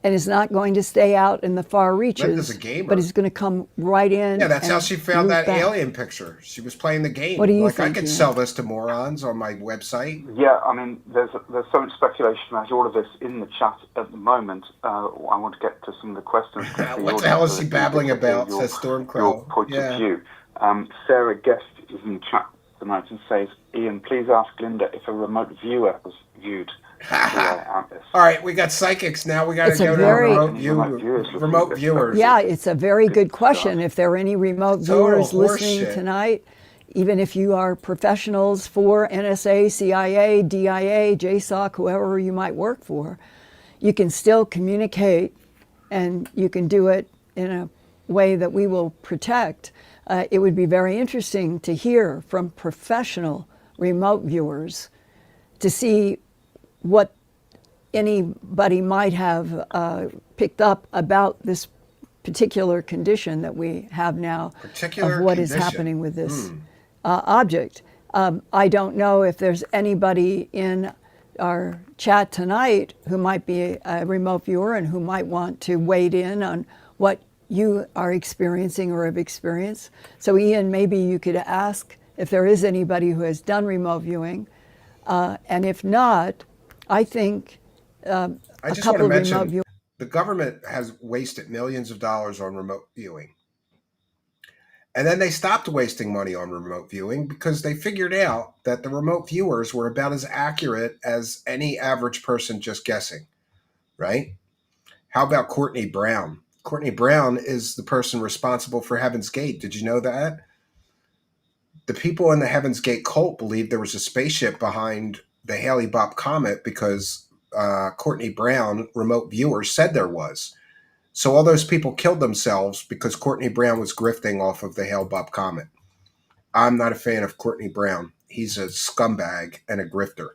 S4: and is not going to stay out in the far
S2: Linda's
S4: reaches,
S2: a gamer.
S4: but is going to come right in.
S2: Yeah, that's
S4: and
S2: how she found
S4: loop
S2: that
S4: back.
S2: alien picture. She was playing the game.
S4: What do you
S2: like, I
S4: think,
S2: could
S4: Ian?
S2: sell this to morons on my website.
S6: Yeah, I mean, there's so much speculation about all of this in the chat at the moment. I want to get to some of the questions.
S2: What the hell is he babbling about, says Stormcrow.
S6: Your point
S2: Yeah.
S6: of view. Sarah Guest is in the chat tonight and says, Ian, please ask Linda if a remote viewer was viewed.
S2: All right, we got psychics now. We got to
S4: It's a
S2: go
S4: very-
S2: to remote viewers.
S4: Yeah, it's a very good question. If there are any remote
S2: Total
S4: viewers listening
S2: horseshit.
S4: tonight, even if you are professionals for NSA, CIA, DIA, JSOC, whoever you might work for, you can still communicate, and you can do it in a way that we will protect. It would be very interesting to hear from professional remote viewers to see what anybody might have picked up about this particular condition that we have now of what is happening with this object. I don't know if there's anybody in our chat tonight who might be a remote viewer and who might want to wade in on what you are experiencing or have experienced. So Ian, maybe you could ask if there is anybody who has done remote viewing. And if not, I think
S2: I just want to mention, the government has wasted millions of dollars on remote viewing. And then they stopped wasting money on remote viewing because they figured out that the remote viewers were about as accurate as any average person just guessing, right? How about Courtney Brown? Courtney Brown is the person responsible for Heaven's Gate. Did you know that? The people in the Heaven's Gate cult believed there was a spaceship behind the Hale-Bopp comet because Courtney Brown, remote viewers, said there was. So all those people killed themselves because Courtney Brown was grifting off of the Hale-Bopp comet. I'm not a fan of Courtney Brown. He's a scumbag and a grifter.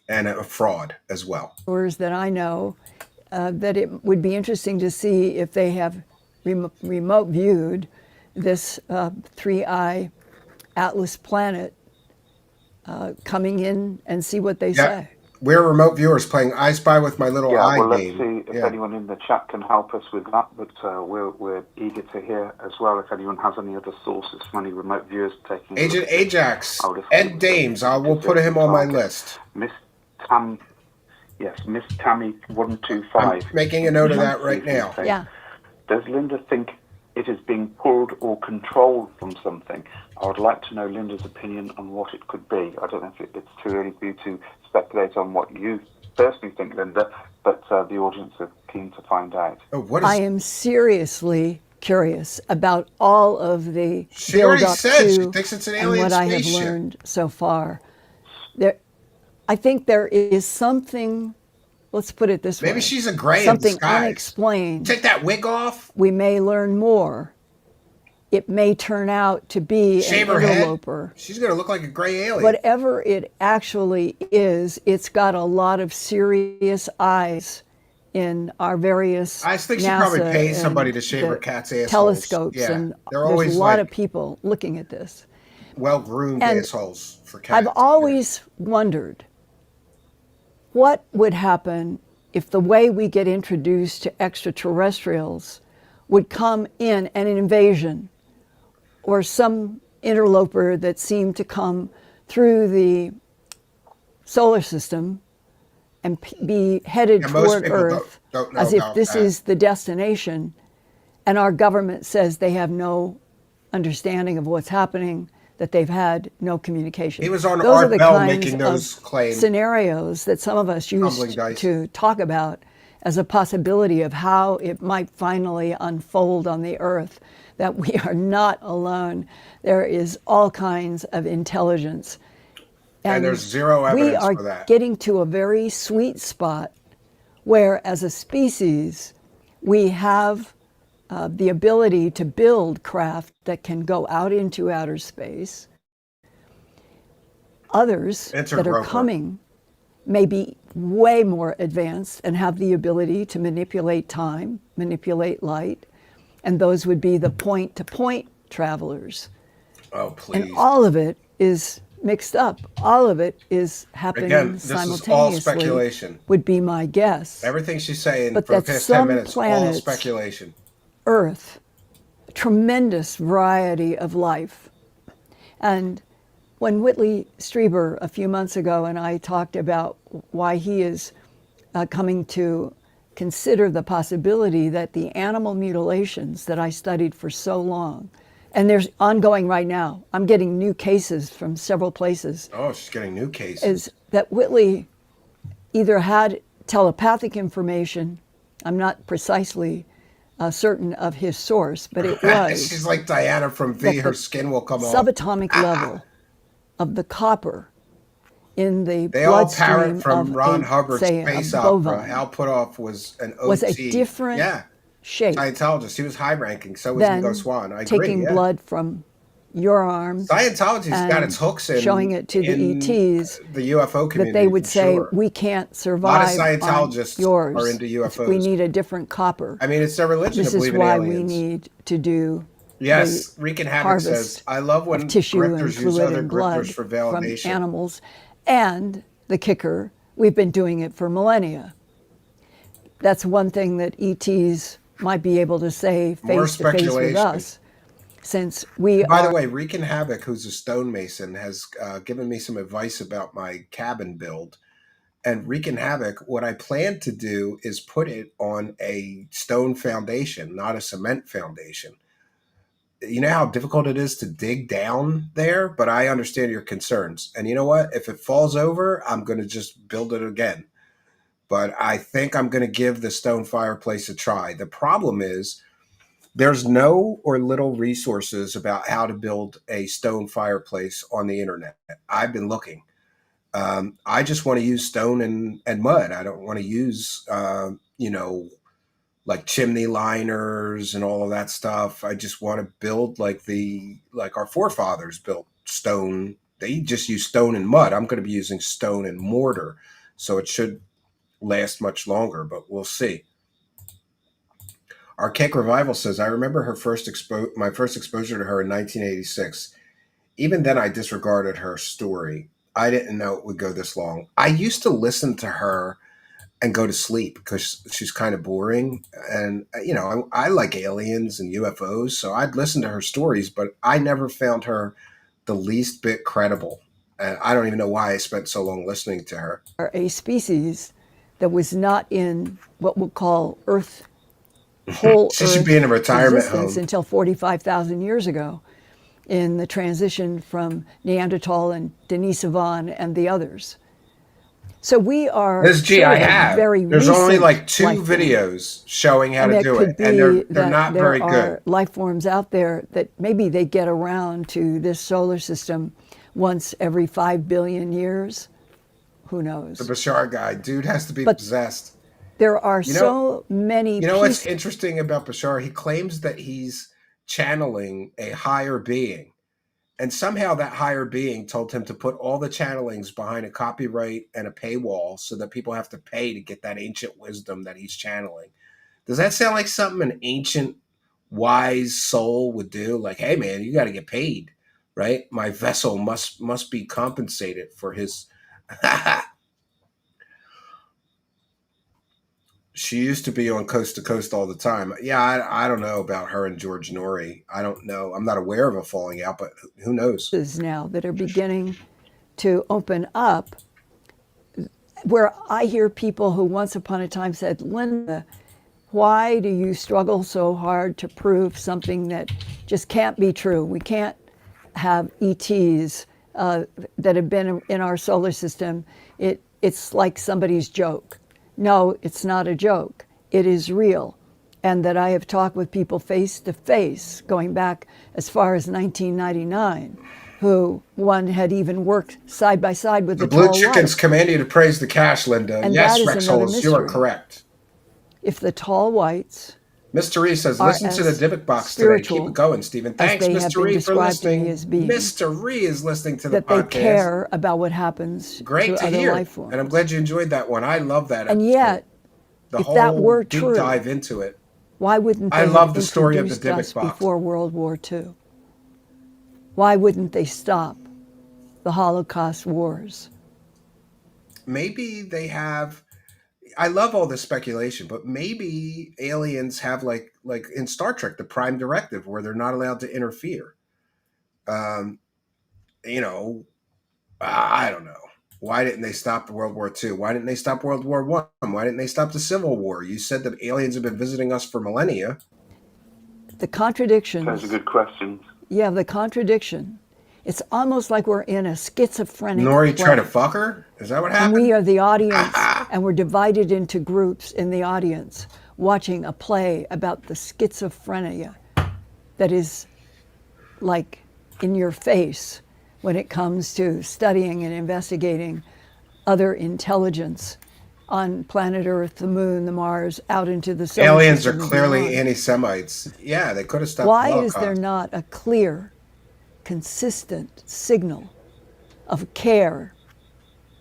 S2: And a fraud as well.
S4: That I know that it would be interesting to see if they have remote viewed this 3I Atlas planet coming in and see what they say.
S2: We're remote viewers playing I Spy with my little eye
S6: well,
S2: game.
S6: Let's see if anyone in the chat can help us with that, but we're eager to hear as well if anyone has any other sources from any remote viewers taking
S2: Agent Ajax, Ed Dames, we'll put him on my list.
S6: Miss Tammy 125.
S2: I'm making a note of that right now.
S4: Yeah.
S6: Does Linda think it is being pulled or controlled from something? I would like to know Linda's opinion on what it could be. I don't know if it's too early for you to speculate on what you personally think, Linda, but the audience are keen to find out.
S4: I am seriously curious about all of the
S2: she already said she
S4: to
S2: thinks it's an
S4: and
S2: alien
S4: what I have
S2: spaceship.
S4: learned so far. I think there is something, let's put it this way.
S2: Maybe she's a gray
S4: something
S2: in disguise.
S4: Unexplained.
S2: Take that wig off.
S4: We may learn more. It may turn out to be
S2: Shave
S4: an
S2: her
S4: interloper.
S2: Head. She's going to look like a gray alien.
S4: Whatever it actually is, it's got a lot of serious eyes in our various
S2: I think she
S4: NASA
S2: probably pays somebody to shave her cat's assholes.
S4: Telescopes,
S2: yeah.
S4: and
S2: there's
S4: a lot of people looking at this.
S2: Well-groomed
S4: And
S2: assholes for cats.
S4: I've always wondered what would happen if the way we get introduced to extraterrestrials would come in an invasion or some interloper that seemed to come through the solar system and be headed toward Earth
S2: don't know
S4: as if
S2: about
S4: this
S2: that.
S4: is the destination, and our government says they have no understanding of what's happening, that they've had no communication.
S2: He was on
S4: Those
S2: Art
S4: are the
S2: Bell
S4: kinds
S2: making those
S4: of
S2: claims.
S4: scenarios that some of us used to talk about as a possibility of how it might finally unfold on the Earth, that we are not alone. There is all kinds of intelligence.
S2: And there's zero evidence for
S4: We
S2: that.
S4: are getting to a very sweet spot where, as a species, we have the ability to build craft that can go out into outer space. Others that are coming may be way more advanced and have the ability to manipulate time, manipulate light, and those would be the point-to-point travelers.
S2: Oh, please.
S4: And all of it is mixed up. All of it is happening
S2: This
S4: simultaneously.
S2: is all speculation.
S4: Would be my guess.
S2: Everything she's saying
S4: But
S2: for the
S4: that
S2: past 10
S4: some
S2: minutes, all
S4: planets,
S2: speculation.
S4: Earth, a tremendous variety of life. And when Whitley Strieber a few months ago and I talked about why he is coming to consider the possibility that the animal mutilations that I studied for so long, and there's ongoing right now, I'm getting new cases from several places.
S2: Oh, she's getting new cases.
S4: Is that Whitley either had telepathic information, I'm not precisely certain of his source, but it was
S2: She's like Diana from V.
S4: that
S2: Her
S4: the
S2: skin will come off.
S4: subatomic level of the copper in the
S2: They all parrot
S4: bloodstream
S2: from
S4: of
S2: Ron
S4: a,
S2: Hubbard's
S4: say, a
S2: space opera.
S4: bovine
S2: Hal Puthoff was an
S4: was a
S2: OT.
S4: different
S2: Yeah,
S4: shape
S2: Scientologist. He was high ranking. So was Nico
S4: than
S2: Swan. I agree.
S4: taking
S2: Yeah.
S4: blood from your arms
S2: Scientology's got
S4: and
S2: its hooks in
S4: showing it to the
S2: in
S4: ETs,
S2: the UFO community.
S4: that they would
S2: for
S4: say,
S2: sure.
S4: we can't
S2: A lot of
S4: survive on
S2: Scientologists
S4: yours.
S2: are into
S4: We
S2: UFOs.
S4: need a different copper.
S2: I mean, it's their religion
S4: This
S2: to
S4: is
S2: believe in
S4: why
S2: aliens.
S4: we need to do
S2: Yes,
S4: the
S2: Wreaking Havoc
S4: harvest
S2: says, I love when
S4: of tissue and
S2: grifters use
S4: fluid
S2: other
S4: and blood
S2: grifters for
S4: from
S2: validation.
S4: animals. And the kicker, we've been doing it for millennia. That's one thing that ETs might be able to say
S2: More
S4: face to face with
S2: speculation.
S4: us, since we
S2: By
S4: are.
S2: the way, Wreaking Havoc, who's a stonemason, has given me some advice about my cabin build. And Wreaking Havoc, what I plan to do is put it on a stone foundation, not a cement foundation. You know how difficult it is to dig down there, but I understand your concerns. And you know what? If it falls over, I'm going to just build it again. But I think I'm going to give the stone fireplace a try. The problem is there's no or little resources about how to build a stone fireplace on the internet. I've been looking. I just want to use stone and mud. I don't want to use, like chimney liners and all of that stuff. I just want to build like our forefathers built stone. They just use stone and mud. I'm going to be using stone and mortar, so it should last much longer. But we'll see. Archaic Revival says, I remember my first exposure to her in 1986. Even then, I disregarded her story. I didn't know it would go this long. I used to listen to her and go to sleep because she's kind of boring. And, I like aliens and UFOs, so I'd listen to her stories, but I never found her the least bit credible. And I don't even know why I spent so long listening to her.
S4: A species that was not in what we'll call Earth, whole
S2: She
S4: Earth
S2: should be in a retirement
S4: existence
S2: home.
S4: until 45,000 years ago, in the transition from Neanderthal and Denisovans and the others. So we are
S2: This G, I
S4: sort of
S2: have.
S4: very
S2: There's only
S4: recent
S2: like 2
S4: life form.
S2: videos showing how
S4: And
S2: to
S4: it
S2: do
S4: could
S2: it,
S4: be
S2: and they're
S4: that
S2: not
S4: there
S2: very
S4: are
S2: good.
S4: life forms out there that maybe they get around to this solar system once every 5 billion years. Who knows?
S2: The Bashar guy, dude, has to be
S4: But
S2: possessed.
S4: there are
S2: You know-
S4: so many
S2: You know what's
S4: pieces.
S2: interesting about Bashar? He claims that he's channeling a higher being. And somehow that higher being told him to put all the channelings behind a copyright and a paywall so that people have to pay to get that ancient wisdom that he's channeling. Does that sound like something an ancient, wise soul would do? Like, hey, man, you got to get paid, right? My vessel must be compensated for his... She used to be on Coast to Coast all the time. Yeah, I don't know about her and George Norrie. I don't know. I'm not aware of a falling out, but who knows?
S4: Now that are beginning to open up, where I hear people who once upon a time said, Linda, why do you struggle so hard to prove something that just can't be true? We can't have ETs that have been in our solar system. It's like somebody's joke. No, it's not a joke. It is real. And that I have talked with people face to face, going back as far as 1999, who one had even worked side by side with
S2: The
S4: the
S2: Blue
S4: tall
S2: Chickens
S4: white.
S2: command you to praise the cash, Linda.
S4: And
S2: Yes,
S4: that is
S2: Rex
S4: another
S2: Holmes, you are
S4: mystery.
S2: correct.
S4: If the tall whites
S2: Miss Therese says,
S4: are
S2: listen to the
S4: as
S2: Dibbuk box today. Keep
S4: spiritual
S2: it going, Stephen.
S4: as
S2: Thanks,
S4: they
S2: Miss
S4: have been
S2: Therese, for
S4: described to me
S2: listening.
S4: as being,
S2: Miss Therese is listening to the
S4: that they
S2: podcast.
S4: care about what happens
S2: Great
S4: to
S2: to
S4: other
S2: hear.
S4: life forms.
S2: And I'm glad you enjoyed that one. I love that
S4: And
S2: episode.
S4: yet,
S2: the
S4: if
S2: whole
S4: that were
S2: deep
S4: true,
S2: dive into it.
S4: why wouldn't they
S2: I love
S4: have
S2: the story of the
S4: introduced
S2: Dybbuk
S4: us
S2: box.
S4: before World War II? Why wouldn't they stop the Holocaust wars?
S2: Maybe they have. I love all this speculation, but maybe aliens have like in Star Trek, the Prime Directive, where they're not allowed to interfere. Um, you know, I don't know. Why didn't they stop World War II? Why didn't they stop World War I? Why didn't they stop the Civil War? You said that aliens have been visiting us for millennia.
S4: The contradictions.
S6: Those are good questions.
S4: Yeah, the contradiction. It's almost like we're in a schizophrenic
S2: Nori
S4: play.
S2: tried to fuck her? Is that what
S4: And
S2: happened?
S4: we are the audience, and we're divided into groups in the audience. watching a play about the schizophrenia that is like in your face when it comes to studying and investigating other intelligence on planet Earth, the Moon, the Mars, out into the solar
S2: Aliens are
S4: system and
S2: clearly
S4: beyond.
S2: anti-Semites. Yeah, they could have stopped
S4: Why
S2: Wilcock.
S4: is there not a clear, consistent signal of care,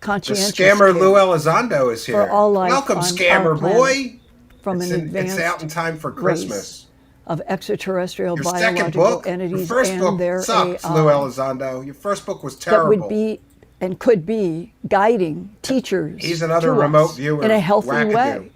S2: The
S4: conscientious
S2: scammer
S4: care
S2: Lou Elizondo is here.
S4: for all life
S2: Welcome,
S4: on
S2: scammer
S4: our planet
S2: boy.
S4: from
S2: It's
S4: an
S2: in-
S4: advanced
S2: it's out in time for
S4: race
S2: Christmas.
S4: of extraterrestrial
S2: Your second
S4: biological
S2: book, your
S4: entities
S2: first
S4: and
S2: book
S4: their
S2: sucks,
S4: AI
S2: Lou Elizondo. Your first book was
S4: that
S2: terrible.
S4: would be and could be guiding teachers
S2: He's another
S4: to
S2: remote
S4: us
S2: viewer.
S4: in a healthy
S2: wackadoo.
S4: way.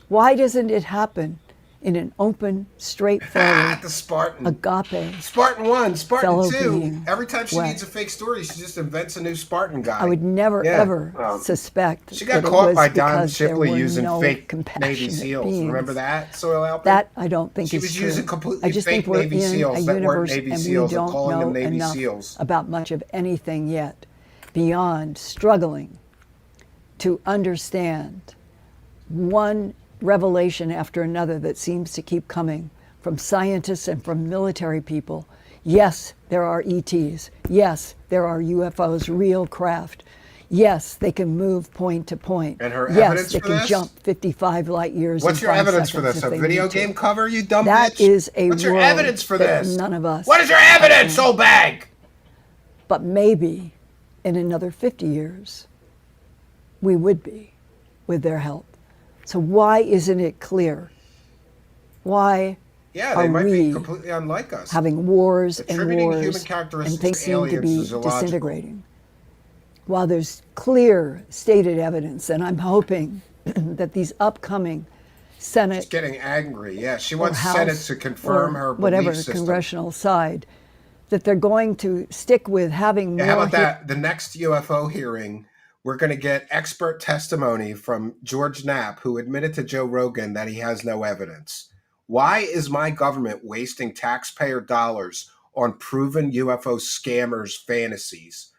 S4: Why doesn't it happen in an open, straightforward,
S2: The Spartan.
S4: agape?
S2: Spartan 1, Spartan
S4: fellow
S2: 2.
S4: being
S2: Every time she
S4: way.
S2: needs a fake story, she just invents a new Spartan guy.
S4: I would never
S2: Yeah.
S4: ever suspect
S2: She got
S4: that
S2: caught
S4: it was
S2: by Don
S4: because there
S2: Shipley
S4: were
S2: using
S4: no
S2: fake Navy
S4: compassionate
S2: SEALs.
S4: beings.
S2: Remember that, Soil Alpin?
S4: That I don't think
S2: She
S4: is
S2: was
S4: true.
S2: using completely
S4: I just
S2: fake
S4: think we're
S2: Navy
S4: in
S2: SEAls
S4: a
S2: that weren't
S4: universe
S2: Navy
S4: and
S2: SEAls
S4: we
S2: and
S4: don't
S2: calling them
S4: know
S2: Navy
S4: enough
S2: SEAls.
S4: about much of anything yet beyond struggling to understand one revelation after another that seems to keep coming from scientists and from military people. Yes, there are ETs. Yes, there are UFOs, real craft. Yes, they can move point to point.
S2: And her
S4: yes,
S2: evidence
S4: they
S2: for
S4: can
S2: this?
S4: jump 55 light years.
S2: What's
S4: in
S2: your
S4: 5
S2: evidence for
S4: seconds
S2: this?
S4: if
S2: A
S4: they
S2: video
S4: need to.
S2: game cover, you dumb
S4: That
S2: bitch?
S4: is a
S2: What's your
S4: world
S2: evidence for
S4: that
S2: this?
S4: none of us
S2: What is your evidence, old bag?
S4: But maybe in another 50 years, we would be with their help. So why isn't it clear? Why
S2: Yeah, they
S4: are
S2: might
S4: we
S2: be completely unlike us.
S4: having wars and
S2: Attributing
S4: wars
S2: human characteristics
S4: and things
S2: to
S4: seem to
S2: aliens
S4: be
S2: is illogical.
S4: disintegrating? While there's clear stated evidence, and I'm hoping that these upcoming Senate
S2: She's getting angry. Yeah, she
S4: or
S2: wants
S4: House
S2: Senate to confirm
S4: or
S2: her
S4: whatever
S2: belief system.
S4: congressional side, that they're going to stick with having
S2: Yeah,
S4: more
S2: how about that? The next UFO hearing, we're going to get expert testimony from George Knapp, who admitted to Joe Rogan that he has no evidence. Why is my government wasting taxpayer dollars on proven UFO scammers' fantasies?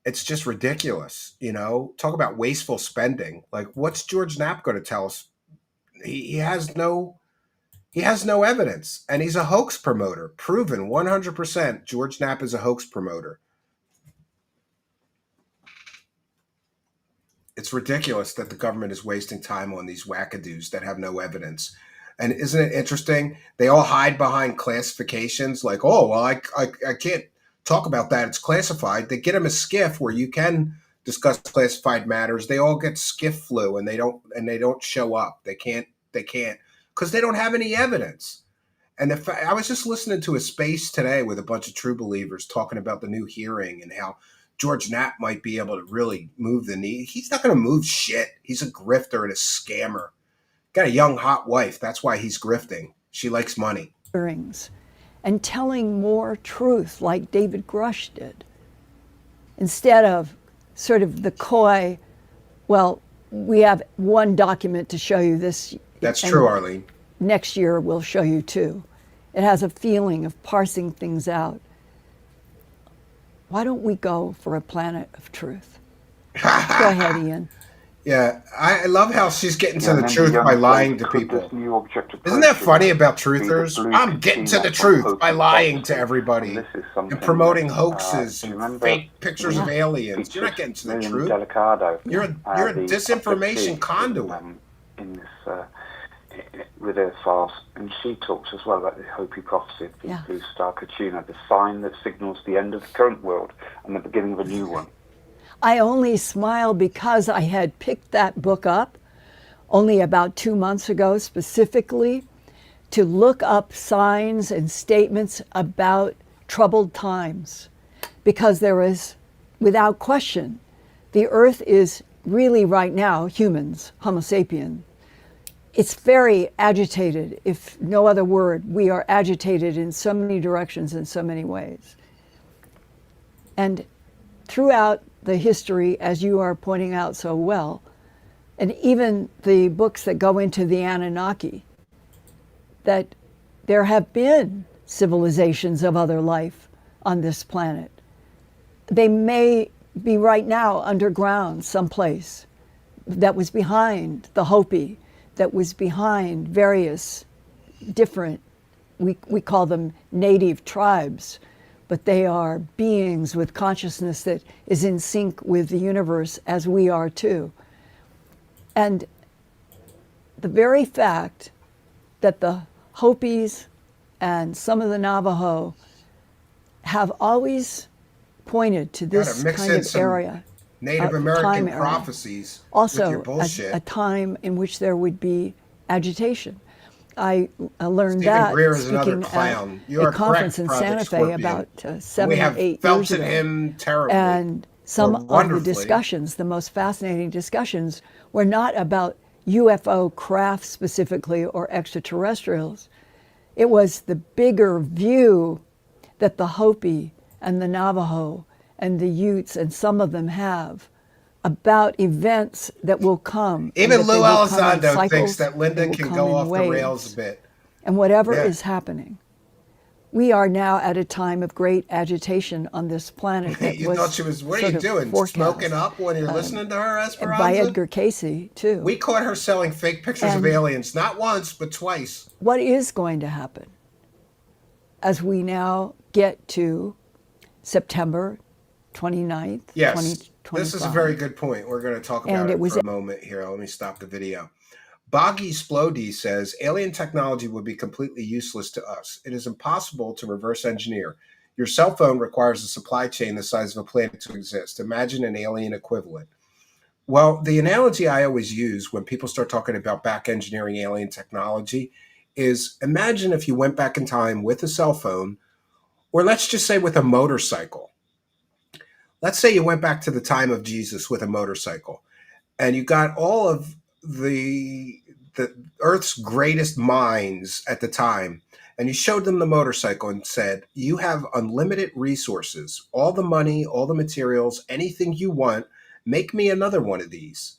S2: It's just ridiculous, you know? Talk about wasteful spending. Like, what's George Knapp going to tell us? He has no evidence, and he's a hoax promoter. Proven 100%. George Knapp is a hoax promoter. It's ridiculous that the government is wasting time on these wackadoos that have no evidence. And isn't it interesting? They all hide behind classifications like, oh, well, I can't talk about that. It's classified. They get them a skiff where you can discuss classified matters. They all get skiff flu and they don't show up. They can't because they don't have any evidence. And I was just listening to a space today with a bunch of true believers talking about the new hearing and how George Knapp might be able to really move the needle. He's not going to move shit. He's a grifter and a scammer. Got a young, hot wife. That's why he's grifting. She likes money.
S4: hearings and telling more truth like David Grush did, instead of sort of the coy, well, we have one document to show you this.
S2: That's
S4: and
S2: true, Arlene.
S4: Next year we'll show you two. It has a feeling of parsing things out. Why don't we go for a planet of truth? Go ahead, Ian.
S2: Yeah, I love how she's getting to
S6: Yeah,
S2: the
S6: and then
S2: truth
S6: young
S2: by
S6: folks
S2: lying to
S6: could this
S2: people.
S6: new object
S2: Isn't that
S6: approach
S2: funny
S6: it
S2: about
S6: be the
S2: truthers?
S6: blue
S2: I'm getting to the
S6: casino
S2: truth
S6: from
S2: by
S6: Hocus
S2: lying
S6: Pocus,
S2: to everybody
S6: and this is something
S2: and promoting
S6: that,
S2: hoaxes
S6: do you
S2: and
S6: remember
S2: fake pictures of
S6: the
S2: aliens. You're not
S6: features
S2: getting to the
S6: Miriam
S2: truth.
S6: Delicado,
S2: You're a
S6: the
S2: disinformation
S6: abductee
S2: conduit.
S6: in this with Earth Files, and she talks as well about the Hopi prophecy of the
S4: Yeah.
S6: blue star Kachuna, the sign that signals the end of the current world and the beginning of a new one.
S4: I only smile because I had picked that book up only about 2 months ago specifically to look up signs and statements about troubled times, because there is, without question, the earth is really right now, humans, Homo sapien, it's very agitated, if no other word. We are agitated in so many directions in so many ways. And throughout the history, as you are pointing out so well, and even the books that go into the Anunnaki, that there have been civilizations of other life on this planet. They may be right now underground someplace that was behind the Hopi, that was behind various different, we call them native tribes, but they are beings with consciousness that is in sync with the universe as we are too. And the very fact that the Hopis and some of the Navajo have always pointed to this
S2: mix
S4: kind
S2: in
S4: of
S2: some
S4: area,
S2: Native
S4: time
S2: American
S4: area,
S2: prophecies with
S4: also
S2: your
S4: as
S2: bullshit.
S4: a time in which there would be agitation. I learned
S2: Stephen
S4: that
S2: Greer is another
S4: speaking
S2: clown.
S4: at
S2: You
S4: a
S2: are
S4: conference
S2: correct,
S4: in
S2: Project
S4: Santa Fe
S2: Scorpion.
S4: about 7
S2: We
S4: or
S2: have
S4: 8 years
S2: felted
S4: ago.
S2: him terribly.
S4: And some
S2: or
S4: of the
S2: wonderfully.
S4: discussions, the most fascinating discussions, were not about UFO craft specifically or extraterrestrials. It was the bigger view that the Hopi and the Navajo and the Utes and some of them have about events that will come.
S2: Even
S4: and that
S2: Lou
S4: they will come in
S2: Elizondo thinks
S4: cycles,
S2: that
S4: they
S2: Linda
S4: will
S2: can
S4: come
S2: go
S4: in
S2: off the rails
S4: waves.
S2: a bit.
S4: And whatever
S2: Yeah.
S4: is happening, we are now at a time of great agitation on this planet. That
S2: You
S4: was
S2: thought she was, what are
S4: sort
S2: you
S4: of
S2: doing?
S4: forecast,
S2: Smoking up when you're listening to her,
S4: by
S2: Esperanza?
S4: Edgar Casey, too.
S2: We caught her selling fake pictures of
S4: And-
S2: aliens, not once, but twice.
S4: What is going to happen as we now get to September 29th,
S2: Yes,
S4: 2025?
S2: this is a very good point. We're going to talk
S4: And
S2: about
S4: it
S2: it
S4: was
S2: for a moment here. Let me stop the video. Boggy Splody says, alien technology would be completely useless to us. It is impossible to reverse engineer. Your cell phone requires a supply chain the size of a planet to exist. Imagine an alien equivalent. Well, the analogy I always use when people start talking about back engineering alien technology is imagine if you went back in time with a cell phone, or let's just say with a motorcycle. Let's say you went back to the time of Jesus with a motorcycle, and you got all of the Earth's greatest minds at the time, and you showed them the motorcycle and said, you have unlimited resources, all the money, all the materials, anything you want, make me another one of these.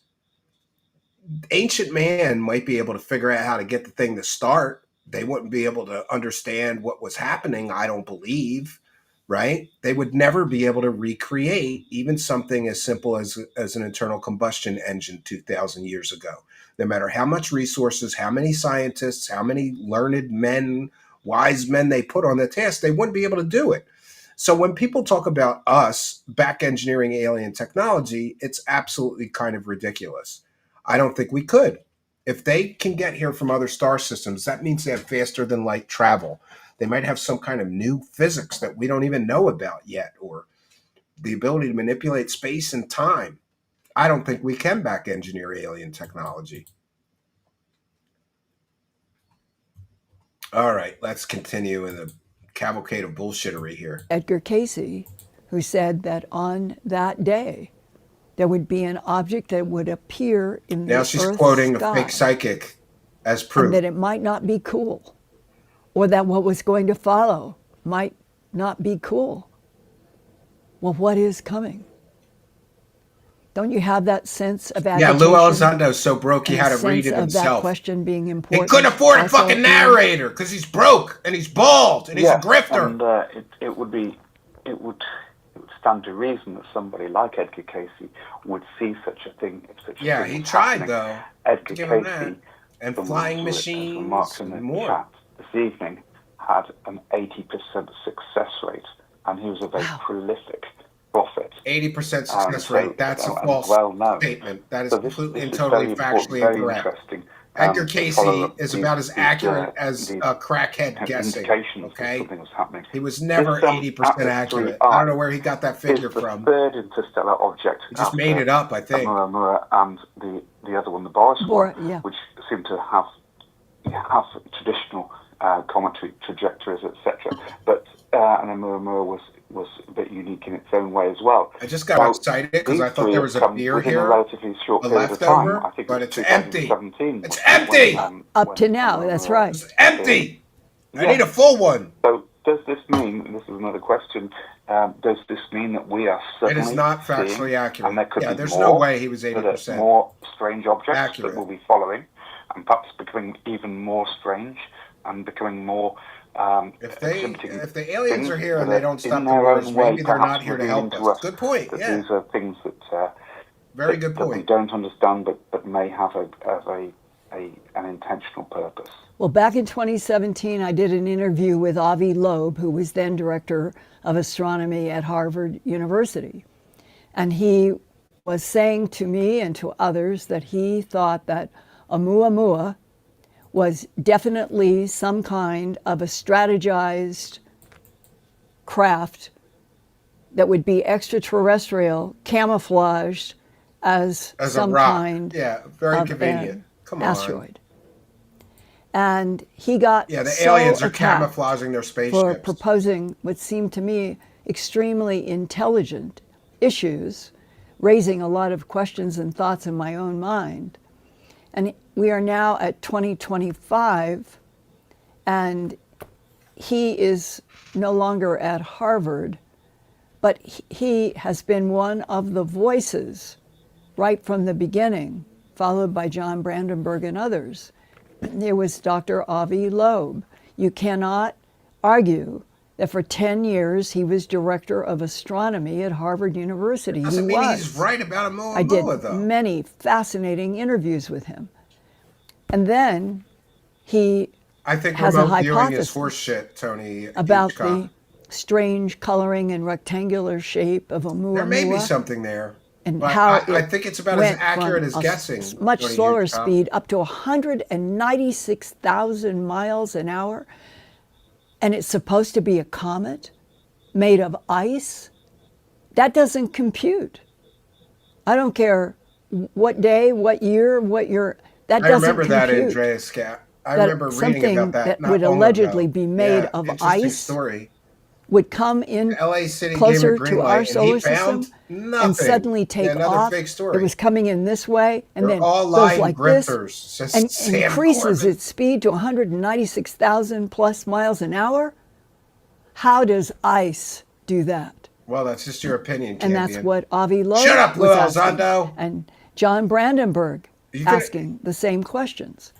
S2: Ancient man might be able to figure out how to get the thing to start. They wouldn't be able to understand what was happening, I don't believe, right? They would never be able to recreate even something as simple as an internal combustion engine 2,000 years ago. No matter how much resources, how many scientists, how many learned men, wise men they put on the task, they wouldn't be able to do it. So when people talk about us back engineering alien technology, it's absolutely kind of ridiculous. I don't think we could. If they can get here from other star systems, that means they have faster than light travel. They might have some kind of new physics that we don't even know about yet, or the ability to manipulate space and time. I don't think we can back engineer alien technology. All right, let's continue in the cavalcade of bullshittery here.
S4: Edgar Casey, who said that on that day, there would be an object that would appear in the
S2: Now she's
S4: Earth's
S2: quoting
S4: sky,
S2: a fake psychic as proof.
S4: and that it might not be cool, or that what was going to follow might not be cool. Well, what is coming? Don't you have that sense of
S2: Yeah,
S4: agitation?
S2: Lou Elizondo's so broke he
S4: and
S2: had
S4: a
S2: to read
S4: sense
S2: it
S4: of that
S2: himself.
S4: question being
S2: He
S4: important?
S2: couldn't afford a
S4: also
S2: fucking
S4: in-
S2: narrator because he's broke and he's bald and he's a grifter.
S6: And it would stand to reason that somebody like Edgar Casey would see such a thing. If such a
S2: Yeah,
S6: thing
S2: he
S6: was
S2: tried
S6: happening.
S2: though.
S6: Edgar
S2: Give him
S6: Casey,
S2: that. And
S6: someone
S2: flying
S6: who, as
S2: machines
S6: remarked in the
S2: and more.
S6: chat this evening, had an 80% success rate, and he was a very prolific prophet.
S2: 80% success
S6: So,
S2: rate. That's a
S6: and
S2: false
S6: well known.
S2: statement. That is
S6: So this
S2: completely and
S6: is
S2: totally
S6: very important,
S2: factually
S6: very
S2: incorrect.
S6: interesting.
S2: Edgar
S6: to follow
S2: Casey
S6: up
S2: is
S6: these-
S2: about as
S6: these,
S2: accurate as
S6: these,
S2: a crackhead guessing.
S6: indications that
S2: Okay,
S6: something was happening.
S2: he was never
S6: This,
S2: 80%
S6: Atlas
S2: accurate.
S6: 3I
S2: I don't know where he got that figure
S6: is the
S2: from.
S6: third interstellar object.
S2: He just made it up, I think.
S6: Oumuamua and the other one, the Boris one,
S4: yeah.
S6: which seem to have traditional cometary trajectories, etc. But and Oumuamua was a bit unique in its own way as well.
S2: I just got excited because I thought there was a beer
S6: within
S2: here,
S6: a relatively short
S2: a
S6: period of time.
S2: leftover,
S6: I think
S2: but
S6: it
S2: it's
S6: was
S2: empty.
S6: 2017.
S2: It's empty!
S4: Up to now, that's right.
S2: It's empty! I
S6: Yeah.
S2: need a full one.
S6: So does this mean, and this is another question, does this mean that we are
S2: It
S6: suddenly
S2: is not
S6: seeing,
S2: factually accurate.
S6: and there could
S2: Yeah,
S6: be
S2: there's
S6: more,
S2: no way he was
S6: that
S2: 80%.
S6: are more strange objects
S2: accurate.
S6: that we'll be following, and perhaps becoming even more strange and becoming more
S2: If
S6: exhibiting
S2: the aliens
S6: things
S2: are here and
S6: that
S2: they
S6: are
S2: don't stop
S6: in
S2: the
S6: their
S2: wars,
S6: own way,
S2: maybe they're
S6: perhaps
S2: not here to
S6: revealing
S2: help
S6: to
S2: us. Good point,
S6: that
S2: yeah.
S6: these are things that
S2: Very good
S6: that we
S2: point.
S6: don't understand, but may have a an intentional purpose.
S4: Well, back in 2017, I did an interview with Avi Loeb, who was then director of astronomy at Harvard University. And he was saying to me and to others that he thought that Oumuamua was definitely some kind of a strategized craft that would be extraterrestrial, camouflaged as
S2: a
S4: some
S2: rock.
S4: kind
S2: very
S4: of
S2: convenient.
S4: an
S2: Come on.
S4: asteroid. And he got
S2: the
S4: so
S2: aliens are
S4: attacked
S2: camouflaging their
S4: for
S2: spaceships.
S4: proposing what seemed to me extremely intelligent issues, raising a lot of questions and thoughts in my own mind. And we are now at 2025, and he is no longer at Harvard, but he has been one of the voices right from the beginning, followed by John Brandenburg and others. There was Dr. Avi Loeb. You cannot argue that for 10 years he was director of astronomy at Harvard University.
S2: Doesn't
S4: he
S2: mean
S4: was.
S2: he's right about Oumuamua,
S4: I did
S2: though.
S4: many fascinating interviews with him. And then he
S2: I think
S4: has a
S2: remote viewing is
S4: hypothesis
S2: horse shit, Tony.
S4: about
S2: Hitchcock.
S4: the strange coloring and rectangular shape of Oumuamua.
S2: There may be something there.
S4: And
S2: but
S4: how
S2: I think it's about as accurate as guessing.
S4: Much
S2: Tony
S4: slower
S2: Hitchcock.
S4: speed, up to 196,000 miles an hour. And it's supposed to be a comet made of ice. That doesn't compute. I don't care what day, what year, that
S2: I
S4: doesn't
S2: remember that,
S4: compute.
S2: Andreas Scott. I
S4: That
S2: remember reading
S4: something
S2: about that.
S4: that
S2: not
S4: would
S2: long
S4: allegedly
S2: ago.
S4: be made of
S2: interesting
S4: ice
S2: story.
S4: would come in
S2: LA City
S4: closer
S2: gave a green
S4: to
S2: light,
S4: our
S2: and
S4: solar
S2: he found
S4: system
S2: nothing.
S4: and suddenly take
S2: Yeah, another
S4: off.
S2: fake story.
S4: It was coming in this way and
S2: They're
S4: then
S2: all
S4: goes
S2: lying
S4: like
S2: grifters,
S4: this
S2: says
S4: and
S2: Sam
S4: increases
S2: Corbett.
S4: its speed to 196,000 plus miles an hour. How does ice do that?
S2: Well, that's just your opinion,
S4: And that's
S2: Campion.
S4: what Avi Loeb
S2: Shut up, Lou
S4: was asking.
S2: Elizondo.
S4: And John Brandenburg
S2: You gonna-
S4: asking the same questions.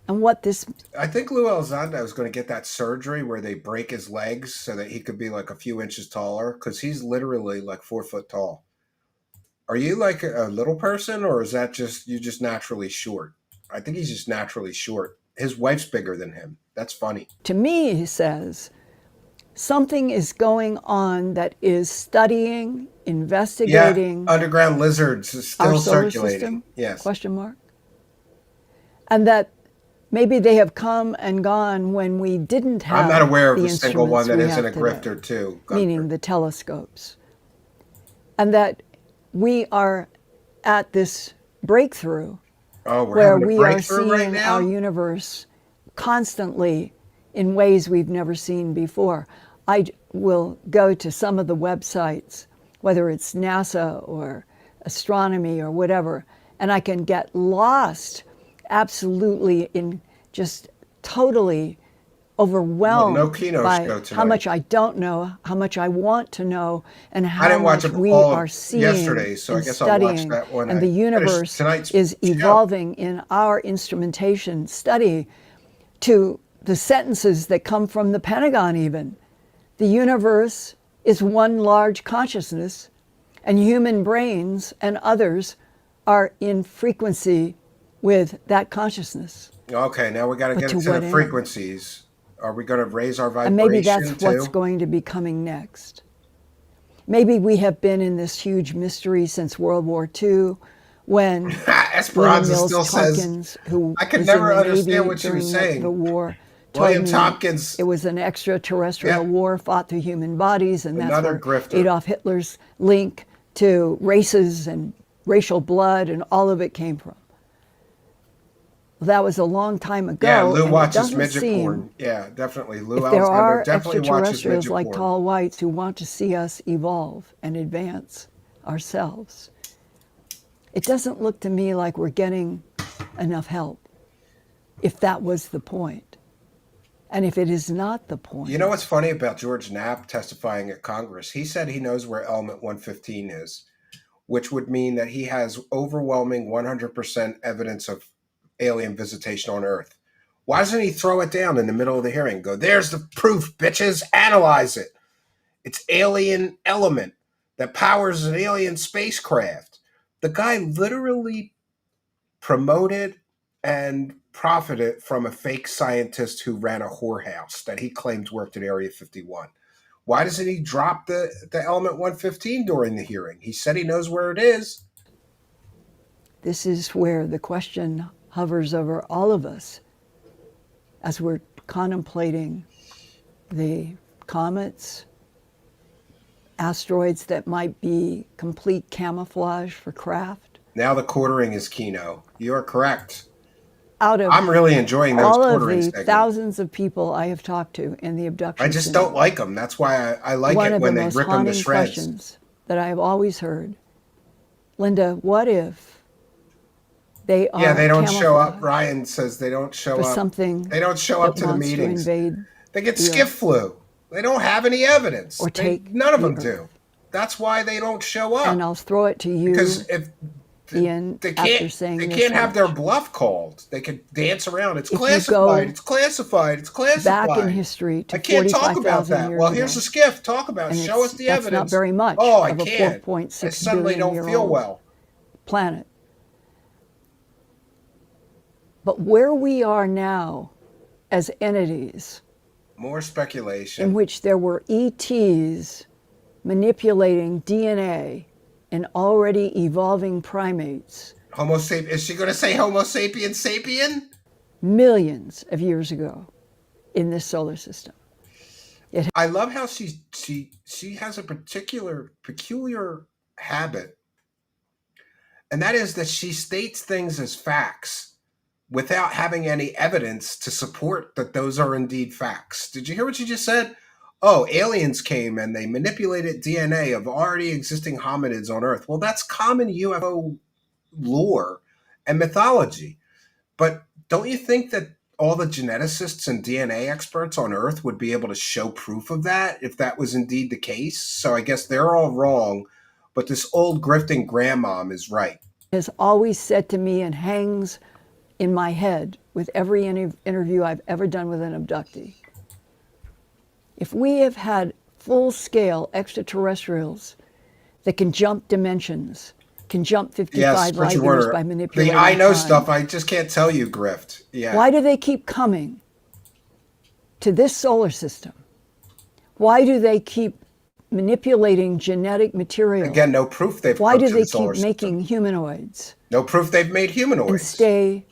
S4: And what this
S2: I think Lou Elizondo is going to get that surgery where they break his legs so that he could be like a few inches taller, because he's literally like 4 foot tall. Are you like a little person, or is that just you just naturally short? I think he's just naturally short. His wife's bigger than him. That's funny.
S4: to me, he says, something is going on that is studying, investigating
S2: underground lizards is
S4: our
S2: still
S4: solar
S2: circulating.
S4: system?
S2: Yes.
S4: Question mark. And that maybe they have come and gone when we didn't have
S2: I'm not aware of
S4: the
S2: a single one that
S4: instruments we
S2: isn't a
S4: have today,
S2: grifter too.
S4: meaning the telescopes. And that we are at this breakthrough
S2: Oh, we're
S4: where
S2: having a
S4: we are
S2: breakthrough
S4: seeing
S2: right now.
S4: our universe constantly in ways we've never seen before. I will go to some of the websites, whether it's NASA or astronomy or whatever, and I can get lost absolutely in just totally overwhelmed
S2: Well, no Kino
S4: by
S2: show
S4: how
S2: tonight.
S4: much I don't know, how much I want to know, and
S2: I
S4: how
S2: didn't watch
S4: much
S2: it
S4: we
S2: all
S4: are seeing
S2: yesterday, so I
S4: and
S2: guess I'll watch
S4: studying,
S2: that when
S4: and
S2: I
S4: the
S2: finish
S4: universe
S2: tonight's
S4: is
S2: show.
S4: evolving in our instrumentation study to the sentences that come from the Pentagon even. The universe is one large consciousness, and human brains and others are in frequency with that consciousness.
S2: Okay, now we got to
S4: But
S2: get
S4: to
S2: into
S4: what
S2: the
S4: end?
S2: frequencies. Are we going to raise our
S4: And
S2: vibration
S4: maybe that's
S2: too?
S4: what's going to be coming next. Maybe we have been in this huge mystery since World War II when William
S2: Esperanza
S4: Mills
S2: still says,
S4: Tompkins, who
S2: I could
S4: was
S2: never
S4: in the
S2: understand
S4: Navy
S2: what she was
S4: during
S2: saying.
S4: the war, told
S2: William
S4: me
S2: Tompkins.
S4: it was an extraterrestrial
S2: Yep.
S4: war fought through human bodies, and that's
S2: Another
S4: where
S2: grifter.
S4: Adolf Hitler's link to races and racial blood and all of it came from. Well, that was a long time ago.
S2: Yeah, Lou
S4: and it
S2: watches
S4: doesn't
S2: midget
S4: seem
S2: porn. Yeah, definitely. Lou
S4: if there are
S2: Alexander definitely watches
S4: extraterrestrials
S2: midget
S4: like
S2: porn.
S4: tall whites who want to see us evolve and advance ourselves, it doesn't look to me like we're getting enough help, if that was the point. And if it is not the point.
S2: You know what's funny about George Knapp testifying at Congress? He said he knows where element 115 is, which would mean that he has overwhelming 100% evidence of alien visitation on Earth. Why doesn't he throw it down in the middle of the hearing and go, there's the proof, bitches, analyze it. It's alien element that powers an alien spacecraft. The guy literally promoted and profited from a fake scientist who ran a whorehouse that he claimed worked at Area 51. Why doesn't he drop the element 115 during the hearing? He said he knows where it is.
S4: This is where the question hovers over all of us as we're contemplating the comets, asteroids that might be complete camouflage for craft.
S2: Now the quartering is Kino. You're correct.
S4: Out of
S2: I'm really enjoying those
S4: all of
S2: quartering
S4: the
S2: segments.
S4: thousands of people I have talked to in the abduction
S2: I just
S4: scenario,
S2: don't like them. That's why I like
S4: one
S2: it
S4: of
S2: when
S4: the
S2: they
S4: most
S2: rip them to
S4: haunting
S2: shreds.
S4: questions that I have always heard, Linda, what if they are
S2: Yeah, they don't show up.
S4: camouflage
S2: Ryan says they don't show
S4: for
S2: up.
S4: something
S2: They don't show up
S4: that
S2: to the
S4: wants to
S2: meetings.
S4: invade
S2: They get
S4: the
S2: skiff
S4: Earth
S2: flu. They don't have any evidence.
S4: or take
S2: None of
S4: the
S2: them do.
S4: Earth?
S2: That's why they don't show up.
S4: And I'll throw it to you,
S2: Because if
S4: Ian,
S2: they
S4: after
S2: can't,
S4: saying
S2: they
S4: this
S2: can't have their
S4: much.
S2: bluff called. They can dance around. It's
S4: If you
S2: classified.
S4: go
S2: It's classified. It's classified.
S4: back in history to
S2: I can't talk about
S4: 45,000
S2: that.
S4: years
S2: Well, here's
S4: ago,
S2: a skiff. Talk about it.
S4: and
S2: Show us the
S4: that's
S2: evidence.
S4: not very much
S2: Oh, I
S4: of a
S2: can't.
S4: 4.6
S2: I suddenly don't feel
S4: billion-year-old
S2: well.
S4: planet. But where we are now as entities,
S2: More
S4: in
S2: speculation.
S4: which there were ETs manipulating DNA in already evolving primates
S2: Homo sapien. Is she going to say Homo sapien sapien?
S4: millions of years ago in this solar system.
S2: I love how she has a peculiar habit, and that is that she states things as facts without having any evidence to support that those are indeed facts. Did you hear what she just said? Oh, aliens came and they manipulated DNA of already existing hominids on Earth. Well, that's common UFO lore and mythology. But don't you think that all the geneticists and DNA experts on Earth would be able to show proof of that if that was indeed the case? So I guess they're all wrong, but this old grifting grandmom is right.
S4: Has always said to me and hangs in my head with every interview I've ever done with an abductee. If we have had full-scale extraterrestrials that can jump dimensions, can jump 55 light years by manipulating
S2: I know
S4: time,
S2: stuff. I just can't tell you, Grift. Yeah.
S4: why do they keep coming to this solar system? Why do they keep manipulating genetic material?
S2: Again, no proof they've
S4: Why
S2: come
S4: do
S2: to
S4: they
S2: the solar
S4: keep making humanoids
S2: No proof they've made
S4: and
S2: humanoids.
S4: stay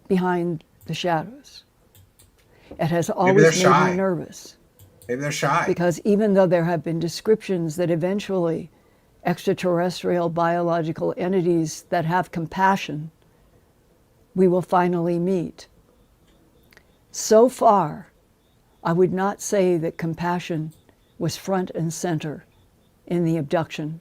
S4: behind the shadows? It has
S2: they're
S4: always made
S2: shy.
S4: me nervous,
S2: Maybe they're shy.
S4: because even though there have been descriptions that eventually extraterrestrial biological entities that have compassion we will finally meet, so far I would not say that compassion was front and center in the abduction.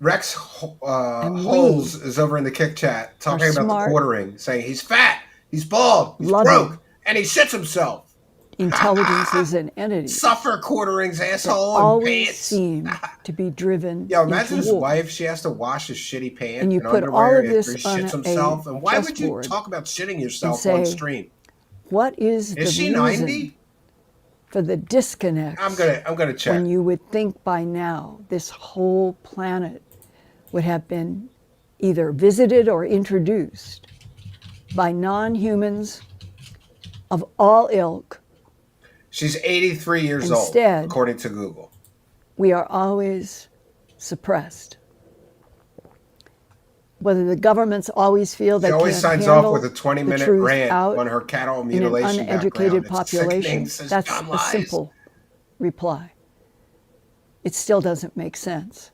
S2: Rex
S4: And
S2: Holes is over in the kick chat talking
S4: are
S2: about the
S4: smart,
S2: quartering, saying he's fat, he's bald, he's
S4: loving,
S2: broke, and he shits himself.
S4: Intelligence is an entity
S2: Suffer quarterings,
S4: that
S2: asshole, and
S4: always
S2: pants.
S4: seem to be driven
S2: Yo, imagine
S4: into
S2: his
S4: war.
S2: wife. She has to wash his shitty pants
S4: And you
S2: and
S4: put
S2: underwear
S4: all of
S2: after
S4: this
S2: he
S4: on
S2: shits
S4: a
S2: himself. And why would you
S4: chessboard
S2: talk about shitting
S4: and
S2: yourself on
S4: say,
S2: stream?
S4: what is the
S2: Is she
S4: reason
S2: 90?
S4: for the disconnects
S2: I'm gonna check.
S4: when you would think by now this whole planet would have been either visited or introduced by non-humans of all ilk?
S2: She's 83 years
S4: Instead,
S2: old, according to Google.
S4: We are always suppressed. Whether the governments always feel they
S2: She always
S4: can't
S2: signs
S4: handle
S2: off with a 20-minute
S4: the truth
S2: rant
S4: out
S2: on her cattle
S4: in an
S2: mutilation
S4: uneducated
S2: background. It's sickening,
S4: population.
S2: says
S4: That's
S2: John
S4: a
S2: Lies.
S4: simple reply. It still doesn't make sense.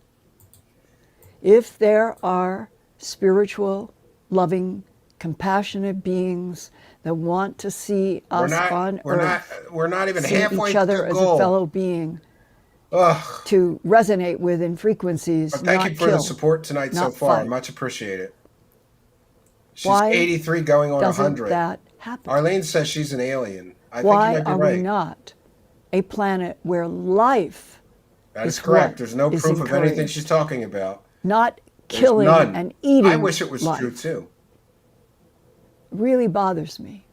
S4: If there are spiritual, loving, compassionate beings that want to see us on Earth,
S2: We're not even
S4: see
S2: halfway
S4: each other
S2: to
S4: as
S2: goal.
S4: a fellow being
S2: Ugh.
S4: to resonate with in frequencies,
S2: But thank
S4: not
S2: you for
S4: kill,
S2: the support tonight so
S4: not
S2: far.
S4: fight.
S2: Much appreciated. She's
S4: Why
S2: 83 going on
S4: doesn't
S2: 100.
S4: that happen?
S2: Arlene says she's an alien. I
S4: Why
S2: think you
S4: are
S2: might be
S4: we
S2: right.
S4: not a planet where life
S2: That is
S4: is
S2: correct.
S4: what
S2: There's no
S4: is
S2: proof of anything
S4: encouraged?
S2: she's talking about.
S4: Not
S2: There's
S4: killing
S2: none.
S4: and eating
S2: I wish it was
S4: life.
S2: true too.
S4: Really bothers me.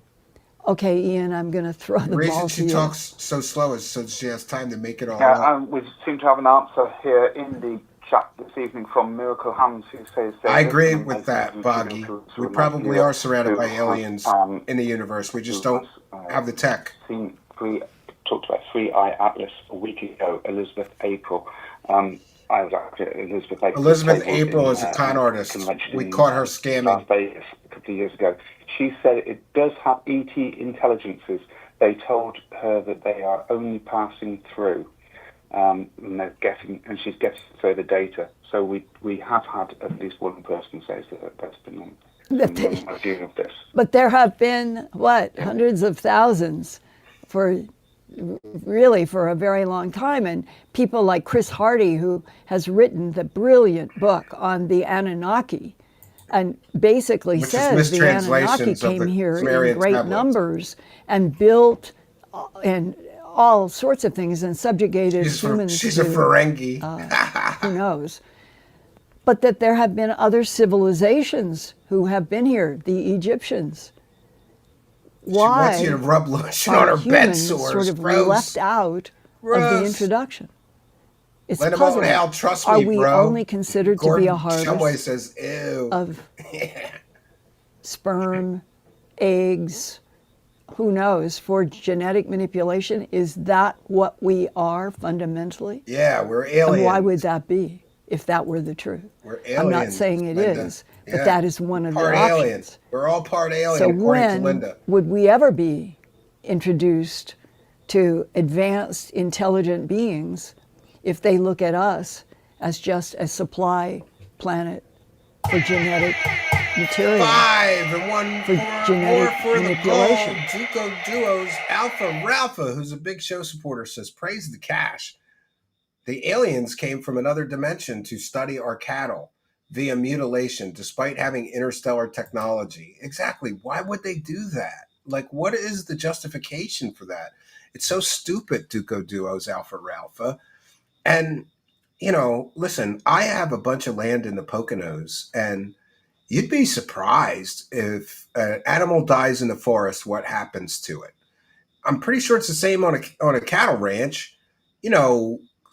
S4: Okay, Ian, I'm going to throw
S2: The
S4: the
S2: reason
S4: ball to
S2: she
S4: you.
S2: talks so slow is so she has time to make it all
S6: Yeah,
S2: up.
S6: and we seem to have an answer here in the chat this evening from Miracle Hands who says
S2: I agree with that, Boggy. We probably are surrounded by aliens
S6: has,
S2: in the universe. We just
S6: who
S2: don't
S6: has,
S2: have the tech.
S6: Talked about Free Eye Atlas a week ago, Elizabeth April. I was actually at Elizabeth April.
S2: Elizabeth April is a con artist. We caught her scamming.
S6: Las Vegas a couple of years ago. She said it does have ET intelligences. They told her that they are only passing through, and she's getting further data. So we have had at least one person say that's been a view of this.
S4: But there have been, hundreds of thousands for a very long time. And people like Chris Hardy, who has written the brilliant book on the Anunnaki, and basically says the Anunnaki came here in great numbers and built and all sorts of things and subjugated humans.
S2: She's a Ferengi.
S4: Who knows? But that there have been other civilizations who have been here, the Egyptians. Why
S2: she wants you to rub lotion on her bed sores.
S4: Sort of
S2: Gross.
S4: left out of the introduction. It's
S2: Let
S4: puzzling.
S2: Hal, trust
S4: Are
S2: me,
S4: we
S2: bro.
S4: only considered to be a harvest
S2: Shumway says, ew.
S4: of sperm, eggs, who knows, for genetic manipulation? Is that what we are fundamentally?
S2: Yeah, we're aliens.
S4: And why would that be if that were the truth?
S2: We're aliens.
S4: I'm not saying it
S2: Linda.
S4: is, but that is one of the options.
S2: Aliens. We're all part alien,
S4: So
S2: according to
S4: when
S2: Linda.
S4: would we ever be introduced to advanced, intelligent beings if they look at us as just a supply planet for genetic material?
S2: 5 and 1
S4: for genetic
S2: for
S4: manipulation.
S2: The gold. Duco Duos Alpha Ralpha, who's a big show supporter, says, praise the cash. The aliens came from another dimension to study our cattle via mutilation, despite having interstellar technology. Exactly. Why would they do that? Like, what is the justification for that? It's so stupid, Duco Duos Alpha Ralpha. And, listen, I have a bunch of land in the Poconos, and you'd be surprised if an animal dies in the forest, what happens to it. I'm pretty sure it's the same on a cattle ranch.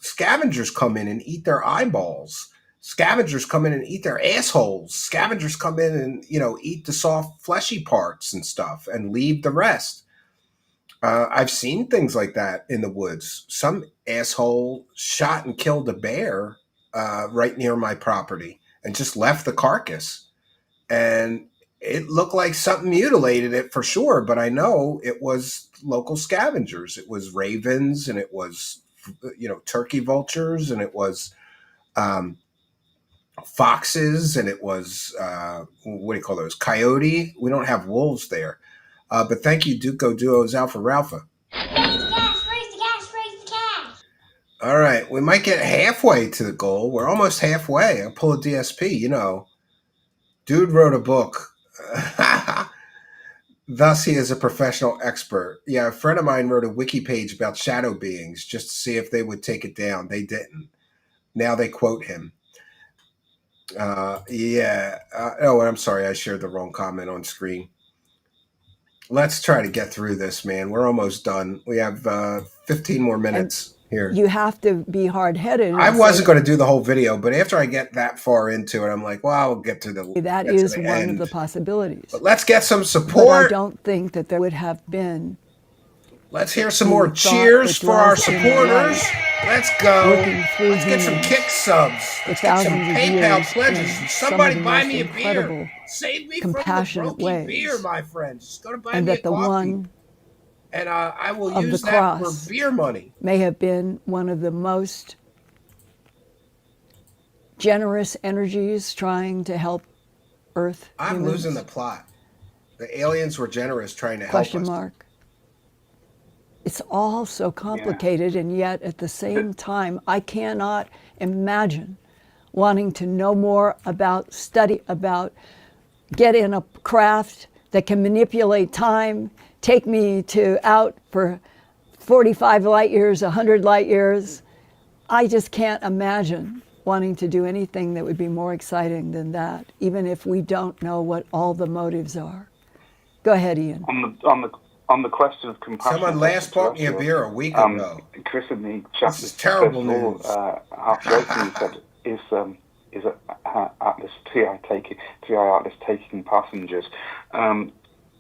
S2: Scavengers come in and eat their eyeballs. Scavengers come in and eat their assholes. Scavengers come in and, eat the soft, fleshy parts and stuff and leave the rest. I've seen things like that in the woods. Some asshole shot and killed a bear right near my property and just left the carcass. And it looked like something mutilated it for sure, but I know it was local scavengers. It was ravens, and it was, turkey vultures, and it was foxes, and it was, what do you call those? Coyote. We don't have wolves there. But thank you, Duco Duos Alpha Ralpha.
S3: Raise the cash, raise the cash, raise the cash.
S2: All right. We might get halfway to the goal. We're almost halfway. I'll pull a DSP, Dude wrote a book. Thus, he is a professional expert. Yeah, a friend of mine wrote a wiki page about shadow beings just to see if they would take it down. They didn't. Now they quote him. Oh, I'm sorry. I shared the wrong comment on screen. Let's try to get through this, man. We're almost done. We have 15 more minutes here.
S4: You have to be hard-headed.
S2: I wasn't going to do the whole video, but after I get that far into it, I'm like, well, I'll get to the
S4: That is one of the possibilities.
S2: But let's get some
S4: But
S2: support.
S4: I don't think that there would have been.
S2: Let's hear some more cheers for our supporters. Let's go.
S4: Working through
S2: Let's get some
S4: humans
S2: kick subs. Let's get some
S4: thousands of
S2: PayPal
S4: years
S2: pledges.
S4: in
S2: Somebody
S4: some of the
S2: buy
S4: most
S2: me a beer.
S4: incredible,
S2: Save me from the
S4: compassionate
S2: brokey
S4: ways.
S2: beer, my friends. Just go to buy
S4: and
S2: me a
S4: that the
S2: coffee.
S4: one
S2: And I will
S4: of
S2: use
S4: the
S2: that for
S4: cross
S2: beer money.
S4: may have been one of the most generous energies trying to help Earth.
S2: I'm
S4: humans.
S2: losing the plot. The aliens were generous trying to help
S4: Question
S2: us.
S4: mark. It's all so complicated, and yet at the same time, I cannot imagine wanting to know more about, study about, get in a craft that can manipulate time, take me out for 45 light years, 100 light years. I just can't imagine wanting to do anything that would be more exciting than that, even if we don't know what all the motives are. Go ahead, Ian.
S6: On the question of compassion.
S2: Someone last bought me a beer a week ago.
S6: Chris in the chat.
S2: This is terrible
S6: first of all,
S2: news.
S6: half joking, he said is Atlas 3i Atlas taking passengers.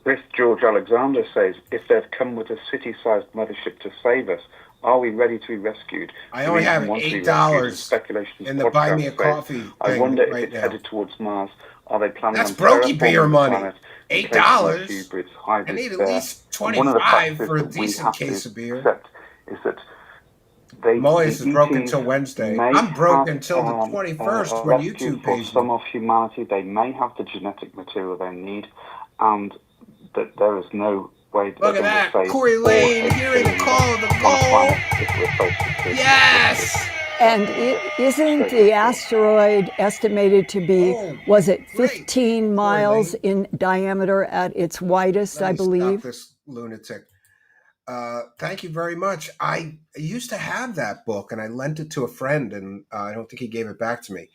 S6: This George Alexander says, if they've come with a city-sized mothership to save us, are we ready to be rescued?
S2: I only have $8 in the Buy Me a Coffee thing.
S6: I wonder if
S2: right
S6: it's
S2: now.
S6: headed towards Mars. Are they planning
S2: That's
S6: on
S2: brokey
S6: terraforming
S2: beer
S6: the
S2: money.
S6: planet,
S2: $8.
S6: hybrids
S2: I need at
S6: there?
S2: least
S6: And one of the
S2: 25
S6: factors
S2: for a
S6: that we
S2: decent
S6: have to
S2: case of beer.
S6: accept is that
S2: Molly's is broke
S6: ETs
S2: until Wednesday.
S6: may
S2: I'm broke
S6: have,
S2: until the 21st
S6: a
S2: when
S6: rescue
S2: YouTube
S6: for
S2: pays
S6: some
S2: me.
S6: of humanity. They may have the genetic material they need, and that there is no way
S2: Look at that. Corey Lane hearing the call of the goal. Yes!
S4: And isn't the asteroid estimated to be, was it
S2: great.
S4: 15 miles in diameter at its widest, I
S2: Let me
S4: believe?
S2: stop this lunatic. Thank you very much. I used to have that book, and I lent it to a friend, and I don't think he gave it back to me.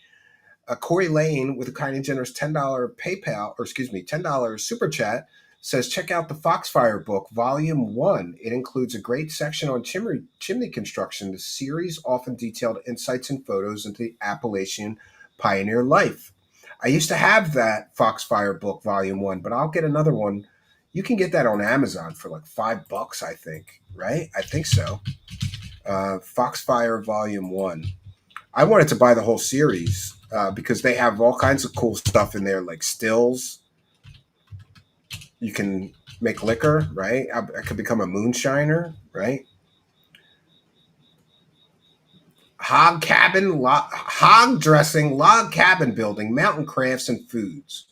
S2: Corey Lane, with a kind and generous $10 $10 super chat, says, check out the Foxfire book, Volume 1. It includes a great section on chimney construction. The series often detailed insights and photos into the Appalachian pioneer life. I used to have that Foxfire book, Volume 1, but I'll get another one. You can get that on Amazon for like $5, I think, right? I think so. Foxfire Volume 1. I wanted to buy the whole series because they have all kinds of cool stuff in there, like stills. You can make liquor, right? I could become a moonshiner, right? Hog dressing, log cabin building, mountain crafts and foods.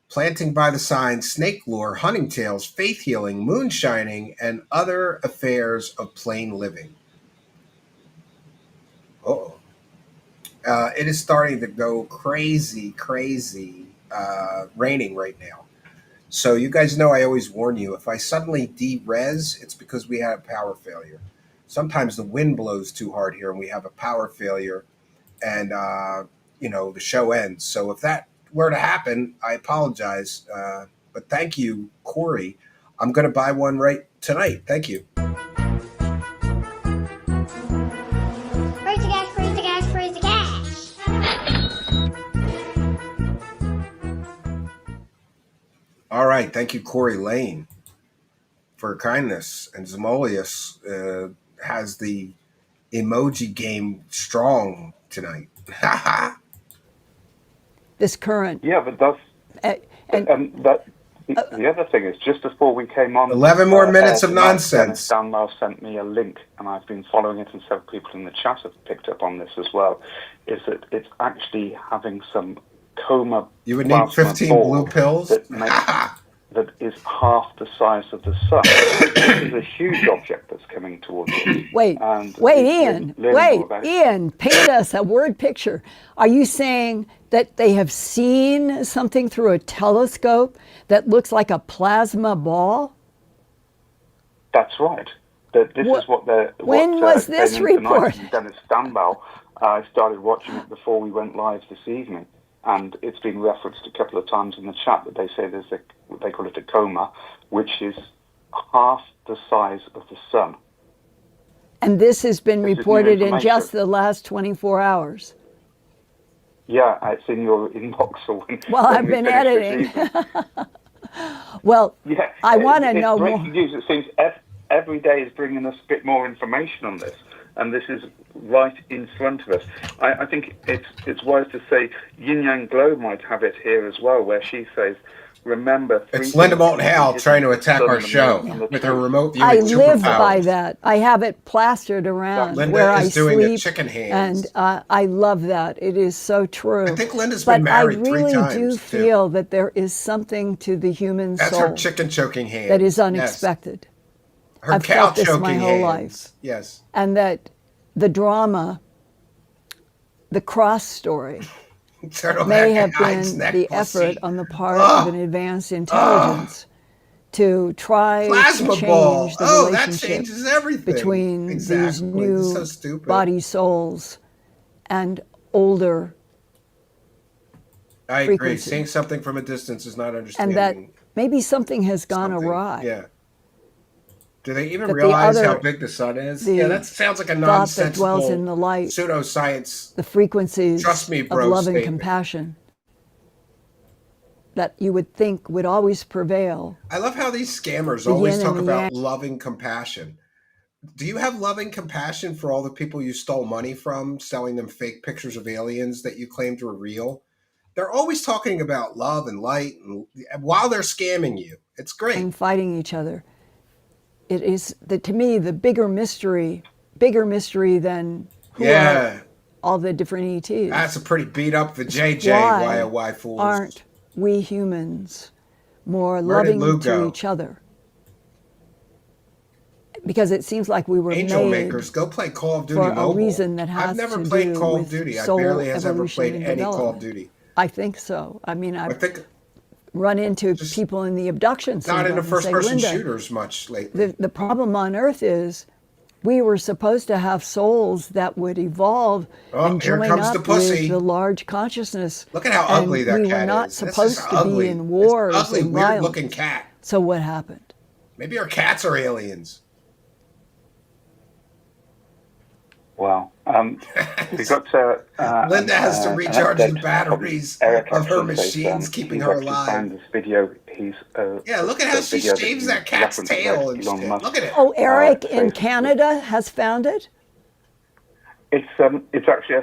S2: Planting by the Sign, snake lore, hunting tales, faith healing, moonshining, and other affairs of plain living. It is starting to go crazy, raining right now. So you guys know I always warn you, if I suddenly de-res, it's because we had a power failure. Sometimes the wind blows too hard here and we have a power failure and, the show ends. So if that were to happen, I apologize. But thank you, Corey. I'm going to buy one right tonight. Thank you.
S3: Praise the gas, praise the gas, praise the gas.
S2: All right. Thank you, Corey Lane, for kindness. And Zamolius has the emoji game strong tonight.
S4: This current.
S6: Yeah, but that's the other thing is, just before we came on,
S2: 11 more minutes of nonsense.
S6: Dan Lyle sent me a link, and I've been following it, and several people in the chat have picked up on this as well. Is that it's actually having some coma?
S2: You would need 15 blue pills.
S6: That is half the size of the sun. This is a huge object that's coming towards us.
S4: Wait, Ian, paint us a word picture. Are you saying that they have seen something through a telescope that looks like a plasma ball?
S6: That's right. This is what they're...
S4: When was this report?
S6: Dennis Stanbell, I started watching it before we went live this evening. And it's been referenced a couple of times in the chat that they say they call it a coma, which is half the size of the sun.
S4: And this has been reported in just the last 24 hours.
S6: Yeah, it's in your inbox.
S4: Well, I've been editing. Well, yeah, I want to know more.
S6: Breaking news. It seems every day is bringing us a bit more information on this. And this is right in front of us. I think it's wise to say Yin Yang Glow might have it here as well, where she says, remember...
S2: It's Linda Moulton Howe trying to attack our show with her remote viewing superpowers.
S4: I live by that. I have it plastered around where I sleep. Linda is doing the chicken hands. And I love that. It is so true.
S2: I think Linda's been married 3 times.
S4: But I really do feel that there is something to the human soul.
S2: That's her chicken choking hands.
S4: That is unexpected.
S2: Yes. Her
S4: I've
S2: cow
S4: felt this
S2: choking
S4: my whole
S2: hands.
S4: life.
S2: Yes.
S4: And that the drama, the cross story, may have been the effort on the part of an advanced intelligence to try to change the relationship between these new body souls and older
S2: I agree. Seeing something from a distance is not understanding.
S4: And that maybe something has gone awry.
S2: Yeah. Do they even
S4: that the
S2: realize how
S4: other
S2: big the sun is?
S4: the
S2: Yeah, that sounds like a
S4: thought that dwells
S2: nonsensical
S4: in the light,
S2: pseudoscience.
S4: the frequencies
S2: Trust me,
S4: of
S2: bro
S4: love and
S2: statement.
S4: compassion that you would think would always prevail.
S2: I love how these scammers
S4: The
S2: always
S4: yin and
S2: talk
S4: the
S2: about
S4: yang.
S2: loving compassion. Do you have loving compassion for all the people you stole money from, selling them fake pictures of aliens that you claimed were real? They're always talking about love and light and, while they're scamming you. It's great.
S4: And fighting each other. It is, to me, the bigger mystery than who
S2: Yeah,
S4: are all the different ETs.
S2: that's a pretty beat up the JJ
S4: Why
S2: YOY fools.
S4: aren't we humans more
S2: Where did Lou
S4: loving to
S2: go?
S4: each other? Because it seems like we were
S2: Angel
S4: made
S2: Makers, go play Call of Duty
S4: for a
S2: Mobile.
S4: reason that has
S2: I've never
S4: to
S2: played
S4: do
S2: Call of
S4: with
S2: Duty. I
S4: soul
S2: barely has ever
S4: evolution
S2: played
S4: and
S2: any Call of
S4: development.
S2: Duty.
S4: I think so. I mean,
S2: I
S4: I've
S2: think
S4: run into
S2: just
S4: people in the abduction
S2: not
S4: syndrome
S2: into
S4: and say,
S2: first-person
S4: Linda,
S2: shooters much lately.
S4: the problem on Earth is we were supposed to have souls that would evolve
S2: Oh,
S4: and
S2: here
S4: join
S2: comes the
S4: up
S2: pussy.
S4: with the large consciousness.
S2: Look at how
S4: And
S2: ugly that
S4: we were
S2: cat
S4: not
S2: is. This
S4: supposed
S2: is
S4: to
S2: ugly.
S4: be in wars
S2: It's ugly,
S4: and
S2: weird-looking
S4: violence.
S2: cat.
S4: So what happened?
S2: Maybe our cats are aliens.
S6: Wow. We got
S2: Linda has to
S6: an
S2: recharge the
S6: update
S2: batteries
S6: from Eric
S2: of her
S6: actually says,
S2: machines, keeping
S6: he's
S2: her
S6: actually
S2: alive.
S6: found this video. He's
S2: Yeah, look at how
S6: the
S2: she
S6: video
S2: shaves
S6: he
S2: that cat's
S6: referenced
S2: tail
S6: about
S2: and
S6: Elon
S2: shit.
S6: Musk.
S2: Look at it.
S4: Oh, Eric in
S6: says-
S4: Canada has found it?
S6: It's actually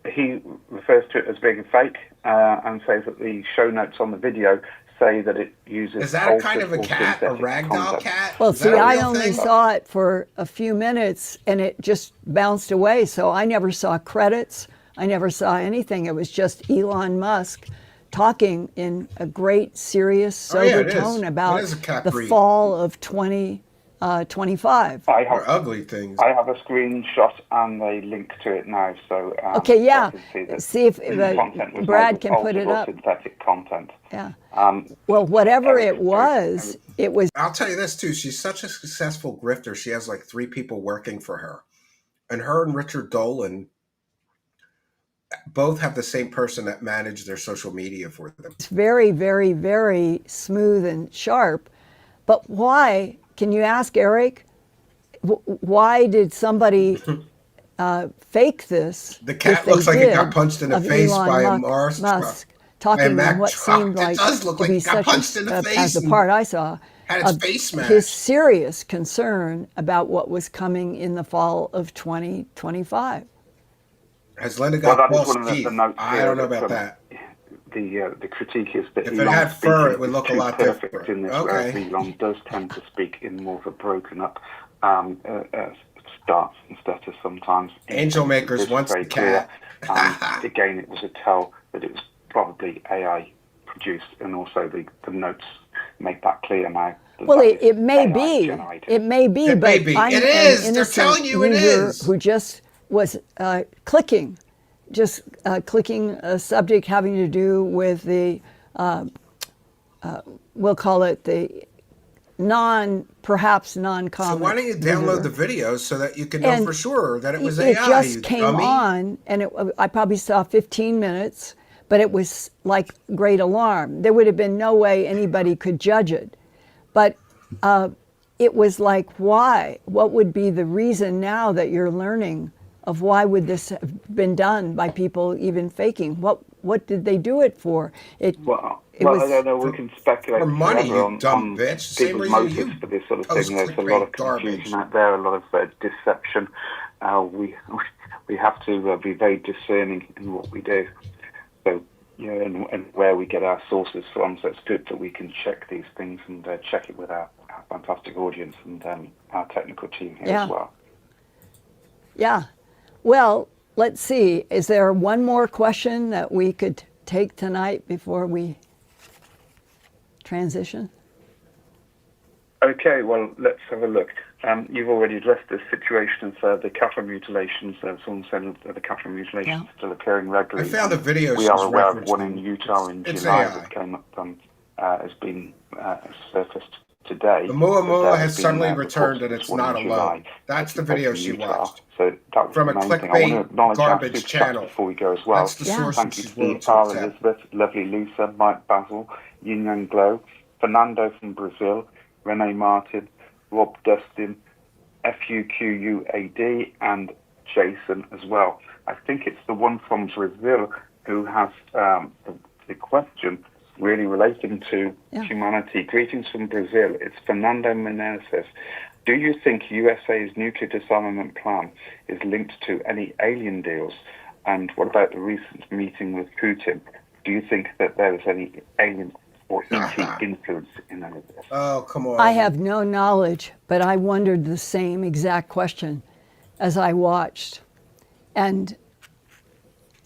S6: he refers to it as being fake and says that the show notes on the video say that it uses
S2: Is that a kind
S6: altered
S2: of a
S6: or
S2: cat, a
S6: synthetic
S2: ragdoll
S6: content.
S2: cat?
S4: Well,
S2: Is
S4: see,
S2: that a
S4: I
S2: real
S4: only
S2: thing?
S4: saw it for a few minutes and it just bounced away. So I never saw credits. I never saw anything. It was just Elon Musk talking in a great, serious,
S2: Oh, yeah,
S4: sober
S2: it is.
S4: tone about
S2: It is a cat
S4: the
S2: breed.
S4: fall of 2025.
S6: I
S2: They're
S6: have
S2: ugly things.
S6: I have a screenshot and a link to it now, so
S4: Okay, yeah.
S6: I can see that
S4: See if
S6: the content was
S4: Brad
S6: made
S4: can
S6: with
S4: put it
S6: altered or
S4: up.
S6: synthetic content.
S4: Yeah.
S6: Um,
S4: Well, whatever
S6: Eric
S4: it
S6: is
S4: was, it was
S2: I'll tell you this too. She's such a successful grifter. She has like 3 people working for her, and her and Richard Dolan both have the same person that managed their social media for them.
S4: very, very, very smooth and sharp. But why? Can you ask Eric? Why did somebody fake this?
S2: The cat
S4: if they
S2: looks like it got
S4: did,
S2: punched in the
S4: of
S2: face
S4: Elon
S2: by a
S4: Musk
S2: Mars truck.
S4: talking
S2: By a Mack
S4: in what
S2: truck.
S4: seemed
S2: It
S4: like
S2: does look
S4: to
S2: like
S4: be
S2: it got
S4: such
S2: punched in the
S4: as
S2: face
S4: the
S2: and
S4: part I saw,
S2: had its
S4: of
S2: face smashed.
S4: his serious concern about what was coming in the fall of 2025.
S2: Has Linda
S6: well,
S2: got
S6: that is
S2: false
S6: one of the
S2: teeth?
S6: notes
S2: I
S6: here
S2: don't know about that.
S6: The critique is that
S2: If it
S6: Elon's
S2: had fur,
S6: speaking
S2: it would
S6: is
S2: look a
S6: too
S2: lot
S6: perfect
S2: different.
S6: in this,
S2: Okay.
S6: whereas Elon does tend to speak in more of a broken up starts and stutters sometimes.
S2: Angel
S6: This
S2: Makers
S6: is
S2: wants
S6: very
S2: the
S6: clear.
S2: cat.
S6: Again, it was a tell that it was probably AI produced, and also the notes make that clear now.
S4: Well,
S6: that
S4: it may
S6: AI
S4: be.
S6: generated.
S4: It may be,
S2: It
S4: but
S2: may be.
S4: I'm
S2: It
S4: an
S2: is. They're
S4: innocent
S2: telling you it
S4: user
S2: is.
S4: who just was clicking a subject having to do with the, we'll call it the perhaps
S2: So
S4: non-common.
S2: why don't you download the
S4: visitor.
S2: videos so that you can know
S4: And
S2: for sure that it was
S4: It
S2: AI,
S4: just
S2: you
S4: came
S2: dummy?
S4: on, and I probably saw 15 minutes, but it was like great alarm. There would have been no way anybody could judge it. But it was like, why? What would be the reason now that you're learning of why would this have been done by people even faking? What did they do it for?
S6: Well,
S4: It
S6: I
S4: was-
S6: don't know. We can speculate
S2: for money,
S6: forever
S2: you
S6: on,
S2: dumb
S6: on
S2: bitch. Same
S6: people's
S2: reason
S6: motives
S2: you
S6: for this sort of
S2: post
S6: thing. There's a
S2: clickbait
S6: lot of
S2: garbage.
S6: confusion out there, a lot of deception. We have to be very discerning in what we do. So, and where we get our sources from. So it's good that we can check these things and check it with our fantastic audience and our technical team here as well.
S4: Yeah. Well, let's see. Is there one more question that we could take tonight before we transition?
S6: Okay, well, let's have a look. You've already addressed the situation of the cattle mutilations. Someone said that the cattle mutilations are still occurring regularly.
S2: I found a video
S6: We
S2: she's
S6: are aware of
S2: referencing.
S6: one in Utah in
S2: It's
S6: July
S2: AI.
S6: that came up has been surfaced today.
S2: The Moa
S6: But
S2: Moa
S6: there
S2: has
S6: been,
S2: suddenly
S6: reports
S2: returned
S6: of
S2: and
S6: this
S2: it's
S6: one
S2: not
S6: in
S2: alone.
S6: July
S2: That's the
S6: taking
S2: video
S6: place in
S2: she
S6: Utah.
S2: watched.
S6: So that was
S2: From
S6: the
S2: a
S6: main thing. I want to
S2: clickbait
S6: acknowledge our
S2: garbage
S6: super chats
S2: channel.
S6: before we go as well.
S2: That's the
S4: Yeah.
S2: source
S6: Thank you,
S2: she's willing
S6: Steve
S2: to
S6: R,
S2: accept.
S6: Elizabeth, lovely Lisa, Mike Basil, Yin Yang Glow, Fernando from Brazil, Renee Martin, Rob Dustin, FUQUAD, and Jason as well. I think it's the one from Brazil who has the question really relating to humanity. Greetings from Brazil. It's Fernando Menezes. Do you think USA's nuclear disarmament plan is linked to any alien deals? And what about the recent meeting with Putin? Do you think that there is any alien or ET influence in any of this?
S2: Oh, come on.
S4: I have no knowledge, but I wondered the same exact question as I watched. And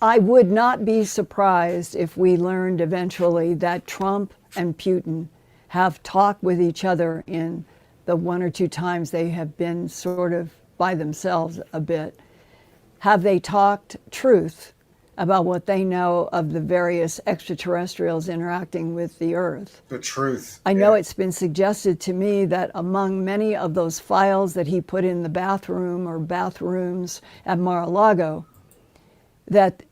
S4: I would not be surprised if we learned eventually that Trump and Putin have talked with each other in the one or two times they have been sort of by themselves a bit. Have they talked truth about what they know of the various extraterrestrials interacting with the Earth?
S2: The truth.
S4: I know it's been suggested to me that among many of those files that he put in the bathroom or bathrooms at Mar-a-Lago, that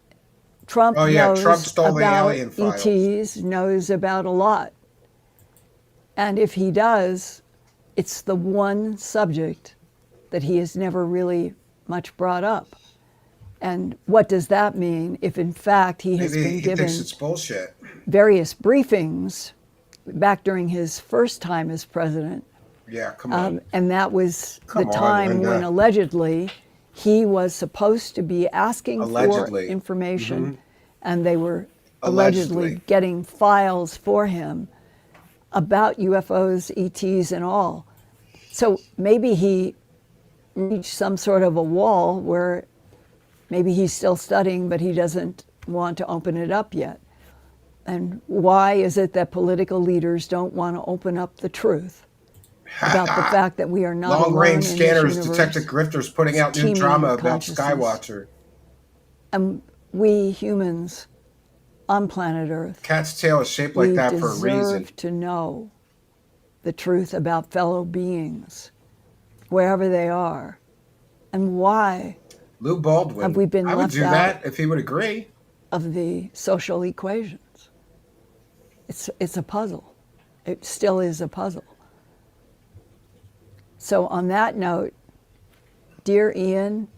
S4: Trump knows
S2: Trump stole the
S4: about
S2: alien files.
S4: ETs, knows about a lot. And if he does, it's the one subject that he has never really much brought up. And what does that mean if, in fact, he has
S2: Maybe
S4: been
S2: he
S4: given
S2: thinks it's bullshit.
S4: various briefings back during his first time as president?
S2: Yeah, come on.
S4: And that was
S2: Come
S4: the
S2: on,
S4: time
S2: Linda.
S4: when allegedly he was supposed to be asking
S2: Allegedly.
S4: for information, and they were
S2: Allegedly.
S4: allegedly getting files for him about UFOs, ETs, and all. So maybe he reached some sort of a wall where maybe he's still studying, but he doesn't want to open it up yet. And why is it that political leaders don't want to open up the truth about the fact that we are not alone
S2: Long-range
S4: in
S2: scanners
S4: this universe?
S2: detected grifters putting out new
S4: teeming
S2: drama
S4: with
S2: about
S4: consciousness.
S2: Skywatcher.
S4: And we humans on planet Earth,
S2: Cat's tail is shaped like
S4: we
S2: that for a reason.
S4: deserve to know the truth about fellow beings, wherever they are, and why
S2: Lou Baldwin.
S4: have we been
S2: I would
S4: left
S2: do
S4: out
S2: that if he would agree.
S4: of the social equations. It's a puzzle. It still is a puzzle. So on that note, dear Ian,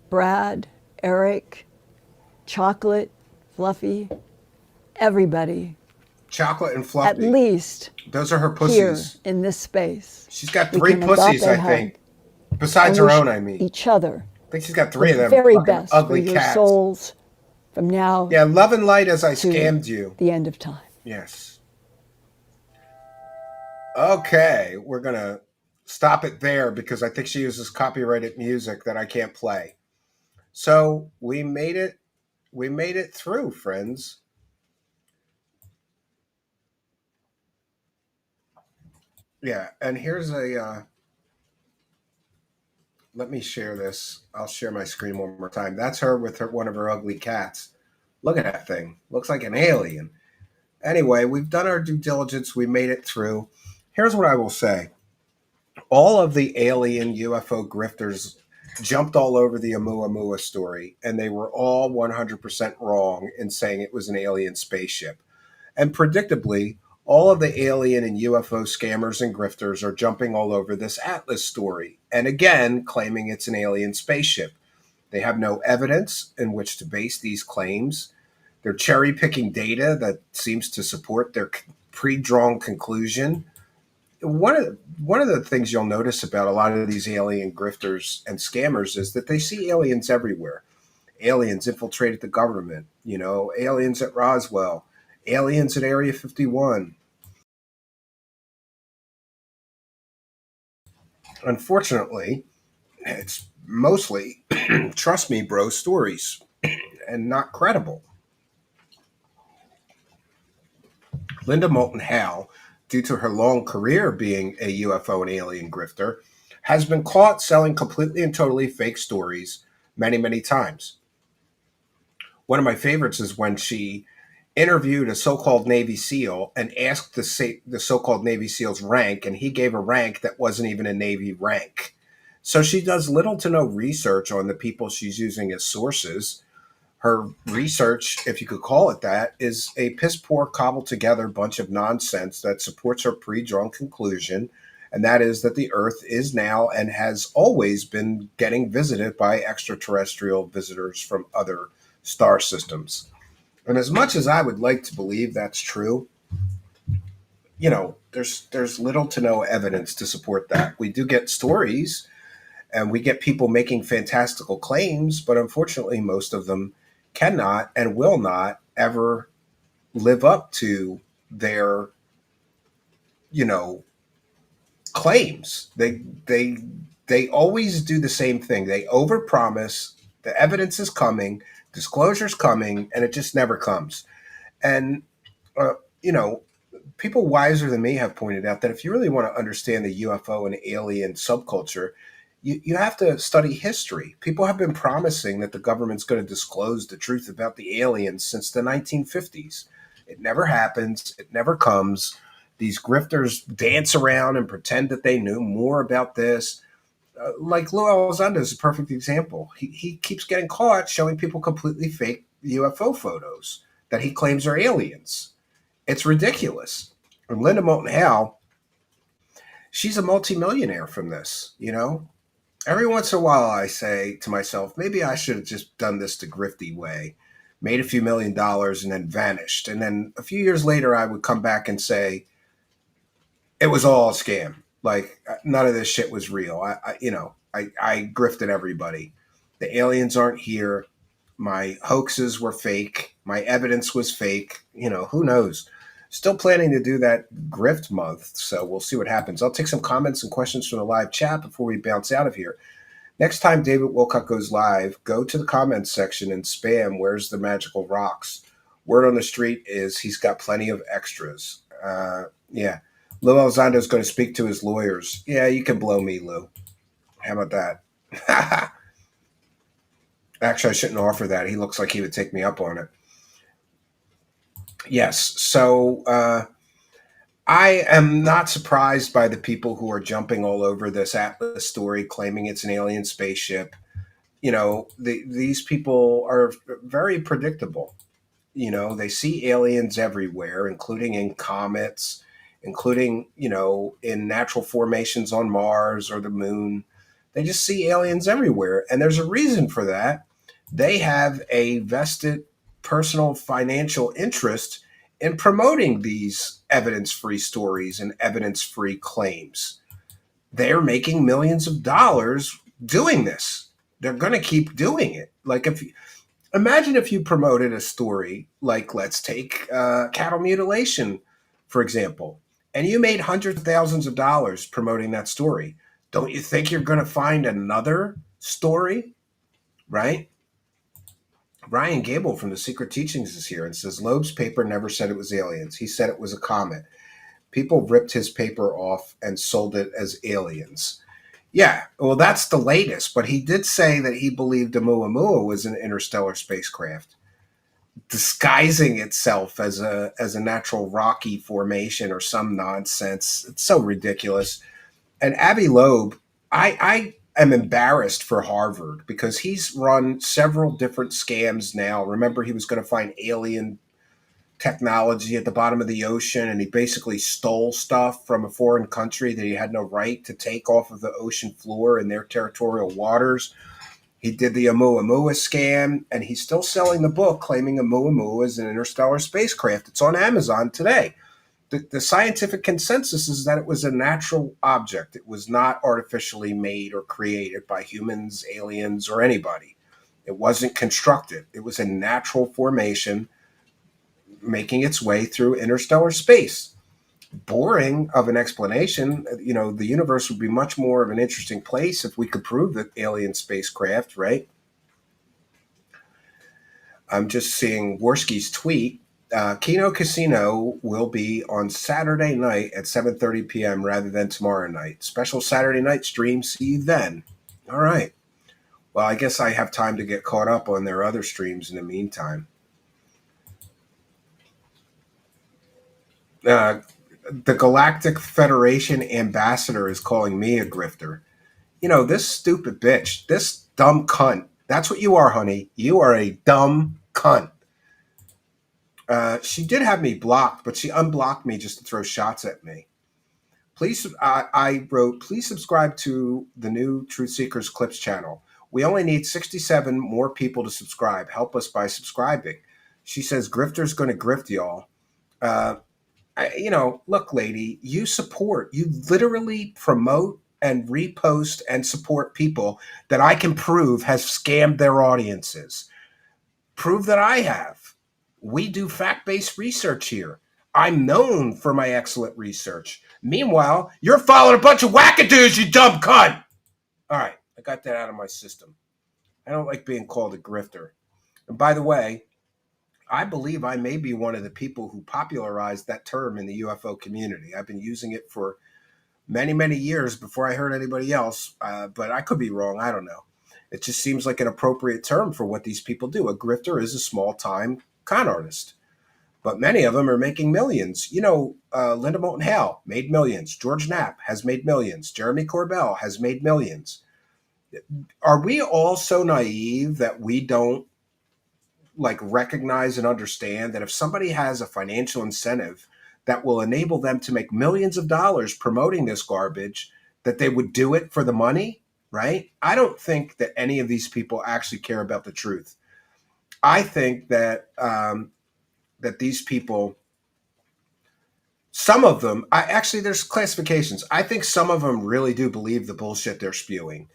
S4: Brad, Eric, Chocolate, Fluffy, everybody,
S2: Chocolate and Fluffy.
S4: at least
S2: Those are her
S4: here
S2: pussies.
S4: in this space,
S2: She's got
S4: we
S2: 3
S4: can
S2: pussies, I
S4: agape
S2: think.
S4: hug
S2: Besides
S4: and
S2: her
S4: wish
S2: own, I mean.
S4: each other
S2: I think she's got 3 of
S4: the
S2: them
S4: very
S2: fucking
S4: best for
S2: ugly
S4: your
S2: cats.
S4: souls from now
S2: Yeah, love and light as I
S4: to
S2: scammed you.
S4: the end of time.
S2: Yes. Okay, we're going to stop it there because I think she uses copyrighted music that I can't play. So we made it through, friends. Yeah, and here's a let me share this. I'll share my screen one more time. That's her with one of her ugly cats. Look at that thing. Looks like an alien. Anyway, we've done our due diligence. We made it through. Here's what I will say. All of the alien UFO grifters jumped all over the Oumuamua story, and they were all 100% wrong in saying it was an alien spaceship. And predictably, all of the alien and UFO scammers and grifters are jumping all over this Atlas story, and again, claiming it's an alien spaceship. They have no evidence in which to base these claims. They're cherry-picking data that seems to support their pre-drawn conclusion. One of the things you'll notice about a lot of these alien grifters and scammers is that they see aliens everywhere. Aliens infiltrated the government, aliens at Roswell, aliens at Area 51. Unfortunately, it's mostly, trust me, bro, stories and not credible. Linda Moulton Howe, due to her long career being a UFO and alien grifter, has been caught selling completely and totally fake stories many, many times. One of my favorites is when she interviewed a so-called Navy SEAL and asked the so-called Navy SEAL's rank, and he gave a rank that wasn't even a Navy rank. So she does little to no research on the people she's using as sources. Her research, if you could call it that, is a piss-poor, cobbled-together bunch of nonsense that supports her pre-drawn conclusion and that is that the Earth is now and has always been getting visited by extraterrestrial visitors from other star systems. And as much as I would like to believe that's true, there's little to no evidence to support that. We do get stories and we get people making fantastical claims, but unfortunately, most of them cannot and will not ever live up to their, you know, claims. They always do the same thing. They overpromise. The evidence is coming, disclosure's coming, and it just never comes. And uh, you know, people wiser than me have pointed out that if you really want to understand the UFO and alien subculture, you have to study history. People have been promising that the government's going to disclose the truth about the aliens since the 1950s. It never happens. It never comes. These grifters dance around and pretend that they knew more about this. Like Lou Elizondo is a perfect example. He keeps getting caught showing people completely fake UFO photos that he claims are aliens. It's ridiculous. And Linda Moulton Howe, she's a multimillionaire from this, Every once in a while I say to myself, maybe I should have just done this the grifty way, made a few $1 million and then vanished. And then a few years later I would come back and say, it was all a scam. Like none of this shit was real. I grifted everybody. The aliens aren't here. My hoaxes were fake. My evidence was fake. Who knows? Still planning to do that grift month, so we'll see what happens. I'll take some comments and questions from the live chat before we bounce out of here. Next time David Wilcock goes live, go to the comments section and spam, "Where's the magical rocks?" Word on the street is he's got plenty of extras. Yeah. Lou Elizondo is going to speak to his lawyers. Yeah, you can blow me, Lou. How about that? Actually, I shouldn't offer that. He looks like he would take me up on it. Yes, so I am not surprised by the people who are jumping all over this Atlas story, claiming it's an alien spaceship. These people are very predictable. They see aliens everywhere, including in comets, including, in natural formations on Mars or the moon. They just see aliens everywhere. And there's a reason for that. They have a vested personal financial interest in promoting these evidence-free stories and evidence-free claims. They're making millions of dollars doing this. They're going to keep doing it. Like imagine if you promoted a story like, let's take cattle mutilation, for example, and you made hundreds of thousands of dollars promoting that story. Don't you think you're going to find another story, right? Ryan Gable from The Secret Teachings is here and says, Loeb's paper never said it was aliens. He said it was a comet. People ripped his paper off and sold it as aliens. Yeah, well, that's the latest. But he did say that he believed Oumuamua was an interstellar spacecraft, disguising itself as a natural rocky formation or some nonsense. It's so ridiculous. And Avi Loeb, I am embarrassed for Harvard because he's run several different scams now. Remember, he was going to find alien technology at the bottom of the ocean, and he basically stole stuff from a foreign country that he had no right to take off of the ocean floor in their territorial waters. He did the Oumuamua scam, and he's still selling the book claiming Oumuamua is an interstellar spacecraft. It's on Amazon today. The scientific consensus is that it was a natural object. It was not artificially made or created by humans, aliens, or anybody. It wasn't constructed. It was a natural formation making its way through interstellar space. Boring of an explanation. The universe would be much more of an interesting place if we could prove that alien spacecraft, right? I'm just seeing Worski's tweet. Kino Casino will be on Saturday night at 7:30 p.m. rather than tomorrow night. Special Saturday night stream. See you then. All right. Well, I guess I have time to get caught up on their other streams in the meantime. The Galactic Federation ambassador is calling me a grifter. This stupid bitch, this dumb cunt. That's what you are, honey. You are a dumb cunt. She did have me blocked, but she unblocked me just to throw shots at me. Please, I wrote, please subscribe to the new Truth Seekers Clips channel. We only need 67 more people to subscribe. Help us by subscribing. She says, Grifter's going to grift y'all. Look, lady, you literally promote and repost and support people that I can prove has scammed their audiences. Prove that I have. We do fact-based research here. I'm known for my excellent research. Meanwhile, you're following a bunch of wackadoos, you dumb cunt. All right, I got that out of my system. I don't like being called a grifter. And by the way, I believe I may be one of the people who popularized that term in the UFO community. I've been using it for many, many years before I heard anybody else, but I could be wrong. I don't know. It just seems like an appropriate term for what these people do. A grifter is a small-time con artist, but many of them are making millions. Linda Moulton Howe made millions. George Knapp has made millions. Jeremy Corbell has made millions. Are we all so naive that we don't recognize and understand that if somebody has a financial incentive that will enable them to make millions of dollars promoting this garbage, that they would do it for the money, right? I don't think that any of these people actually care about the truth. I think that that these people, some of them, there's classifications. I think some of them really do believe the bullshit they're spewing.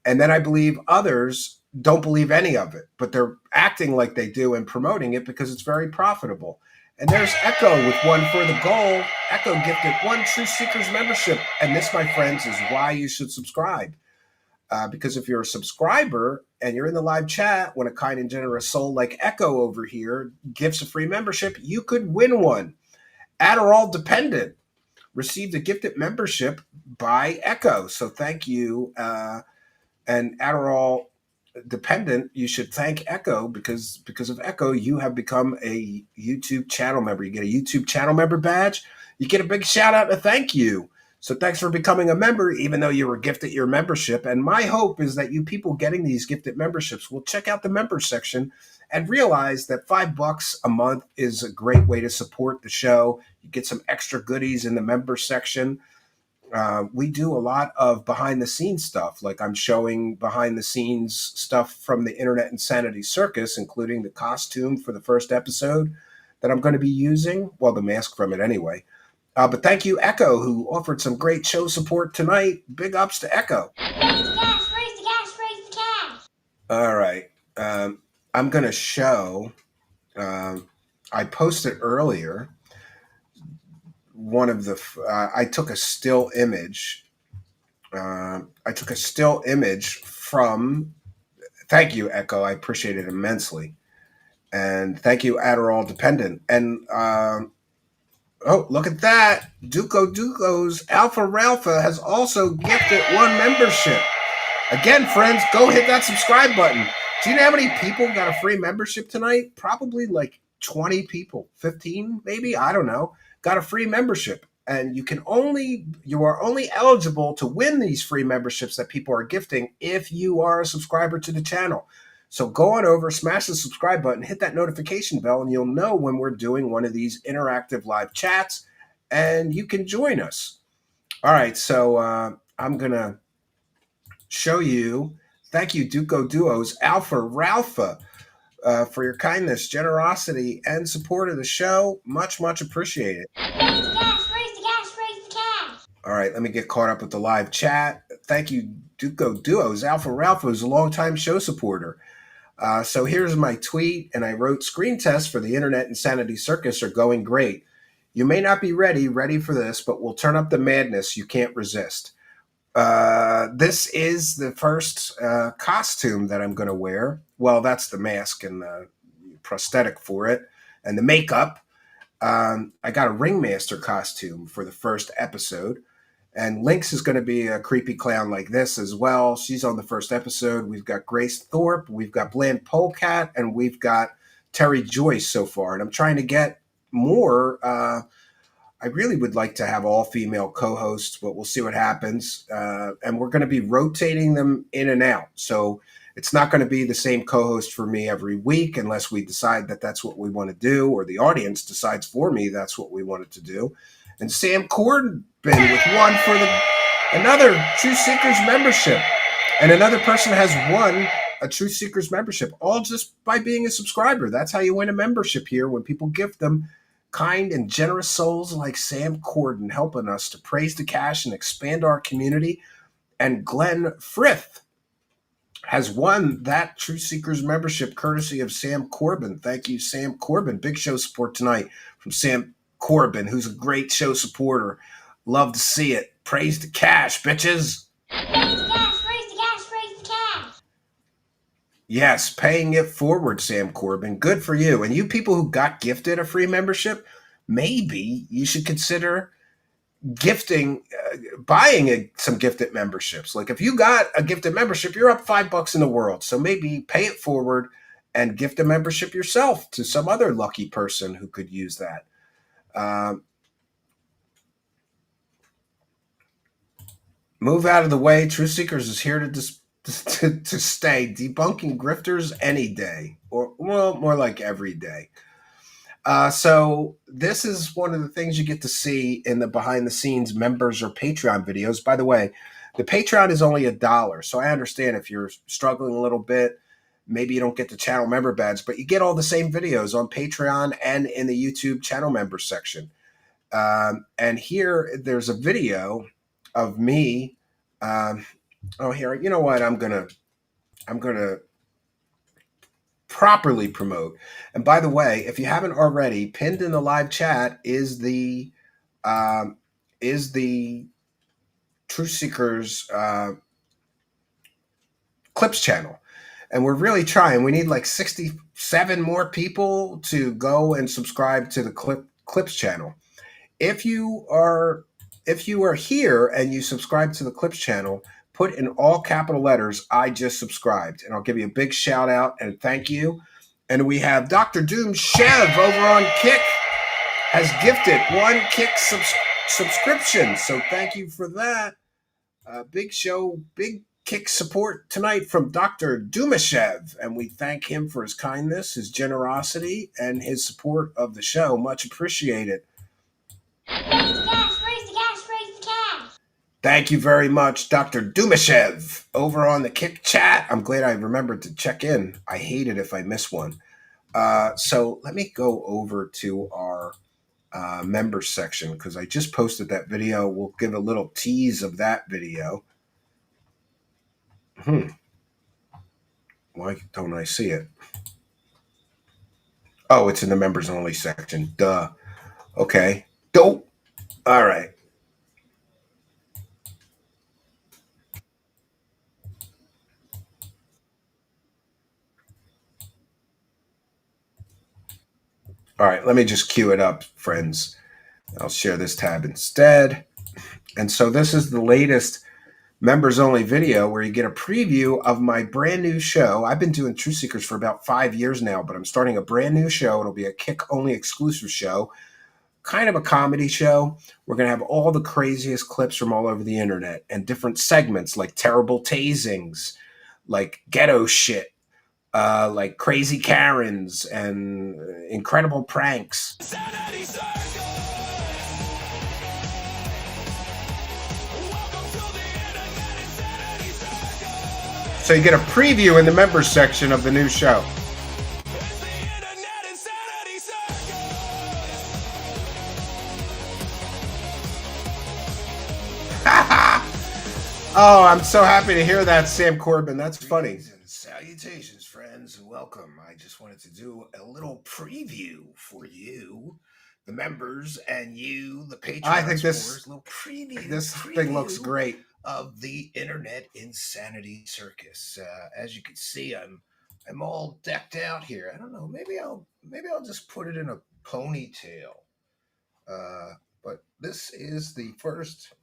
S2: And then I believe others don't believe any of it, but they're acting like they do and promoting it because it's very profitable. And there's Echo with one for the goal. Echo gifted 1 Truth Seekers membership. And this, my friends, is why you should subscribe. Because if you're a subscriber and you're in the live chat when a kind and generous soul like Echo over here gifts a free membership, you could win one. Adderall Dependent received a gifted membership by Echo. So thank you. And Adderall Dependent, you should thank Echo because of Echo, you have become a YouTube channel member. You get a YouTube channel member badge. You get a big shout out and a thank you. So thanks for becoming a member, even though you were gifted your membership. And my hope is that you people getting these gifted memberships will check out the member section and realize that $5 a month is a great way to support the show. You get some extra goodies in the member section. We do a lot of behind the scenes stuff, like I'm showing behind the scenes stuff from the Internet Insanity Circus, including the costume for the first episode that I'm going to be using. Well, the mask from it anyway. But thank you, Echo, who offered some great show support tonight. Big ups to Echo.
S3: Raise the cash, raise the cash, raise the cash.
S2: All right. I'm going to show, I posted earlier, one of the, I took a still image. From, thank you, Echo. I appreciate it immensely. And thank you, Adderall Dependent. And, oh, look at that. Duco's Alpha Ralpha has also gifted 1 membership. Again, friends, go hit that subscribe button. Do you know how many people got a free membership tonight? Probably like 20 people, 15 maybe, I don't know, got a free membership. And you are only eligible to win these free memberships that people are gifting if you are a subscriber to the channel. So go on over, smash the subscribe button, hit that notification bell, and you'll know when we're doing one of these interactive live chats, and you can join us. All right, so I'm going to show you. Thank you, Duco Duos, Alpha Ralpha, for your kindness, generosity, and support of the show. Much, much appreciated.
S3: Raise the cash, raise the cash, raise the cash.
S2: All right, let me get caught up with the live chat. Thank you, Duco Duos, Alpha Ralpha, who's a longtime show supporter. So here's my tweet, and I wrote, screen tests for the Internet Insanity Circus are going great. You may not be ready for this, but we'll turn up the madness you can't resist. This is the first costume that I'm going to wear. Well, that's the mask and the prosthetic for it and the makeup. I got a ringmaster costume for the first episode. And Lynx is going to be a creepy clown like this as well. She's on the first episode. We've got Grace Thorpe, we've got Bland Polecat, and we've got Terry Joyce so far. And I'm trying to get more. I really would like to have all female co-hosts, but we'll see what happens. And we're going to be rotating them in and out. So it's not going to be the same co-host for me every week unless we decide that that's what we want to do, or the audience decides for me that's what we wanted to do. And Sam Corbin with one for another Truth Seekers membership. And another person has won a Truth Seekers membership, all just by being a subscriber. That's how you win a membership here, when people gift them. Kind and generous souls like Sam Corden helping us to praise the cash and expand our community. And Glenn Frith has won that Truth Seekers membership courtesy of Sam Corbin. Thank you, Sam Corbin. Big show support tonight from Sam Corbin, who's a great show supporter. Love to see it. Praise the cash, bitches.
S3: Praise the cash, praise the cash, praise the cash.
S2: Yes, paying it forward, Sam Corbin. Good for you. And you people who got gifted a free membership, maybe you should consider buying some gifted memberships. Like if you got a gifted membership, you're up $5 in the world. So maybe pay it forward and gift a membership yourself to some other lucky person who could use that. Move out of the way. Truth Seekers is here to stay. Debunking grifters any day, or well, more like every day. So this is one of the things you get to see in the behind the scenes members or Patreon videos. By the way, the Patreon is only $1. So I understand if you're struggling a little bit, maybe you don't get the channel member badge, but you get all the same videos on Patreon and in the YouTube channel member section. And here there's a video of me. Here, you know what? I'm gonna properly promote. And by the way, if you haven't already, pinned in the live chat is the Truth Seekers Clips channel. And we're really trying. We need like 67 more people to go and subscribe to the Clips channel. If you are here and you subscribe to the Clips channel, put in all capital letters, I just subscribed. And I'll give you a big shout out and thank you. And we have Dr. Doom Chev over on Kick has gifted one Kick subscription. So thank you for that. Big Kick support tonight from Dr. Dumashev. And we thank him for his kindness, his generosity, and his support of the show. Much appreciated.
S3: Praise the cash, praise the cash, praise the cash.
S2: Thank you very much, Dr. Dumashev, over on the Kick chat. I'm glad I remembered to check in. I hate it if I miss one. So let me go over to our members section because I just posted that video. We'll give a little tease of that video. Why don't I see it? Oh, it's in the members only section. Duh. Okay. Dope. All right. All right, let me just cue it up, friends. I'll share this tab instead. And so this is the latest members only video where you get a preview of my brand new show. I've been doing Truth Seekers for about 5 years now, but I'm starting a brand new show. It'll be a Kick only exclusive show, kind of a comedy show. We're going to have all the craziest clips from all over the internet and different segments like terrible tasings, like ghetto shit, like crazy Karens and incredible pranks. So you get a preview in the members section of the new show. Oh, I'm so happy to hear that, Sam Corbin. That's funny. Salutations, friends, and welcome. I just wanted to do a little preview for you, the members, and you, the Patreon. I think this thing looks great. Of the internet insanity circus. As you can see, I'm all decked out here. I don't know. Maybe I'll just put it in a ponytail. But this is the first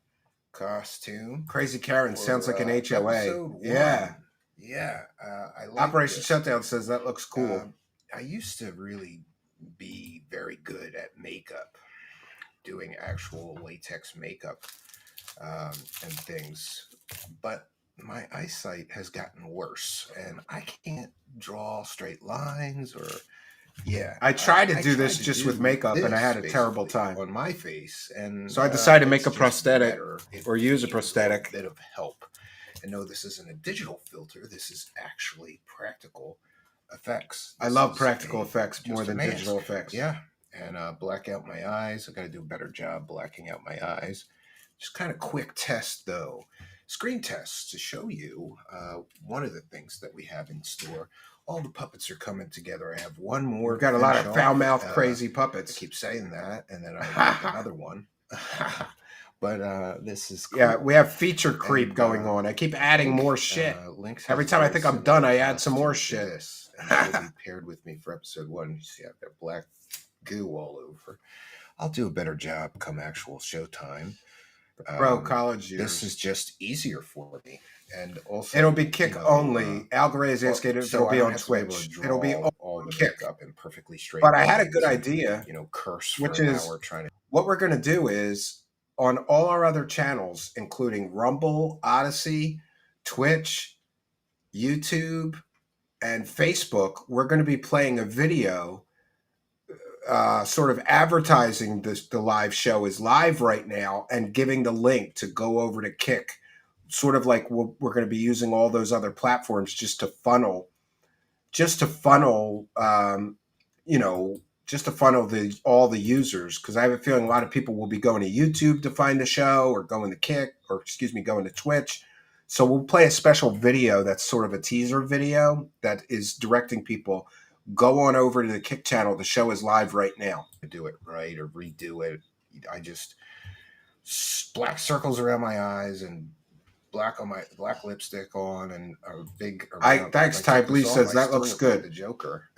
S2: costume. Crazy Karen sounds like an HOA. Yeah. I like Operation Shutdown says that looks cool. I used to really be very good at makeup, doing actual latex makeup and things, but my eyesight has gotten worse, and I can't draw straight lines or Yeah,
S7: I tried to do
S2: tried
S7: this
S2: to
S7: just
S2: do
S7: with makeup, and I
S2: this,
S7: had a terrible
S2: basically,
S7: time.
S2: on my face, and
S7: So I decided to make
S2: it's
S7: a
S2: just
S7: prosthetic
S2: better if
S7: or use a
S2: you
S7: prosthetic.
S2: a bit of help. And no, this isn't a digital filter. This is actually practical effects.
S7: I
S2: This
S7: love
S2: is
S7: practical
S2: a-
S7: effects
S2: just
S7: more
S2: a
S7: than
S2: mask.
S7: digital effects.
S2: Yeah, and black out my eyes. I got to do a better job blacking out my eyes. Just kind of quick test though. Screen tests to show you one of the things that we have in store. All the puppets are coming together. I have one more.
S7: We've got a lot
S2: finish
S7: of
S2: off.
S7: foul mouth, crazy
S2: I
S7: puppets.
S2: keep saying that, and then I have another one. But this is cool.
S7: Yeah, we have feature creep
S2: And,
S7: going on. I keep adding
S2: Link,
S7: more shit.
S2: Links
S7: Every
S2: has a
S7: time I
S2: very
S7: think I'm
S2: similar
S7: done, I add some more
S2: costume to
S7: shit.
S2: This, and she'll be paired with me for episode 1. You see, I've got black goo all over. I'll do a better job come actual showtime.
S7: Bro, college years.
S2: This is just easier for me, and also
S7: It'll be Kick only. Al Gray's asking if it'll be on Twitch. It'll be
S2: all the
S7: Kick.
S2: makeup and perfectly straight.
S7: But I had a
S2: lines
S7: good
S2: and,
S7: idea,
S2: curse for
S7: which
S2: an
S7: is
S2: hour trying to.
S7: what we're going to do is on all our other channels, including Rumble, Odyssey, Twitch, YouTube, and Facebook, we're going to be playing a video sort of advertising the live show is live right now and giving the link to go over to Kick, sort of like we're going to be using all those other platforms just to funnel all the users, because I have a feeling a lot of people will be going to YouTube to find the show, or going to Kick, or going to Twitch. So we'll play a special video that's sort of a teaser video that is directing people, go on over to the Kick channel. The show is live right now.
S2: Do it right or redo it. I just black circles around my eyes and black lipstick on and a big.
S7: Thanks, Ty Lee says that looks good.
S2: The Joker,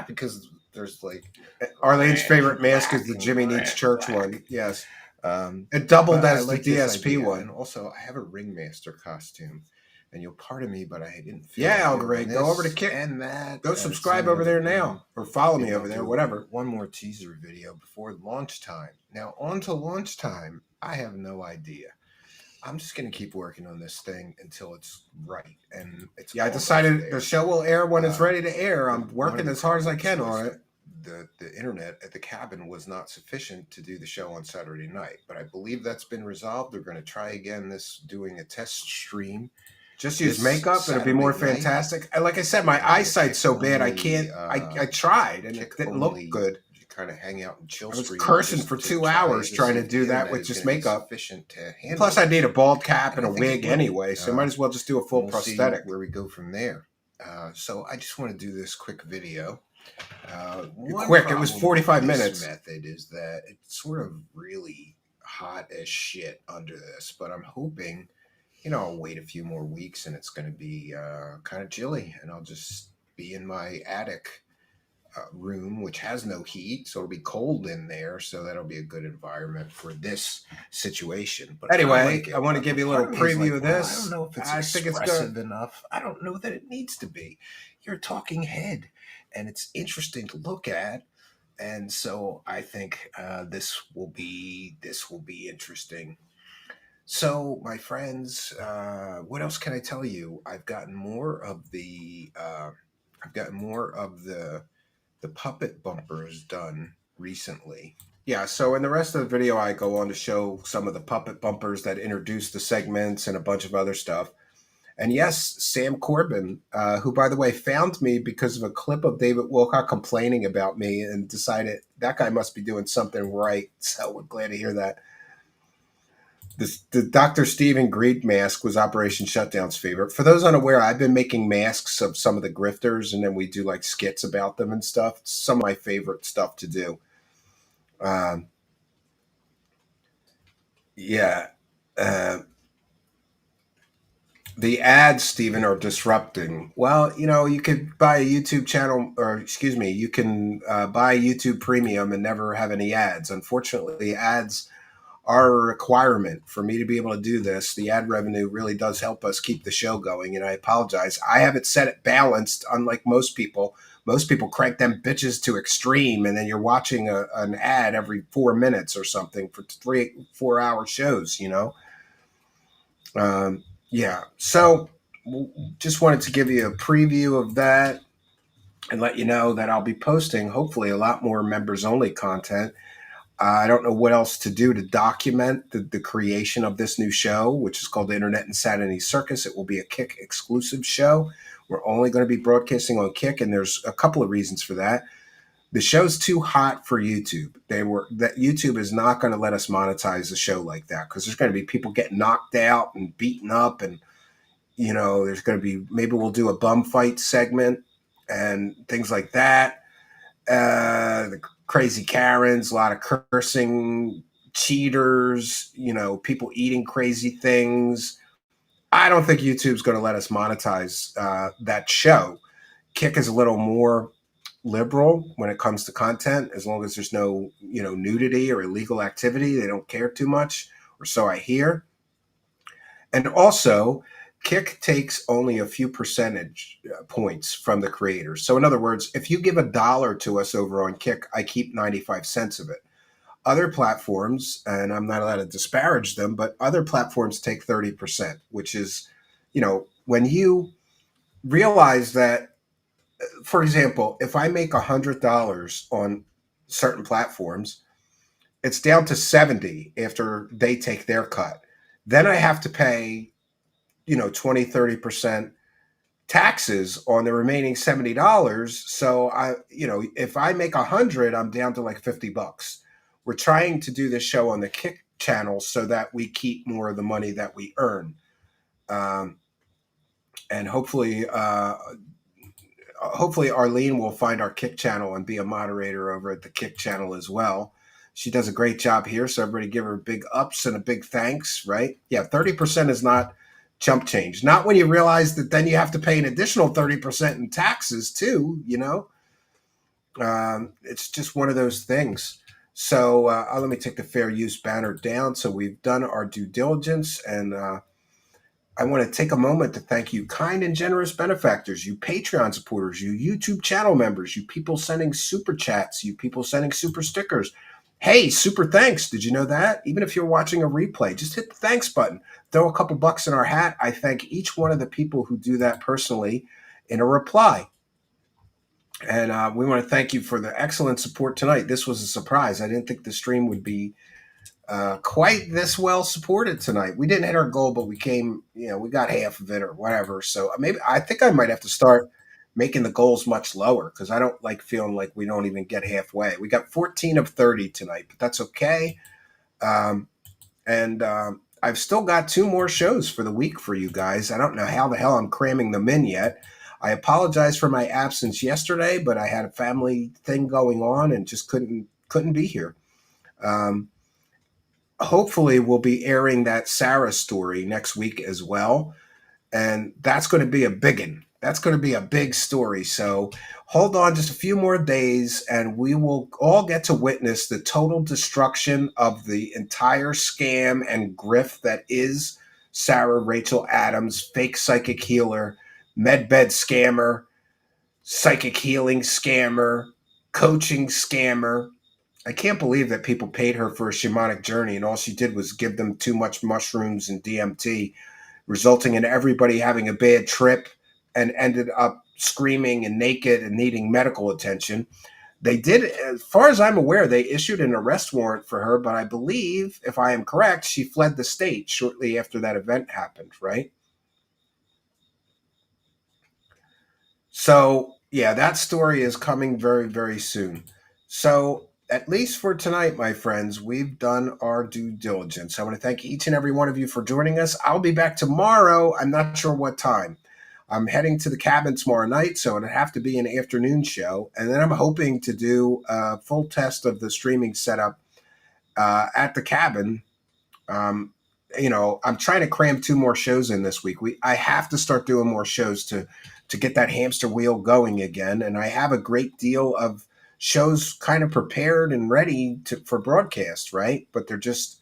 S2: because there's like
S7: Arlene's favorite mask is the Jimmy Needs Church one. Yes, it doubled as the DSP one.
S2: And also, I have a ringmaster costume. And you'll pardon me, but I didn't feel.
S7: Yeah, Al Gray, go over to Kick
S2: and that.
S7: Go subscribe over there now, or follow me over there, whatever.
S2: One more teaser video before launch time. Now, on to launch time. I have no idea. I'm just going to keep working on this thing until it's right. And it's
S7: I decided the show will air when it's ready to air. I'm working as hard as I can on it.
S2: The internet at the cabin was not sufficient to do the show on Saturday night, but I believe that's been resolved. They're going to try again doing a test stream.
S7: Just use makeup, it'll be more fantastic. Like I said, my eyesight's so bad, I can't. I tried, and it didn't look good.
S2: You kind of hang out and chill.
S7: I was cursing for 2 hours trying to do that with just makeup. Plus, I need a bald cap and a wig anyway, so might as well just do a full prosthetic.
S2: Where we go from there. So I just want to do this quick video.
S7: Quick, it was 45 minutes.
S2: This method is that it's sort of really hot as shit under this, but I'm hoping. I'll wait a few more weeks and it's going to be kind of chilly, and I'll just be in my attic room, which has no heat, so it'll be cold in there. So that'll be a good environment for this situation. But
S7: anyway, I want to give you a little preview of this.
S2: I don't know if it's expressive enough. I don't know that it needs to be. You're a talking head, and it's interesting to look at. And so I think this will be interesting. So, my friends, what else can I tell you? I've gotten more of the puppet bumpers done recently.
S7: Yeah. So in the rest of the video, I go on to show some of the puppet bumpers that introduce the segments and a bunch of other stuff. And yes, Sam Corbin, who, by the way, found me because of a clip of David Wilcock complaining about me, and decided that guy must be doing something right. So we're glad to hear that. The Dr. Stephen Greed mask was Operation Shutdown's favorite. For those unaware, I've been making masks of some of the grifters, and then we do like skits about them and stuff. It's some of my favorite stuff to do. The ads, Stephen, are disrupting. Well, you could buy a YouTube channel, you can buy YouTube Premium and never have any ads. Unfortunately, ads are a requirement for me to be able to do this. The ad revenue really does help us keep the show going, and I apologize. I have it set at balanced, unlike most people. Most people crank them bitches to extreme, and then you're watching an ad every 4 minutes or something for 3-4 hour shows, So just wanted to give you a preview of that.
S2: and let you know that I'll be posting hopefully a lot more members only content. I don't know what else to do to document the creation of this new show, which is called the Internet Insanity Circus. It will be a Kick exclusive show. We're only going to be broadcasting on Kick, and there's a couple of reasons for that. The show's too hot for YouTube. That YouTube is not going to let us monetize a show like that, because there's going to be people getting knocked out and beaten up, and there's going to be, maybe we'll do a bum fight segment and things like that. The crazy Karens, a lot of cursing, cheaters, people eating crazy things. I don't think YouTube's going to let us monetize that show. Kick is a little more liberal when it comes to content, as long as there's no nudity or illegal activity. They don't care too much, or so I hear. And also, Kick takes only a few percentage points from the creators. So in other words, if you give $1 to us over on Kick, I keep 95 cents of it. Other platforms, and I'm not allowed to disparage them, but other platforms take 30%, which is, when you realize that, for example, if I make $100 on certain platforms, it's down to 70 after they take their cut. Then I have to pay, 20-30% taxes on the remaining $70. So if I make 100, I'm down to like $50. We're trying to do this show on the Kick channel so that we keep more of the money that we earn. And hopefully Arlene will find our Kick channel and be a moderator over at the Kick channel as well. She does a great job here, so everybody give her big ups and a big thanks, right? Yeah, 30% is not chump change. Not when you realize that then you have to pay an additional 30% in taxes too, It's just one of those things. So let me take the fair use banner down. So we've done our due diligence, and I want to take a moment to thank you, kind and generous benefactors, you Patreon supporters, you YouTube channel members, you people sending super chats, you people sending super stickers. Hey, super thanks. Did you know that? Even if you're watching a replay, just hit the thanks button. Throw a couple bucks in our hat. I thank each one of the people who do that personally in a reply. And we want to thank you for the excellent support tonight. This was a surprise. I didn't think the stream would be quite this well supported tonight. We didn't hit our goal, but we came, we got half of it or whatever. So maybe I think I might have to start making the goals much lower, because I don't like feeling like we don't even get halfway. We got 14 of 30 tonight, but that's okay. And I've still got 2 more shows for the week for you guys. I don't know how the hell I'm cramming them in yet. I apologize for my absence yesterday, but I had a family thing going on and just couldn't be here. Hopefully we'll be airing that Sarah story next week as well. And that's going to be a big one. That's going to be a big story. So hold on just a few more days, and we will all get to witness the total destruction of the entire scam and grift that is Sarah Rachel Adams, fake psychic healer, medbed scammer, psychic healing scammer, coaching scammer. I can't believe that people paid her for a shamanic journey, and all she did was give them too much mushrooms and DMT, resulting in everybody having a bad trip and ended up screaming and naked and needing medical attention. They did, as far as I'm aware, they issued an arrest warrant for her, but I believe, if I am correct, she fled the state shortly after that event happened, right? So, yeah, that story is coming very, very soon. So, at least for tonight, my friends, we've done our due diligence. I want to thank each and every one of you for joining us. I'll be back tomorrow. I'm not sure what time. I'm heading to the cabin tomorrow night, so it'll have to be an afternoon show. And then I'm hoping to do a full test of the streaming setup at the cabin. I'm trying to cram 2 more shows in this week. I have to start doing more shows to get that hamster wheel going again. And I have a great deal of shows kind of prepared and ready for broadcast, right? But they're just,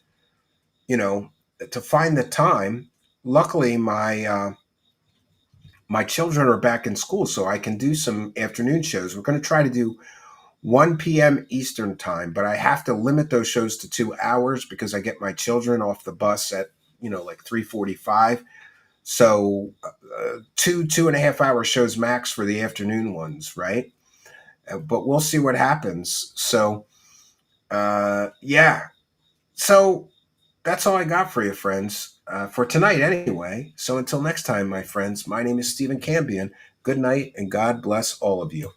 S2: to find the time. Luckily, my children are back in school, so I can do some afternoon shows. We're going to try to do 1 p.m. Eastern time, but I have to limit those shows to 2 hours because I get my children off the bus at, like 3:45. So 2.5 hour shows max for the afternoon ones, right?
S7: but we'll see what happens. So, yeah. So that's all I got for you, friends, for tonight anyway. So until next time, my friends, my name is Stephen Cambion. Good night, and God bless all of you.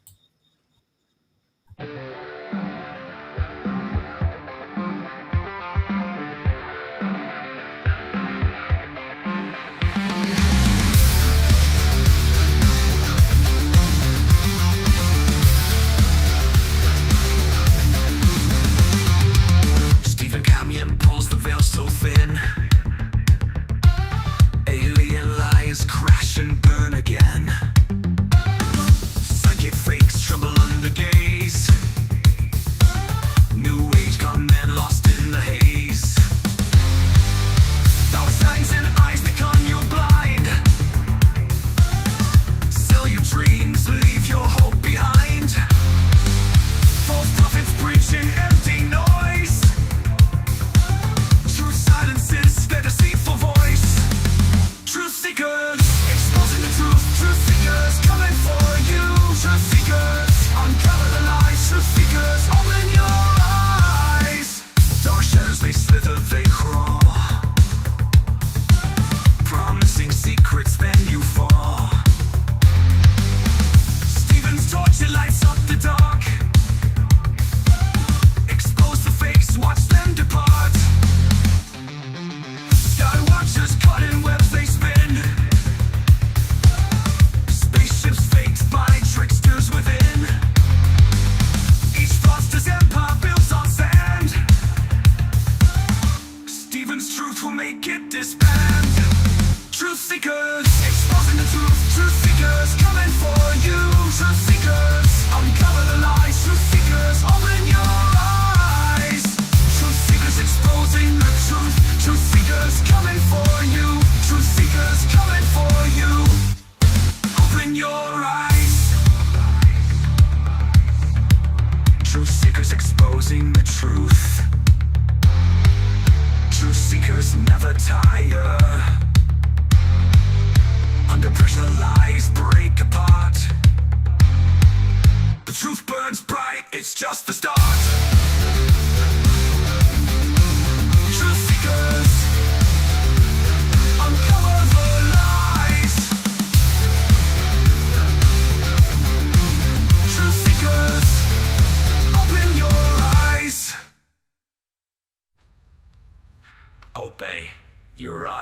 S1: Stephen Cambion pulls the veil so thin. Alien lies crash and burn again. Psychic fakes tremble under gaze. New age con men lost in the haze. Thou signs and eyes become you blind. Sell your dreams, leave your hope behind. False prophets preaching empty noise. True silence is their deceitful voice. Truth seekers exposing the truth. Truth seekers coming for you. Truth seekers uncover the lies. Truth seekers open your eyes. Dark shadows they slither, they crawl, promising secrets then you fall. Stephen's torch it lights up the dark. Expose the fakes, watch them depart. Sky watchers caught in webs they spin. Spaceships faked by tricksters within. Each fraudster's empire builds on sand. Stephen's truth will make it disband. Truth seekers exposing the truth. Truth seekers coming for you. Truth seekers uncover the lies. Truth seekers open your eyes. Truth seekers exposing the truth. Truth seekers coming for you. Truth seekers coming for you. Open your eyes. Truth seekers exposing the truth. Truth seekers never tire. Under pressure lies break apart. The truth burns bright, it's just the start. Truth seekers uncover the lies. Truth seekers open your eyes. Obey your eyes.